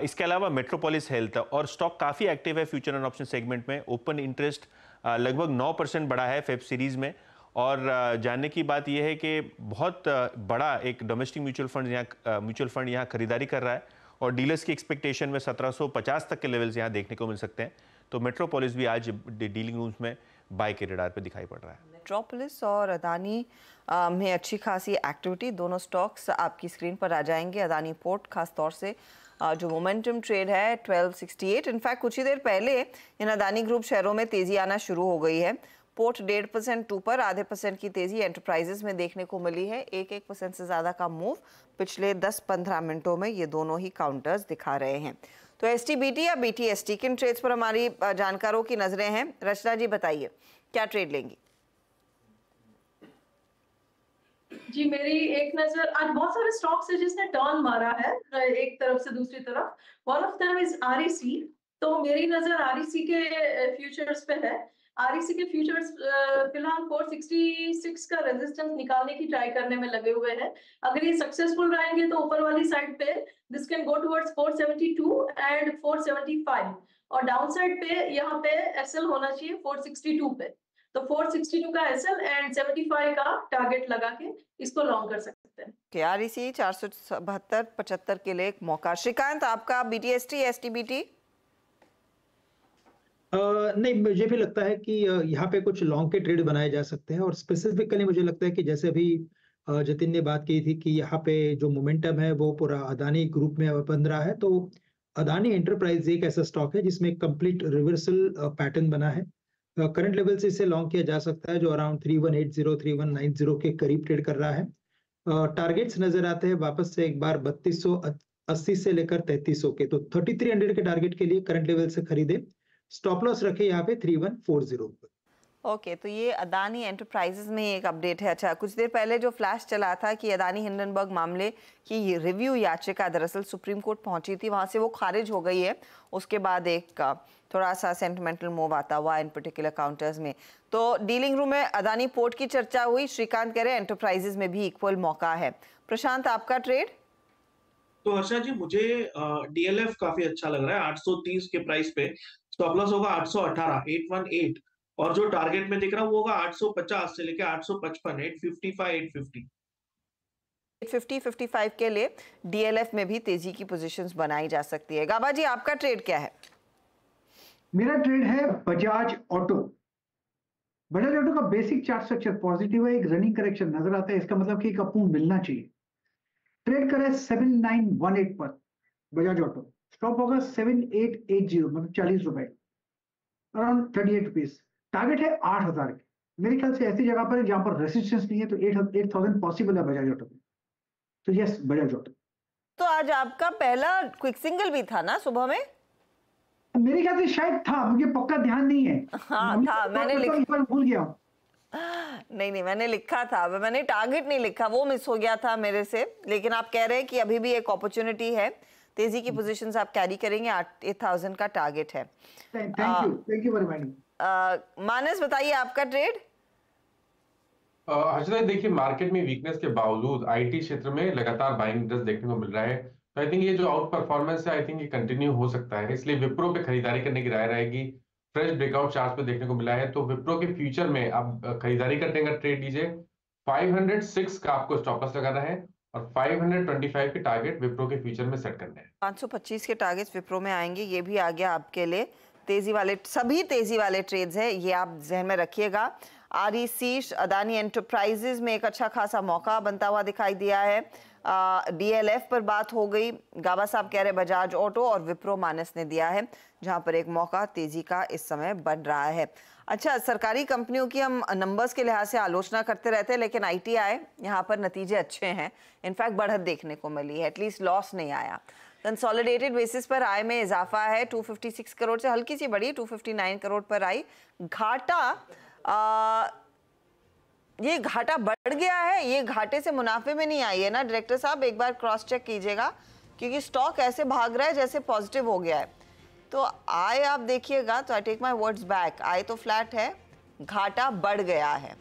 इसके अलावा मेट्रोपोलिस हेल्थ और स्टॉक काफ़ी एक्टिव है फ्यूचर एंड ऑप्शन सेगमेंट में। ओपन इंटरेस्ट लगभग 9% बढ़ा है फेब सीरीज में, और जानने की बात यह है कि बहुत बड़ा एक डोमेस्टिक म्यूचुअल फंड यहाँ खरीदारी कर रहा है, और डीलर्स की एक्सपेक्टेशन में 1750 तक के लेवल्स यहाँ देखने को मिल सकते हैं। तो मेट्रोपोलिस भी आज डीलिंग रूम्स में बाय के रडार पे दिखाई पड़ रहा है। मेट्रोपोलिस और अदानी में अच्छी खासी एक्टिविटी, दोनों स्टॉक्स आपकी स्क्रीन पर आ जाएंगे। अदानी पोर्ट खास तौर से जो मोमेंटम ट्रेड है 1268, इनफैक्ट कुछ ही देर पहले इन अदानी ग्रुप शेयरों में तेजी आना शुरू हो गई है। पोर्ट 1.5% ऊपर, 0.5% की तेजी एंटरप्राइजेस में देखने को मिली है। 1% से ज्यादा का मूव पिछले 10-15 मिनटों में ये दोनों ही काउंटर्स दिखा रहे हैं। तो एसटीबीटी या बीटीएसटी, किन ट्रेड्स पर हमारी जानकारों की नजरें हैं? रचना जी बताइए, क्या ट्रेड लेंगी? जी, मेरी एक नजर, आज बहुत सारे स्टॉक्स है जिसने टर्न मारा है एक तरफ से दूसरी तरफ। One of them is REC. तो मेरी नजर आरईसी के फ्यूचर्स पे है। आरईसी के फ्यूचर्स फिलहाल 466 का रेजिस्टेंस निकालने की ट्राई करने में लगे हुए हैं। अगर ये सक्सेसफुल रहेंगे तो ऊपर वाली साइड पे this can go towards 472 and 475, और डाउन साइड पे यहाँ पे एसएल होना चाहिए 462 पे। तो 462 का एसएल एंड 75 का टारगेट लगा के इसको लॉन्ग कर सकते हैं। आरईसी 472-75 के लिए एक मौका। श्रीकांत, आपका बीटीएसटी एसटीबीटी? नहीं, मुझे भी लगता है कि यहाँ पे कुछ लॉन्ग के ट्रेड बनाए जा सकते हैं, और स्पेसिफिकली मुझे लगता है कि जैसे अभी जतिन ने बात की थी कि यहाँ पे जो मोमेंटम है वो पूरा अदानी ग्रुप में बन रहा है। तो अदानी एंटरप्राइज एक ऐसा स्टॉक है जिसमें कंप्लीट रिवर्सल पैटर्न बना है। करंट लेवल से इसे लॉन्ग किया जा सकता है, जो अराउंड 3180 3190 के करीब ट्रेड कर रहा है। टारगेट्स नजर आते हैं वापस से एक बार 3280 से लेकर 3300 के, तो 3300 के टारगेट के लिए करंट लेवल से खरीदे। स्टॉप लॉस रखे यहाँ पे 3140 पर। ओके, तो ये अदानी एंटरप्राइजेस में एक अपडेट है। अच्छा, कुछ देर पहले जो फ्लैश चला था कि अदानी हिंडनबर्ग मामले की रिव्यू याचिका दरअसल सुप्रीम कोर्ट पहुंची थी, वहां से वो खारिज हो गई है। उसके बाद एक थोड़ा सा सेंटिमेंटल मूव आता हुआ इन पर्टिकुलर काउंटर्स में। तो डीलिंग रूम में अदानी पोर्ट की चर्चा हुई। श्रीकांत कह रहे हैं एंटरप्राइजेस में भी इक्वल मौका है। प्रशांत, आपका ट्रेड? तो हर्षा जी, मुझे डीएलएफ काफी अच्छा लग रहा है। 830 के प्राइस पे स्टॉप लॉस होगा 818, 818, और जो टारगेट में दिख रहा है वो होगा 850 से लेके 855, 855, 850। 55 के लिए डीएलएफ में भी तेजी की पोजीशंस बनाई जा सकती है। गाबा जी, आपका ट्रेड क्या है? मेरा ट्रेड है बजाज ऑटो। बजाज ऑटो का बेसिक चार्ट स्ट्रक्चर पॉजिटिव है, एक रनिंग करेक्शन नजर आता है, इसका मतलब कि एक अपूर्ण मिलना चाहिए। ट्रेड करें 7918 पर बजाज ऑटो, स्टॉप होगा 7880, मतलब 40 रुपए, अराउंड 38 रुपीज। टारगेट है 8000 के। मेरे ख्याल से ऐसी जगह पर है जहां पर रेसिस्टेंस नहीं है, तो 8000 पॉसिबल है बजाज ऑटो में। तो यस, बजाज ऑटो। तो आज आपका पहला क्विक सिंगल भी था ना सुबह में? मेरे ख्याल से शायद था, मुझे पक्का ध्यान नहीं है। हाँ था, मैंने भूल गया। नहीं, मैंने लिखा था, मैंने टारगेट नहीं लिखा, वो मिस हो गया था मेरे से। लेकिन आप कह रहे हैं कि अभी भी एक अपॉर्चुनिटी है, तेजी की पोजीशंस आप कैरी करेंगे। 8000 का टारगेट है। Thank you very much. Manas, बताइए आपका ट्रेड? हर्षदा, देखिए, मार्केट में वीकनेस के बावजूद आईटी क्षेत्र में लगातार बाइंग इंटरेस्ट देखने को मिल रहा है। तो आई थिंक ये जो आउट परफॉर्मेंस है, आई थिंक ये कंटिन्यू हो सकता है, इसलिए विप्रो पे खरीदारी करने की राय रहेगी। फ्रेश ब्रेकआउट चार्ट पे देखने को मिला है। तो विप्रो के फ्यूचर में आप खरीदारी करने का ट्रेड लीजिए, 506 का आपको स्टॉप लॉस लगाना है और 525 के टारगेट विप्रो के फ्यूचर में सेट करने हैं। 525 के टारगेट्स विप्रो में आएंगे, ये भी आ गया आपके लिए। तेजी वाले, सभी तेजी वाले ट्रेड्स हैं, ये आप जहन में रखिएगा। REC अदानी एंटरप्राइजेज में एक अच्छा खासा मौका बनता हुआ दिखाई दिया है। DLF पर बात हो गई, गाबा साहब कह रहे बजाज ऑटो और विप्रो मानस ने दिया है, जहां पर एक मौका तेजी का इस समय बन रहा है। अच्छा, सरकारी कंपनियों की हम नंबर्स के लिहाज से आलोचना करते रहते हैं, लेकिन ITI यहाँ पर नतीजे अच्छे हैं, इनफैक्ट बढ़त देखने को मिली है, एटलीस्ट लॉस नहीं आया। कंसोलिडेटेड बेसिस पर आय में इजाफा है, 256 करोड़ से हल्की सी बढ़ी, 259 करोड़ पर आई। घाटा, ये घाटा बढ़ गया है, ये घाटे से मुनाफे में नहीं आई है ना डायरेक्टर साहब, एक बार क्रॉस चेक कीजिएगा, क्योंकि स्टॉक ऐसे भाग रहा है जैसे पॉजिटिव हो गया है। तो आय आप देखिएगा तो I take my words back, आय तो फ्लैट है, घाटा बढ़ गया है।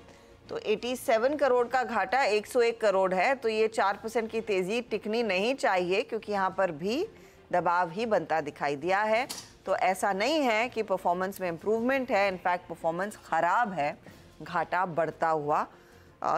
तो 87 करोड़ का घाटा 101 करोड़ है, तो ये 4% की तेजी टिकनी नहीं चाहिए, क्योंकि यहाँ पर भी दबाव ही बनता दिखाई दिया है। तो ऐसा नहीं है कि परफॉर्मेंस में इम्प्रूवमेंट है, इनफैक्ट परफॉर्मेंस खराब है, घाटा बढ़ता हुआ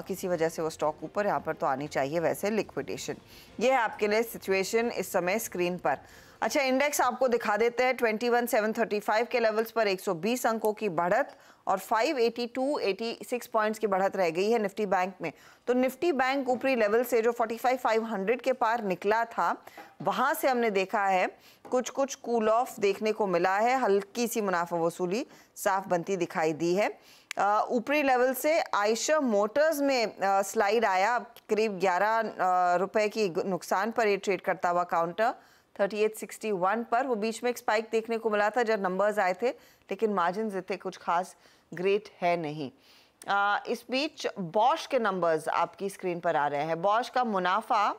किसी वजह से वो स्टॉक ऊपर यहाँ पर तो आनी चाहिए वैसे लिक्विडेशन। ये है आपके लिए सिचुएशन इस समय स्क्रीन पर। अच्छा, इंडेक्स आपको दिखा देते हैं, 21,735 के लेवल्स पर 120 अंकों की बढ़त और 582-86 पॉइंट्स की बढ़त रह गई है निफ्टी बैंक में। तो निफ्टी बैंक ऊपरी लेवल से जो 45,500 के पार निकला था, वहां से हमने देखा है कुछ कूल ऑफ देखने को मिला है, हल्की सी मुनाफा वसूली साफ बनती दिखाई दी है। ऊपरी लेवल से आयशर मोटर्स में स्लाइड आया, करीब 11 रुपए की नुकसान पर ये ट्रेड करता हुआ काउंटर 3861 पर। वो बीच में एक स्पाइक देखने को मिला था जब नंबर्स आए थे, लेकिन मार्जिन इतने कुछ खास ग्रेट है नहीं। इस बीच बॉश के नंबर्स आपकी स्क्रीन पर आ रहे हैं। बॉश का मुनाफा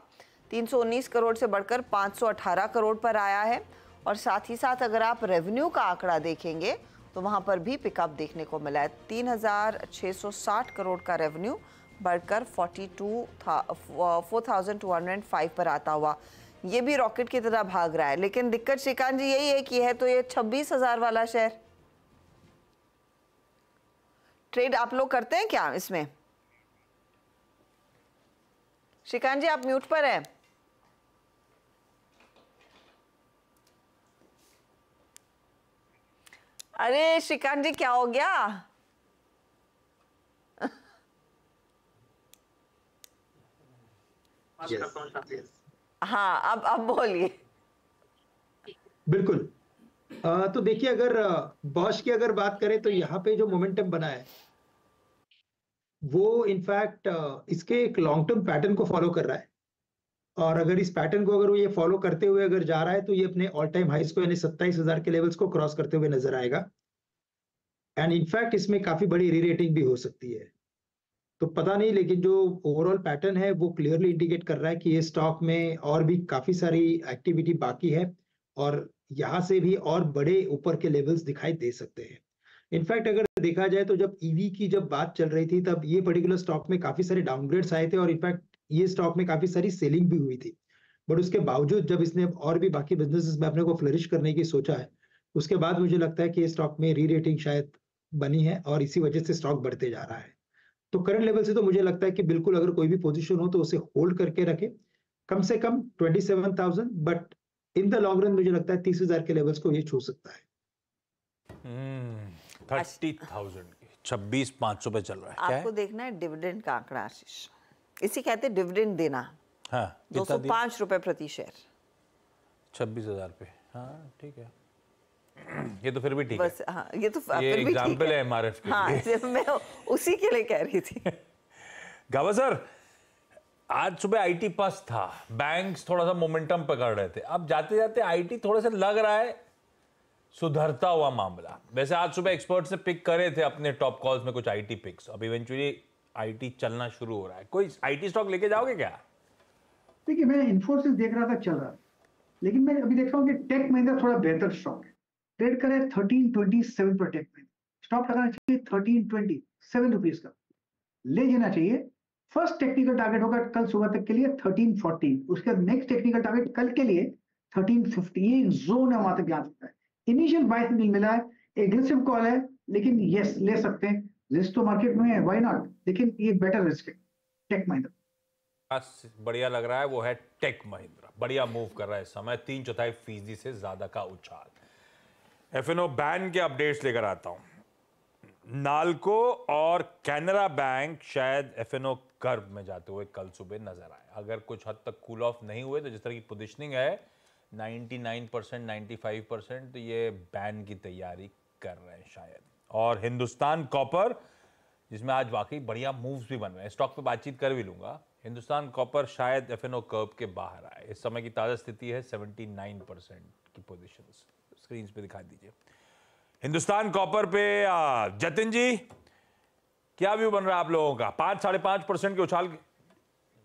319 करोड़ से बढ़कर 518 करोड़ पर आया है, और साथ ही साथ अगर आप रेवेन्यू का आंकड़ा देखेंगे तो वहां पर भी पिकअप देखने को मिला है। 3,660 करोड़ का रेवेन्यू बढ़कर 4,205 पर आता हुआ, ये भी रॉकेट की तरह भाग रहा है। लेकिन दिक्कत श्रीकांत जी यही है कि है तो ये 26,000 वाला शेयर। ट्रेड आप लोग करते हैं क्या इसमें? श्रीकांत जी आप म्यूट पर हैं। अरे श्रीकांत जी क्या हो गया? हाँ, अब बोलिए। बिल्कुल। तो देखिए, अगर बॉश की अगर बात करें तो यहाँ पे जो मोमेंटम बना है वो इनफैक्ट इसके एक लॉन्ग टर्म पैटर्न को फॉलो कर रहा है, और अगर इस पैटर्न को अगर वो ये फॉलो करते हुए अगर जा रहा है तो ये अपने ऑल टाइम हाइस को यानी 27,000 के लेवल्स को क्रॉस करते हुए नजर आएगा। एंड इनफैक्ट इसमें काफी बड़ी री-रेटिंग भी हो सकती है, तो पता नहीं, लेकिन जो ओवरऑल पैटर्न है वो क्लियरली इंडिकेट कर रहा है कि ये स्टॉक में और भी काफी सारी एक्टिविटी बाकी है, और यहाँ से भी और बड़े ऊपर के लेवल्स दिखाई दे सकते हैं। इनफैक्ट अगर देखा जाए तो जब ईवी की जब बात चल रही थी तब ये पर्टिकुलर स्टॉक में काफी सारे डाउनग्रेड्स आए थे, और इनफैक्ट ये स्टॉक में काफी सारी सेलिंग भी हुई थी। बट उसके बावजूद जब इसने और भी बाकी बिजनेसेस में अपने को फ्लरिश करने की सोचा है, उसके बाद मुझे लगता है कि ये स्टॉक में री रेटिंग शायद बनी है, और इसी वजह से स्टॉक बढ़ते जा रहा है। तो करंट लेवल से तो मुझे लगता है कि बिल्कुल अगर कोई भी पोजीशन हो तो उसे होल्ड करके रखे, कम से कम 27,000, but in the long run मुझे लगता है 30,000 के लेवल्स को ये छू सकता है। 30,000 26,500 पे चल रहा है। आपको देखना है डिविडेंड का आंकड़ा आशीष, इसी कहते हैं डिविडेंड देना। हाँ, 205 रुपए प्रति शेयर 26,000 पे। हाँ ठीक है, ये तो फिर भी ठीक है। हाँ, ये तो ये फिर भी एग्जाम्पल है MRF के हाँ, लिए। मैं उसी के लिए कह रही थी। गावा सर, आज सुबह IT पास था, बैंक्स थोड़ा सा मोमेंटम पकड़ रहे थे, अब जाते जाते IT थोड़ा सा लग रहा है सुधरता हुआ मामला। वैसे आज सुबह एक्सपर्ट्स ने पिक करे थे अपने टॉप कॉल्स में कुछ IT पिक्स, अब इवेंचुअली IT चलना शुरू हो रहा है। कोई IT स्टॉक लेके जाओगे क्या? देखिए, मैं इन्फोसिस देख रहा था, चल रहा, लेकिन मैं अभी देख रहा हूँ कि टेक महिंद्रा थोड़ा बेहतर स्टॉक है। ट्रेड करे 1327 पर टेक महिंद्रा, स्टॉप लगाना चाहिए 1327 रुपीज का, ले जाना चाहिए। फर्स्ट टेक्निकल टारगेट होगा कल सुबह तक के लिए 1340, उसके बाद नेक्स्ट टेक्निकल टारगेट कल के लिए 1350, ये जोन है, वहां तक जा सकता है। इनिशियल बाय सिग्नल मिला है एग्रेसिव कॉल है, लेकिन यस ले सकते हैं, रिस्क तो मार्केट में है, व्हाई नॉट, लेकिन ये बेटर रिस्क है टेक महिंद्रा। बढ़िया लग रहा है वो है टेक महिंद्रा, बढ़िया मूव कर रहा है इस समय, 3/4% से ज्यादा का उछाल। एफएनओ बैंक के अपडेट्स लेकर आता हूं। नाल्को और कैनरा बैंक शायद एफएनओ कर्व में जाते हुए कल सुबह नजर आए, अगर कुछ हद तक कूल ऑफ नहीं हुए तो जिस तरह की पोजीशनिंग है 99%, 95%, तो ये बैन की तैयारी कर रहे हैं शायद। और हिंदुस्तान कॉपर, जिसमें आज वाकई बढ़िया मूव्स भी बन रहे हैं, स्टॉक पे बातचीत कर भी लूंगा। हिंदुस्तान कॉपर शायद एफएनओ कर्व के बाहर आए, इस समय की ताजा स्थिति है 79% की पोजीशंस, स्क्रीन पे दिखा दीजिए। हिंदुस्तान कॉपर पे जतिन जी क्या व्यू बन रहा है आप लोगों का? 5-5.5% के उछाल।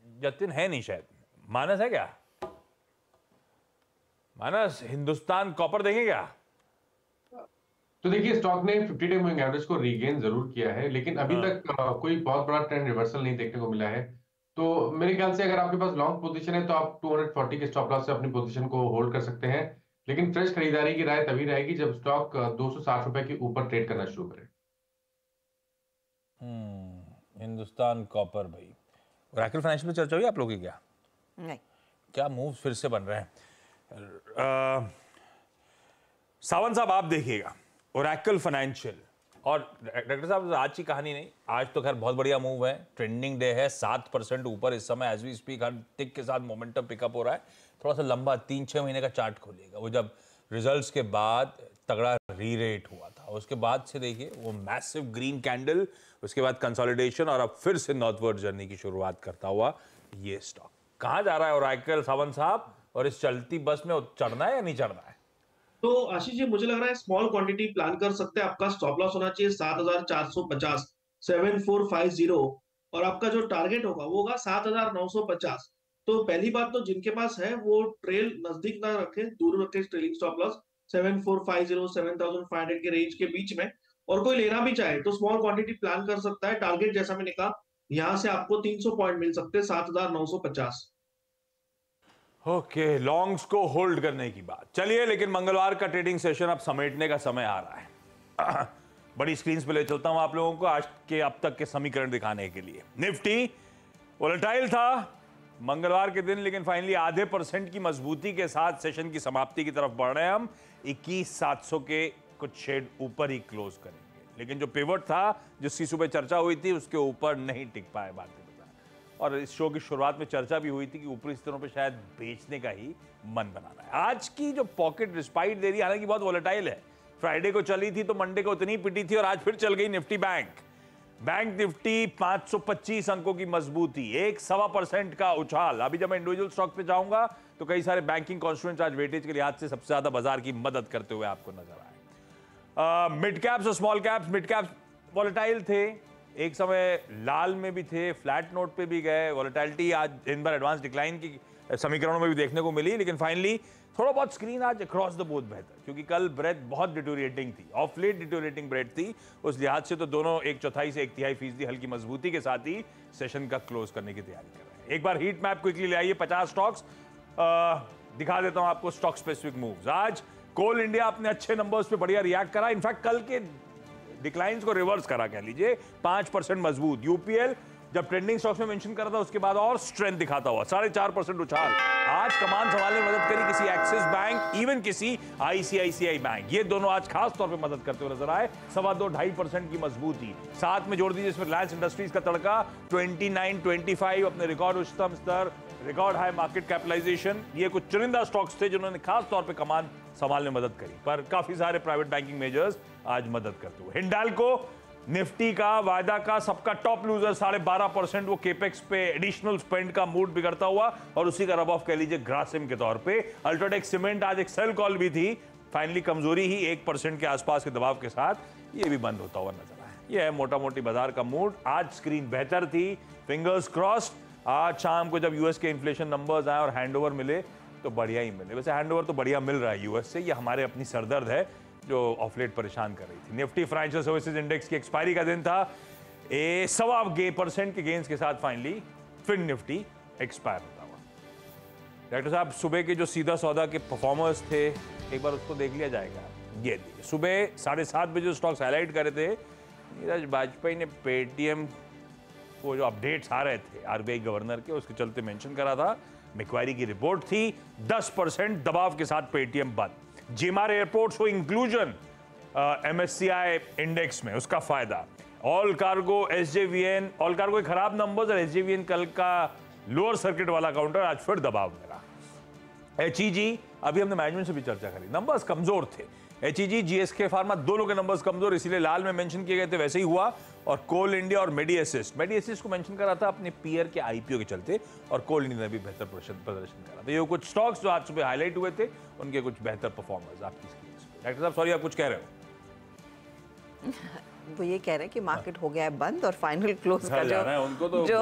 जतिन है नहीं शायद, मानस है क्या? मानस, हिंदुस्तान कॉपर देखें क्या? तो देखिए स्टॉक ने 50-डे मूविंग एवरेज को रीगेन जरूर किया है, लेकिन अभी तक कोई बहुत बड़ा ट्रेंड रिवर्सल नहीं देखने को मिला है। तो मेरे ख्याल से अगर आपके पास लॉन्ग पोजीशन है तो आप 240 के स्टॉप लॉस से अपनी पोजीशन को होल्ड कर सकते हैं, लेकिन फ्रेश खरीदारी की राय तभी रहेगी जब स्टॉक 260 रुपए के ऊपर ट्रेड करना शुरू करे। हिंदुस्तान कॉपर भाई, ओरेकल फाइनेंशियल में चर्चा हुई आप लोगों की क्या? नहीं। क्या मूव्स फिर से बन रहे हैं? सावंत साहब आप देखिएगा ओरेकल फाइनेंशियल, और डॉक्टर साहब आज की कहानी नहीं, आज तो खैर बहुत बढ़िया मूव है, ट्रेंडिंग डे है, 7% ऊपर इस समय एज वी स्पीक, हर टिक के साथ मोमेंटम पिकअप हो रहा है। थोड़ा सा लंबा 3-6 महीने का चार्ट खोलिएगा, वो जब रिजल्ट्स के बाद तगड़ा री-रेट हुआ था, उसके बाद से देखिए वो मैसिव ग्रीन कैंडल, उसके बाद कंसोलिडेशन, और अब फिर से नॉर्थवर्ड जर्नी की शुरुआत करता हुआ ये स्टॉक कहाँ जा रहा है ओरेकल सावंत साहब, और इस चलती बस में चढ़ना है या नहीं चढ़ना है? तो आशीष जी मुझे लग रहा है स्मॉल क्वांटिटी प्लान कर सकते हैं, आपका स्टॉप लॉस होना चाहिए 7,450, 7450, और आपका जो टारगेट होगा वो होगा 7,950। तो पहली बात तो जिनके पास है वो ट्रेल नजदीक ना रखें, दूर रखें ट्रेलिंग स्टॉप लॉस 7450, 7500 के रेंज के बीच में, और कोई लेना भी चाहे तो स्मॉल क्वांटिटी प्लान कर सकता है। टारगेट जैसा मैंने कहा, यहां से आपको 300 पॉइंट मिल सकते हैं, 7,950। ओके, लॉन्ग्स को होल्ड करने की बात। चलिए, लेकिन मंगलवार का ट्रेडिंग सेशन अब समेटने का समय आ रहा है। बड़ी स्क्रीन पे ले चलता हूं आप लोगों को आज के अब तक के समीकरण दिखाने के लिए। निफ्टी वोलेटाइल था मंगलवार के दिन, लेकिन फाइनली आधे % की मजबूती के साथ सेशन की समाप्ति की तरफ बढ़ रहे हैं हम। 21,700 के कुछ शेड ऊपर ही क्लोज करेंगे, लेकिन जो पिवट था जिसकी सुबह चर्चा हुई थी उसके ऊपर नहीं टिक पाए बातें। और इस शो की शुरुआत में चर्चा भी हुई थी कि ऊपरी स्तरों पे शायद बेचने का ही मन बनाना है। आज की जो पॉकेट रिस्पाइट दे रही है, हालांकि बहुत वोलेटाइल है, फ्राइडे को चली थी तो मंडे को उतनी पिटी थी, और आज फिर चल गई निफ्टी बैंक निफ्टी 525 अंकों की मजबूती, 1.25% का उछाल। अभी जब मैं इंडिविजुअल स्टॉक पे जाऊंगा तो कई सारे बैंकिंग कॉन्स्टिट्यूएंट्स आज वेटेज के लिहाज से सबसे ज्यादा बाजार की मदद करते हुए आपको नजर आए। मिड कैप्स और small caps, mid caps volatile थे, एक समय लाल में भी थे, फ्लैट नोट पे भी गए। वोलेटिलिटी आज दिन भर एडवांस डिक्लाइन की समीकरणों में भी देखने को मिली, लेकिन फाइनली थोड़ा बहुत स्क्रीन आज अक्रॉस द बोर्ड बेहतर, क्योंकि कल ब्रेथ बहुत डिटोरिएटिंग थी, ऑफ लेट डिटोरिएटिंग ब्रेथ थी, उस लिहाज से तो दोनों 1/4 से 1/3% हल्की मजबूती के साथ ही सेशन का क्लोज करने की तैयारी कर रहे हैं। एक बार हीट मैप क्विकली ले आइए, 50 स्टॉक्स दिखा देता हूं आपको, स्टॉक स्पेसिफिक मूव्स। आज कोल इंडिया अपने अच्छे नंबर्स पे बढ़िया रिएक्ट करा, इनफैक्ट कल के डिक्लाइंस को रिवर्स करा, कह लीजिए 5% मजबूत। यूपीएल जब ट्रेंडिंग स्टॉक्स में मेंशन करा था उसके बाद और स्ट्रेंथ दिखाता हुआ 4.5% उछाल। आज कमान संभालने में मदद करी किसी एक्सिस बैंक, इवन किसी आईसीआईसीआई बैंक, ये दोनों आज खास तौर पे मदद करते हुए नजर आए। 2.25% की मजबूती, साथ में जोड़ दीजिए इसमें रिलायंस इंडस्ट्रीज का तड़का 29.25 अपने रिकॉर्ड उच्चतम स्तर, रिकॉर्ड हाई मार्केट कैपिटलाइजेशन। ये कुछ चुनिंदा स्टॉक्स थे जिन्होंने खास तौर पे कमान संभालने में मदद करी, पर काफी सारे प्राइवेट बैंकिंग मेजर्स आज मदद करते हुए। हिंडाल्को निफ्टी का वायदा का सबका टॉप लूजर, 12.5%, वो केपेक्स पे एडिशनल स्पेंड का मूड बिगड़ता हुआ, और उसी का रब ऑफ कह लीजिए ग्रासिम के तौर पे। अल्ट्राटेक सीमेंट आज एक सेल कॉल भी थी, फाइनली कमजोरी ही 1% के आसपास के दबाव के साथ ये भी बंद होता हुआ नजर आया। ये है मोटा मोटी बाजार का मूड। आज स्क्रीन बेहतर थी, फिंगर्स क्रॉस्ड। आज शाम को जब यूएस के इन्फ्लेशन नंबर्स आए और हैंडओवर मिले तो बढ़िया ही मिले। वैसे हैंडओवर तो बढ़िया मिल रहा है यूएस से, ये हमारे अपनी सरदर्द है जो ऑफलेट परेशान कर रही थी। निफ्टी फाइनेंशियल सर्विसेज इंडेक्स की एक्सपायरी का दिन था, 1.25% के गेंस के साथ फाइनली फिर निफ्टी एक्सपायर होता हुआ। डॉक्टर साहब, सुबह के जो सीधा सौदा के परफॉर्मर्स थे, एक बार उसको देख लिया जाएगा। ये सुबह 7:30 बजे जो स्टॉक्स हाईलाइट कर रहे थे, नीरज वाजपेयी ने पेटीएम को जो अपडेट्स आ रहे थे आरबीआई गवर्नर के, उसके चलते मेंशन करा था। मैक्वायरी की रिपोर्ट थी, 10% दबाव के साथ पेटीएम बंद। जिमार एयरपोर्ट्स को इंक्लूजन एमएससीआई इंडेक्स में, उसका फायदा। All cargo, SJVN, all cargo के खराब नंबर्स और एसजेवीएन कल का लोअर सर्किट वाला काउंटर आज फिर दबाव में रहा। एचईजी, अभी हमने मैनेजमेंट से भी चर्चा करी, नंबर्स कमजोर थे। एचईजी, जीएसके फार्मा दोनों के नंबर्स कमजोर, इसीलिए लाल में मेंशन किए गए थे, वैसे ही हुआ। और कोल इंडिया और मेडी असिस्ट को मेंशन करा था अपने पीयर के आईपीओ के चलते, और कोल इंडिया ने भी बेहतर प्रदर्शन करा था। ये कुछ स्टॉक्स जो आज सुबह हाईलाइट हुए थे, उनके कुछ बेहतर परफॉर्मेंस आपकी स्क्रीन पे। डॉक्टर साहब सॉरी, आप कुछ कह रहे हो? वो ये कह रहे हैं कि मार्केट हो गया है बंद और फाइनल क्लोज का जो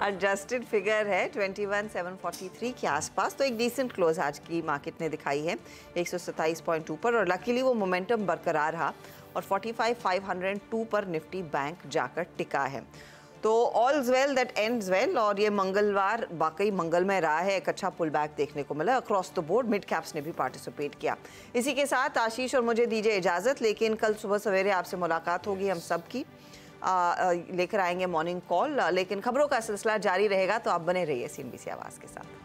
एडजस्टेड फिगर है 21,743 के आसपास, तो एक डिसेंट क्लोज आज की मार्केट ने दिखाई है 127.2 पर, और लकीली वो मोमेंटम बरकरार रहा और 45,502 पर निफ्टी बैंक जाकर टिका है। तो ऑल्स वेल दैट एंड्स वेल, और ये मंगलवार वाकई मंगलमय रहा है। एक अच्छा पुल बैक देखने को मिला across the board, mid caps ने भी पार्टिसिपेट किया। इसी के साथ आशीष और मुझे दीजिए इजाज़त, लेकिन कल सुबह सवेरे आपसे मुलाकात होगी हम सब की, लेकर आएंगे मॉर्निंग कॉल, लेकिन खबरों का सिलसिला जारी रहेगा, तो आप बने रहिए CNBC आवाज़ के साथ।